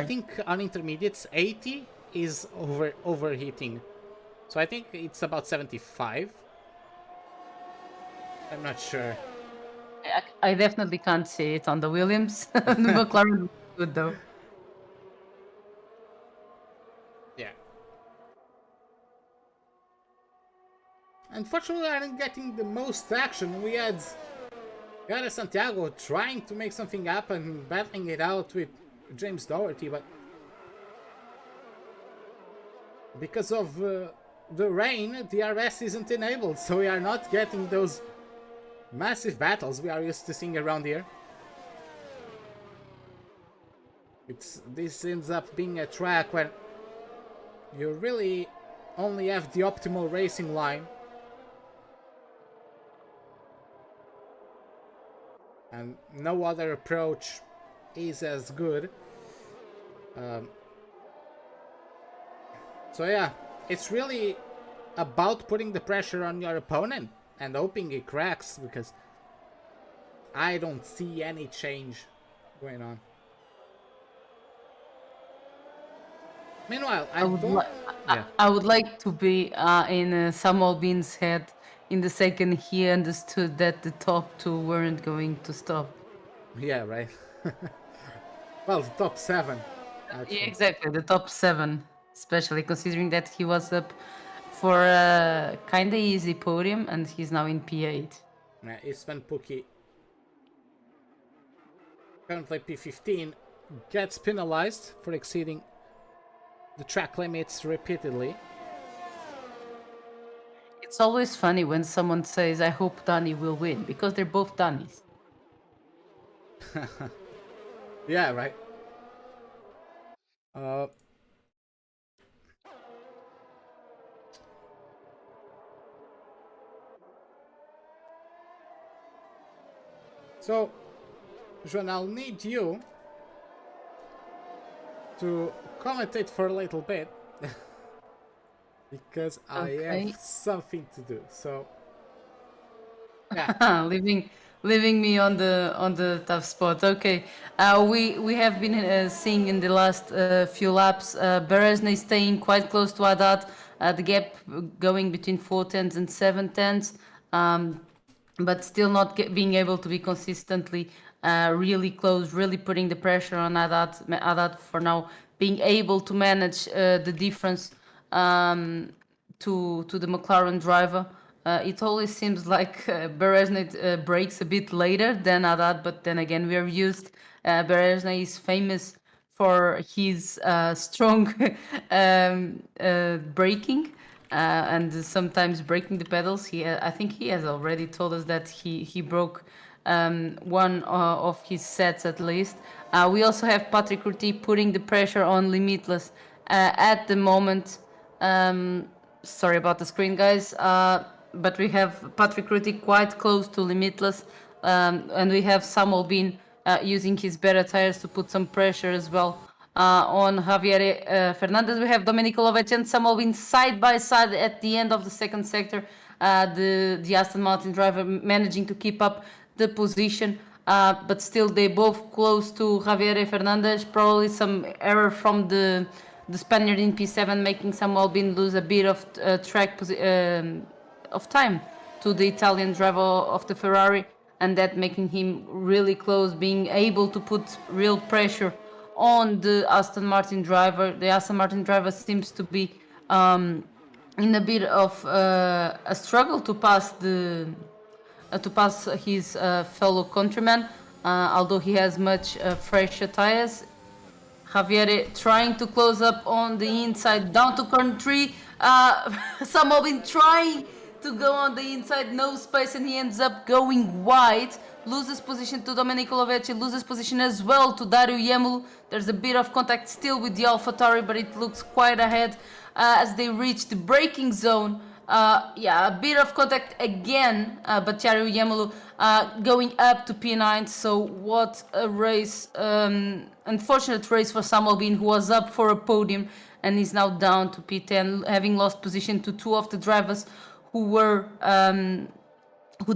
[SPEAKER 3] think on intermediates 80 is overheating. So I think it's about 75. I'm not sure.
[SPEAKER 4] I definitely can't see it on the Williams. The McLaren is good though.
[SPEAKER 3] Yeah. Unfortunately, we aren't getting the most action. We had Santiago trying to make something happen, battling it out with James Doherty, but because of the rain, the RS isn't enabled, so we are not getting those massive battles we are used to seeing around here. This ends up being a track where you really only have the optimal racing line. And no other approach is as good. So yeah, it's really about putting the pressure on your opponent and hoping he cracks, because I don't see any change going on. Meanwhile,
[SPEAKER 4] I would like to be in Samuel Bean's head in the second he understood that the top two weren't going to stop.
[SPEAKER 3] Yeah, right. Well, the top 7. Actually.
[SPEAKER 4] Yeah, exactly, the top 7, especially considering that he was up for a kind of easy podium and he's now in P8.
[SPEAKER 3] Yeah, Istvan Pukki, currently P15, gets penalized for exceeding the track limits repeatedly.
[SPEAKER 4] It's always funny when someone says, I hope Danny will win, because they're both Dannies.
[SPEAKER 3] Yeah, right. So, Joan, I'll need you to commentate for a little bit because I have something to do. So, yeah.
[SPEAKER 4] leaving me on the tough spot. Okay, we have been seeing in the last few laps BEREZNAY staying quite close to HADDAD, the gap going between 4/10 and 7/10, but still not being able to be consistently really close, really putting the pressure on HADDAD for now, being able to manage the difference to the McLaren driver. It always seems like BEREZNAY breaks a bit later than HADDAD, but then again, we are used. BEREZNAY is famous for his strong braking and sometimes breaking the pedals. I think he has already told us that he broke one of his sets at least. We also have Patrick Curti putting the pressure on Limitless at the moment. Sorry about the screen, guys. But we have Patrick Curti quite close to Limitless, and we have Samuel Bean using his better tires to put some pressure as well on Javier Fernandez. We have Domenico Lovech and Samuel Bean side by side at the end of the second sector. The Aston Martin driver managing to keep up the position, but still they both close to Javier Fernandez. Probably some error from the Spaniard in P7, making Samuel Bean lose a bit of track of time to the Italian driver of the Ferrari, and that making him really close, being able to put real pressure on the Aston Martin driver. The Aston Martin driver seems to be in a bit of a struggle to pass his fellow countryman, although he has much fresher tires. Javier trying to close up on the inside down to turn 3. Samuel Bean trying to go on the inside, no space, and he ends up going wide loses position to Domenico Lovecchi, loses position as well to Dario Yemulu. There's a bit of contact still with the AlphaTauri, but it looks quite ahead as they reach the braking zone. Yeah, a bit of contact again, but Dario Yemulu going up to P9. So what a race, unfortunate race for Samuel Bean, who was up for a podium and is now down to P10, having lost position to two of the drivers who were who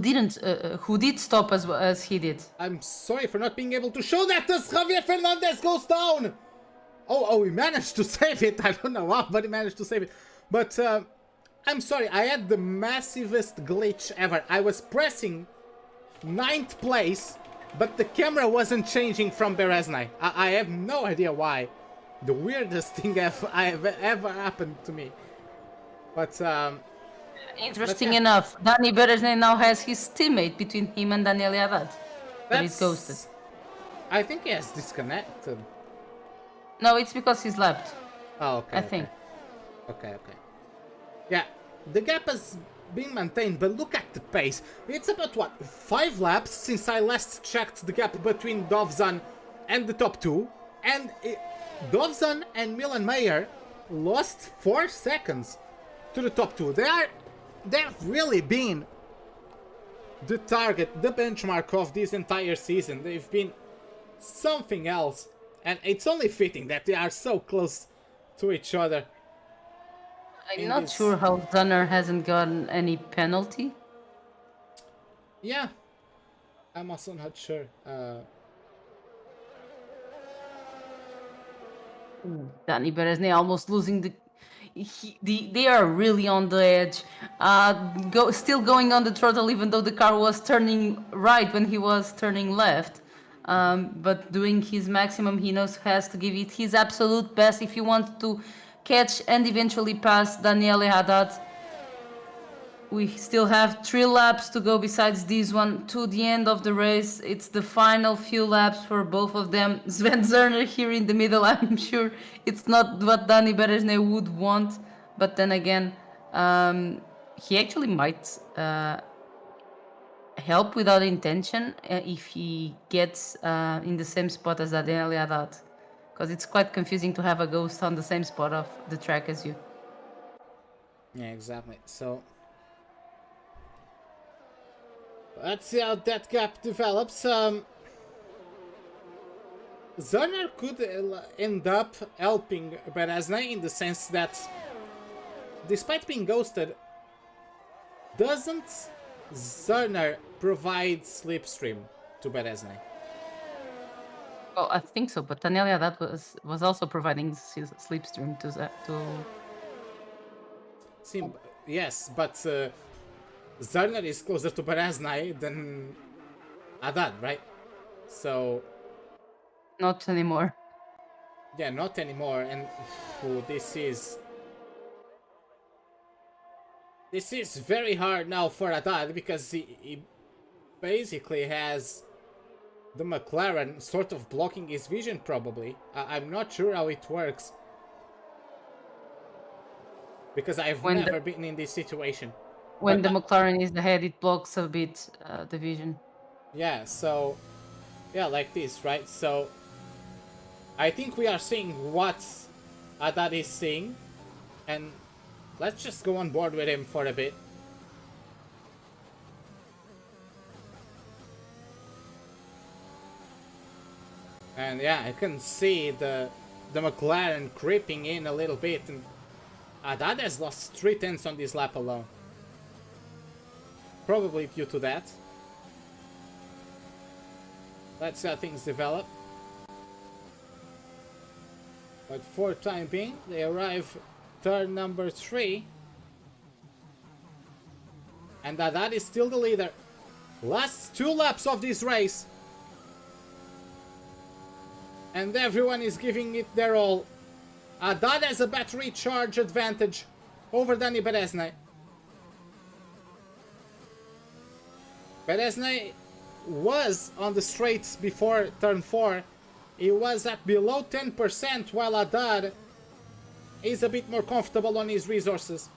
[SPEAKER 4] did stop as he did.
[SPEAKER 3] I'm sorry for not being able to show that as Javier Fernandez goes down. Oh, he managed to save it. I don't know how, but he managed to save it. But I'm sorry, I had the massivest glitch ever. I was pressing 9th place, but the camera wasn't changing from BEREZNAY. I have no idea why. The weirdest thing ever happened to me. But
[SPEAKER 4] Interesting enough, Dani BEREZNAY now has his teammate between him and Daniel Haddad. But he's ghosted.
[SPEAKER 3] I think he has disconnected.
[SPEAKER 4] No, it's because he's left.
[SPEAKER 3] Oh, okay.
[SPEAKER 4] I think.
[SPEAKER 3] Okay. Yeah, the gap has been maintained, but look at the pace. It's about, what, 5 laps since I last checked the gap between Dovzan and the top 2. And Dovzan and Milan Mayer lost 4 seconds to the top 2. They've really been the target, the benchmark of this entire season. They've been something else. And it's only fitting that they are so close to each other.
[SPEAKER 4] I'm not sure how Dunner hasn't gotten any penalty.
[SPEAKER 3] Yeah, I'm also not sure.
[SPEAKER 4] Dani BEREZNAY almost losing they are really on the edge. Still going on the throttle, even though the car was turning right when he was turning left. But doing his maximum, he knows has to give it his absolute best if he wants to catch and eventually pass Daniele Haddad. We still have 3 laps to go besides this one to the end of the race. It's the final few laps for both of them. Sven Zerner here in the middle, I'm sure it's not what Dani BEREZNAY would want. But then again, he actually might help without intention if he gets in the same spot as Daniele Haddad. Because it's quite confusing to have a ghost on the same spot of the track as you.
[SPEAKER 3] Yeah, exactly. So let's see how that gap develops. Zerner could end up helping BEREZNAY in the sense that, despite being ghosted, doesn't Zerner provide slipstream to BEREZNAY?
[SPEAKER 4] Oh, I think so, but Daniele Haddad was also providing slipstream to
[SPEAKER 3] Yes, but Zerner is closer to BEREZNAY than Haddad, right? So
[SPEAKER 4] not anymore.
[SPEAKER 3] yeah, not anymore. And this is very hard now for Haddad, because he basically has the McLaren sort of blocking his vision, probably. I'm not sure how it works, because I've never been in this situation.
[SPEAKER 4] When the McLaren is ahead, it blocks a bit the vision.
[SPEAKER 3] Yeah, so yeah, like this, right? So I think we are seeing what Haddad is seeing, and let's just go on board with him for a bit. And yeah, I can see the McLaren creeping in a little bit, and Haddad has lost 3 tenths on this lap alone. Probably due to that. Let's see how things develop. But for the time being, they arrive turn number 3. And Haddad is still the leader. Last 2 laps of this race. And everyone is giving it their all. Haddad has a battery charge advantage over Dani BEREZNAY. BEREZNAY was on the straights before turn 4. He was at below 10%, while Haddad is a bit more comfortable on his resources.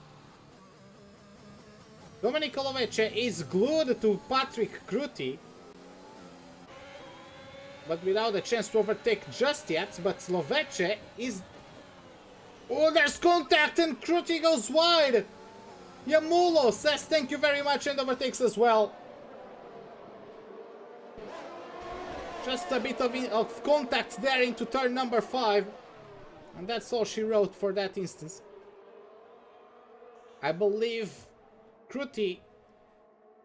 [SPEAKER 3] Domenico Lovecchi is glued to Patrick Cruti, but without a chance to overtake just yet. But Slovece is... Oh, there's contact and Kruti goes wide. Yamulo says thank you very much and overtakes as well. Just a bit of contact there into turn number 5. And that's all she wrote for that instance. I believe Kruti...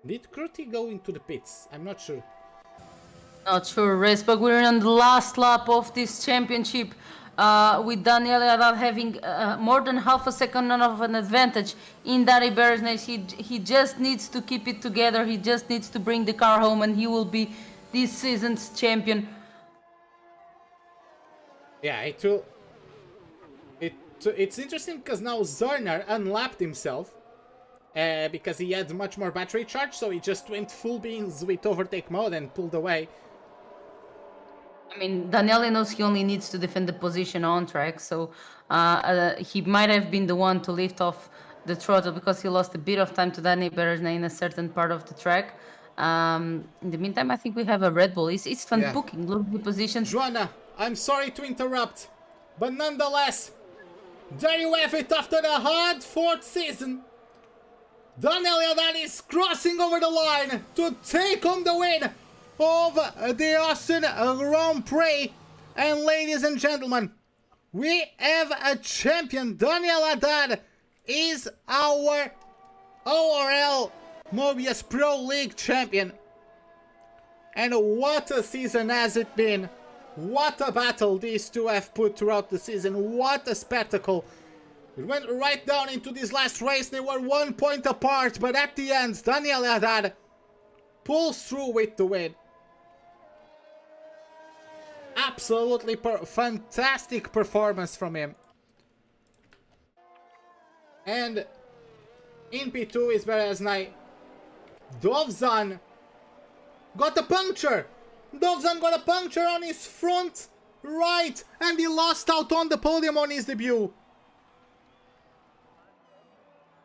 [SPEAKER 3] Did Kruti go into the pits? I'm not sure.
[SPEAKER 4] Not sure, Race, but we're on the last lap of this championship. With Daniel Haddad having more than half a second of an advantage in Dari BEREZNAY. He just needs to keep it together. He just needs to bring the car home and he will be this season's champion.
[SPEAKER 3] Yeah, it will... It's interesting because now Zerner unlapped himself because he had much more battery charge, so he just went full beans with overtake mode and pulled away.
[SPEAKER 4] I mean, Daniele knows he only needs to defend the position on track, so he might have been the one to lift off the throttle because he lost a bit of time to Dani BEREZNAY in a certain part of the track. In the meantime, I think we have a Red Bull. It's fun booking. Look the position.
[SPEAKER 3] Joanna, I'm sorry to interrupt, but nonetheless, there you have it. After a hard 4th season, Daniel Haddad is crossing over the line to take home the win of the Austin Grand Prix. And ladies and gentlemen, we have a champion. Daniel Haddad is our ORL Mobiuz Pro League champion. And what a season has it been. What a battle these two have put throughout the season. What a spectacle. It went right down into this last race. They were 1 point apart, but at the end, Daniel Haddad pulls through with the win. Absolutely fantastic performance from him. And in P2 is BEREZNAY. Dovzan got a puncture. Dovzan got a puncture on his front right, and he lost out on the podium on his debut.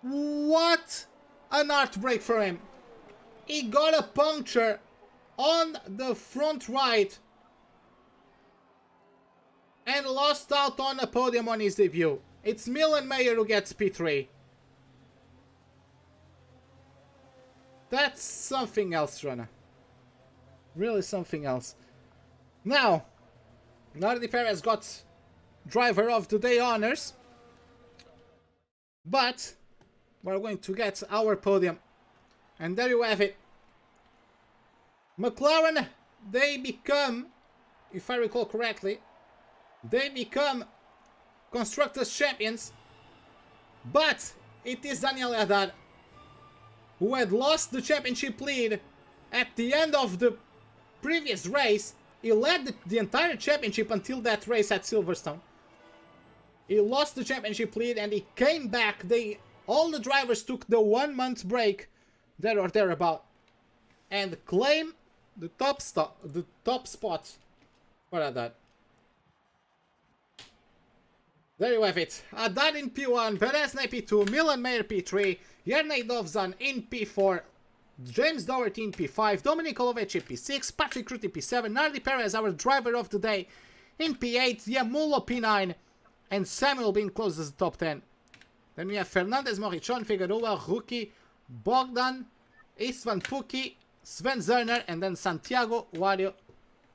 [SPEAKER 3] What an heartbreak for him. He got a puncture on the front right and lost out on a podium on his debut. It's Milan Mayer who gets P3. That's something else, Rana. Really something else. Now, Nardi Perez got Driver of the Day honors, but we're going to get our podium. And there you have it. McLaren, they become, if I recall correctly, they become Constructors Champions. But it is Daniel Haddad who had lost the championship lead at the end of the previous race. He led the entire championship until that race at Silverstone. He lost the championship lead and he came back. All the drivers took the 1 month break, there or thereabout, and claim the top spot for Haddad. There you have it. Haddad in P1, BEREZNAY P2, Milan Mayer P3, Jernej Dovzan in P4, James Doherty in P5, Dominic Olovic in P6, Patrick Kruti P7, Nardi Perez, our driver of the day, in P8, Yamulo P9, and Samuel being close as the top 10. Then we have Fernandez, Morichon, Figueroa, Ruki, Bogdan, Istvan Puki, Sven Zerner, and then Santiago, Wario,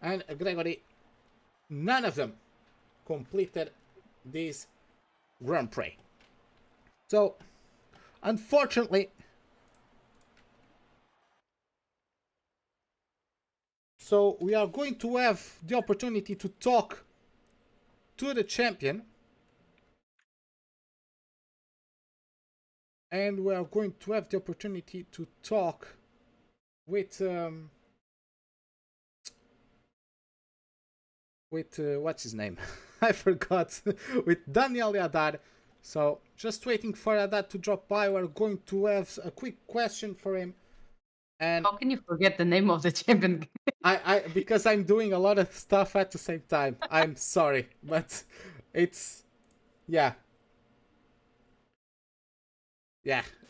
[SPEAKER 3] and Gregory. None of them completed this Grand Prix. So, unfortunately, we are going to have the opportunity to talk to the champion. And we are going to have the opportunity to talk with what's his name? I forgot. With Daniel Haddad. So just waiting for Haddad to drop by. We're going to have a quick question for him. And
[SPEAKER 4] how can you forget the name of the champion?
[SPEAKER 3] because I'm doing a lot of stuff at the same time. I'm sorry, but it's yeah,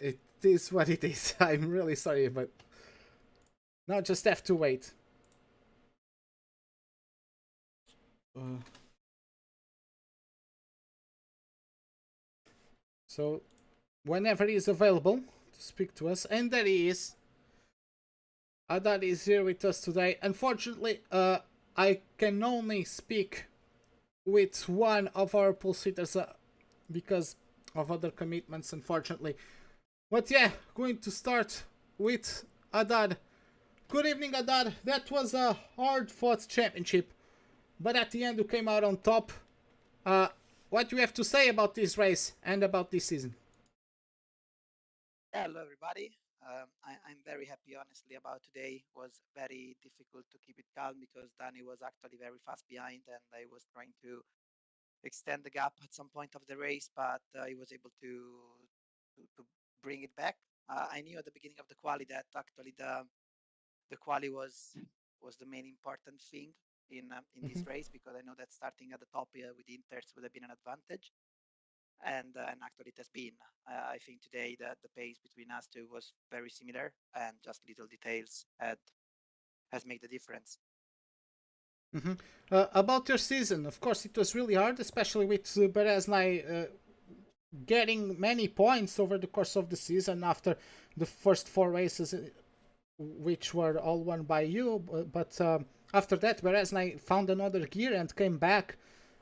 [SPEAKER 3] it is what it is. I'm really sorry, but now just have to wait. So whenever he is available to speak to us, and there he is. Haddad is here with us today. Unfortunately, I can only speak with one of our pulsators because of other commitments, unfortunately. But yeah, going to start with Haddad. Good evening, Haddad. That was a hard-fought championship, but at the end you came out on top. What do you have to say about this race and about this season?
[SPEAKER 5] Hello, everybody. I'm very happy, honestly, about today. It was very difficult to keep it calm because Danny was actually very fast behind, and I was trying to extend the gap at some point of the race, but he was able to bring it back. I knew at the beginning of the quali that actually the quali was the main important thing in this race, because I know that starting at the top with Inters would have been an advantage. And actually it has been. I think today that the pace between us two was very similar, and just little details has made the difference.
[SPEAKER 3] About your season, of course, it was really hard, especially with BEREZNAY getting many points over the course of the season after the first 4 races, which were all won by you. But after that, BEREZNAY found another gear and came back.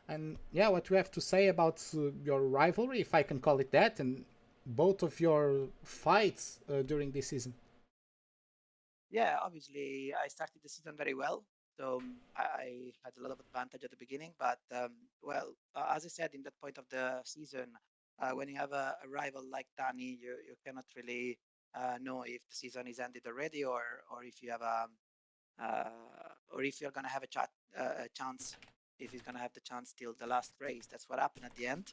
[SPEAKER 3] And yeah, what do you have to say about your rivalry, if I can call it that, and both of your fights during this season?
[SPEAKER 5] Yeah, obviously I started the season very well, so I had a lot of advantage at the beginning. But as I said, in that point of the season, when you have a rival like Danny, you cannot really know if the season is ended already, or if you have or if you're gonna have a chance, if he's gonna have the chance till the last race. That's what happened at the end.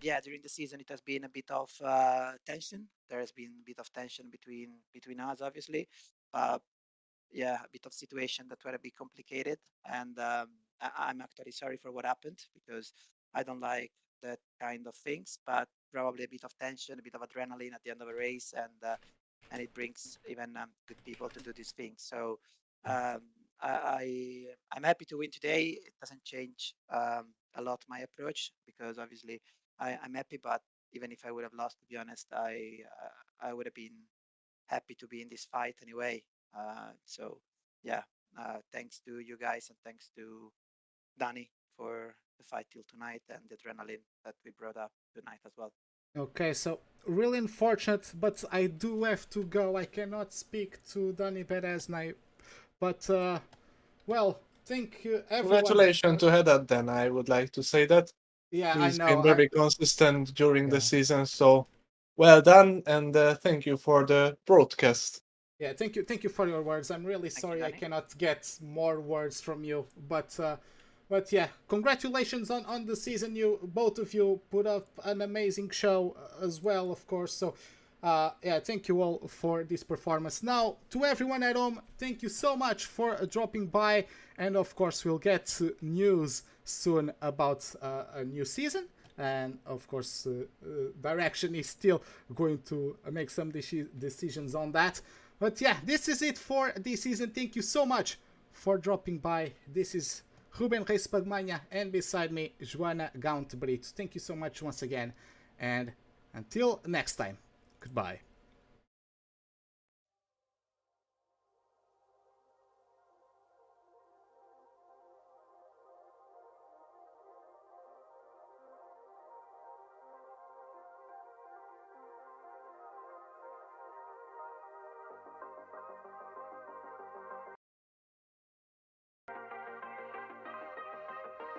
[SPEAKER 5] Yeah, during the season it has been a bit of tension. There has been a bit of tension between us, obviously. Yeah, a bit of situation that were a bit complicated, and I'm actually sorry for what happened, because I don't like that kind of things. But probably a bit of tension, a bit of adrenaline at the end of a race, and it brings even good people to do these things. So um, I'm happy to win today. It doesn't change a lot my approach, because obviously I'm happy. But even if I would have lost, to be honest, I would have been happy to be in this fight anyway. So yeah, thanks to you guys, and thanks to Danny for the fight till tonight, and the adrenaline that we brought up tonight as well.
[SPEAKER 3] Okay, so really unfortunate, but I do have to go. I cannot speak to Danny BEREZNAY, but well, thank you everyone.
[SPEAKER 6] Congratulations to HADDAD, then I would like to say that.
[SPEAKER 3] Yeah, I
[SPEAKER 6] He's
[SPEAKER 3] know.
[SPEAKER 6] been very consistent during
[SPEAKER 3] Yeah.
[SPEAKER 6] the season, so well done, and thank you for the broadcast.
[SPEAKER 3] Yeah, thank you for your words. I'm really
[SPEAKER 5] Thank you,
[SPEAKER 3] sorry I
[SPEAKER 5] Danny.
[SPEAKER 3] cannot get more words from you, but yeah, congratulations on the season. You both of you put up an amazing show as well, of course. So yeah, thank you all for this performance. Now, to everyone at home, thank you so much for dropping by, and of course we'll get news soon about a new season. And of course, Direction is still going to make some decisions on that. But yeah, this is it for this season. Thank you so much for dropping by. This is Ruben Reis Pagmania, and beside me, Joana Gaunt Brito. Thank you so much once again, and until next time, goodbye.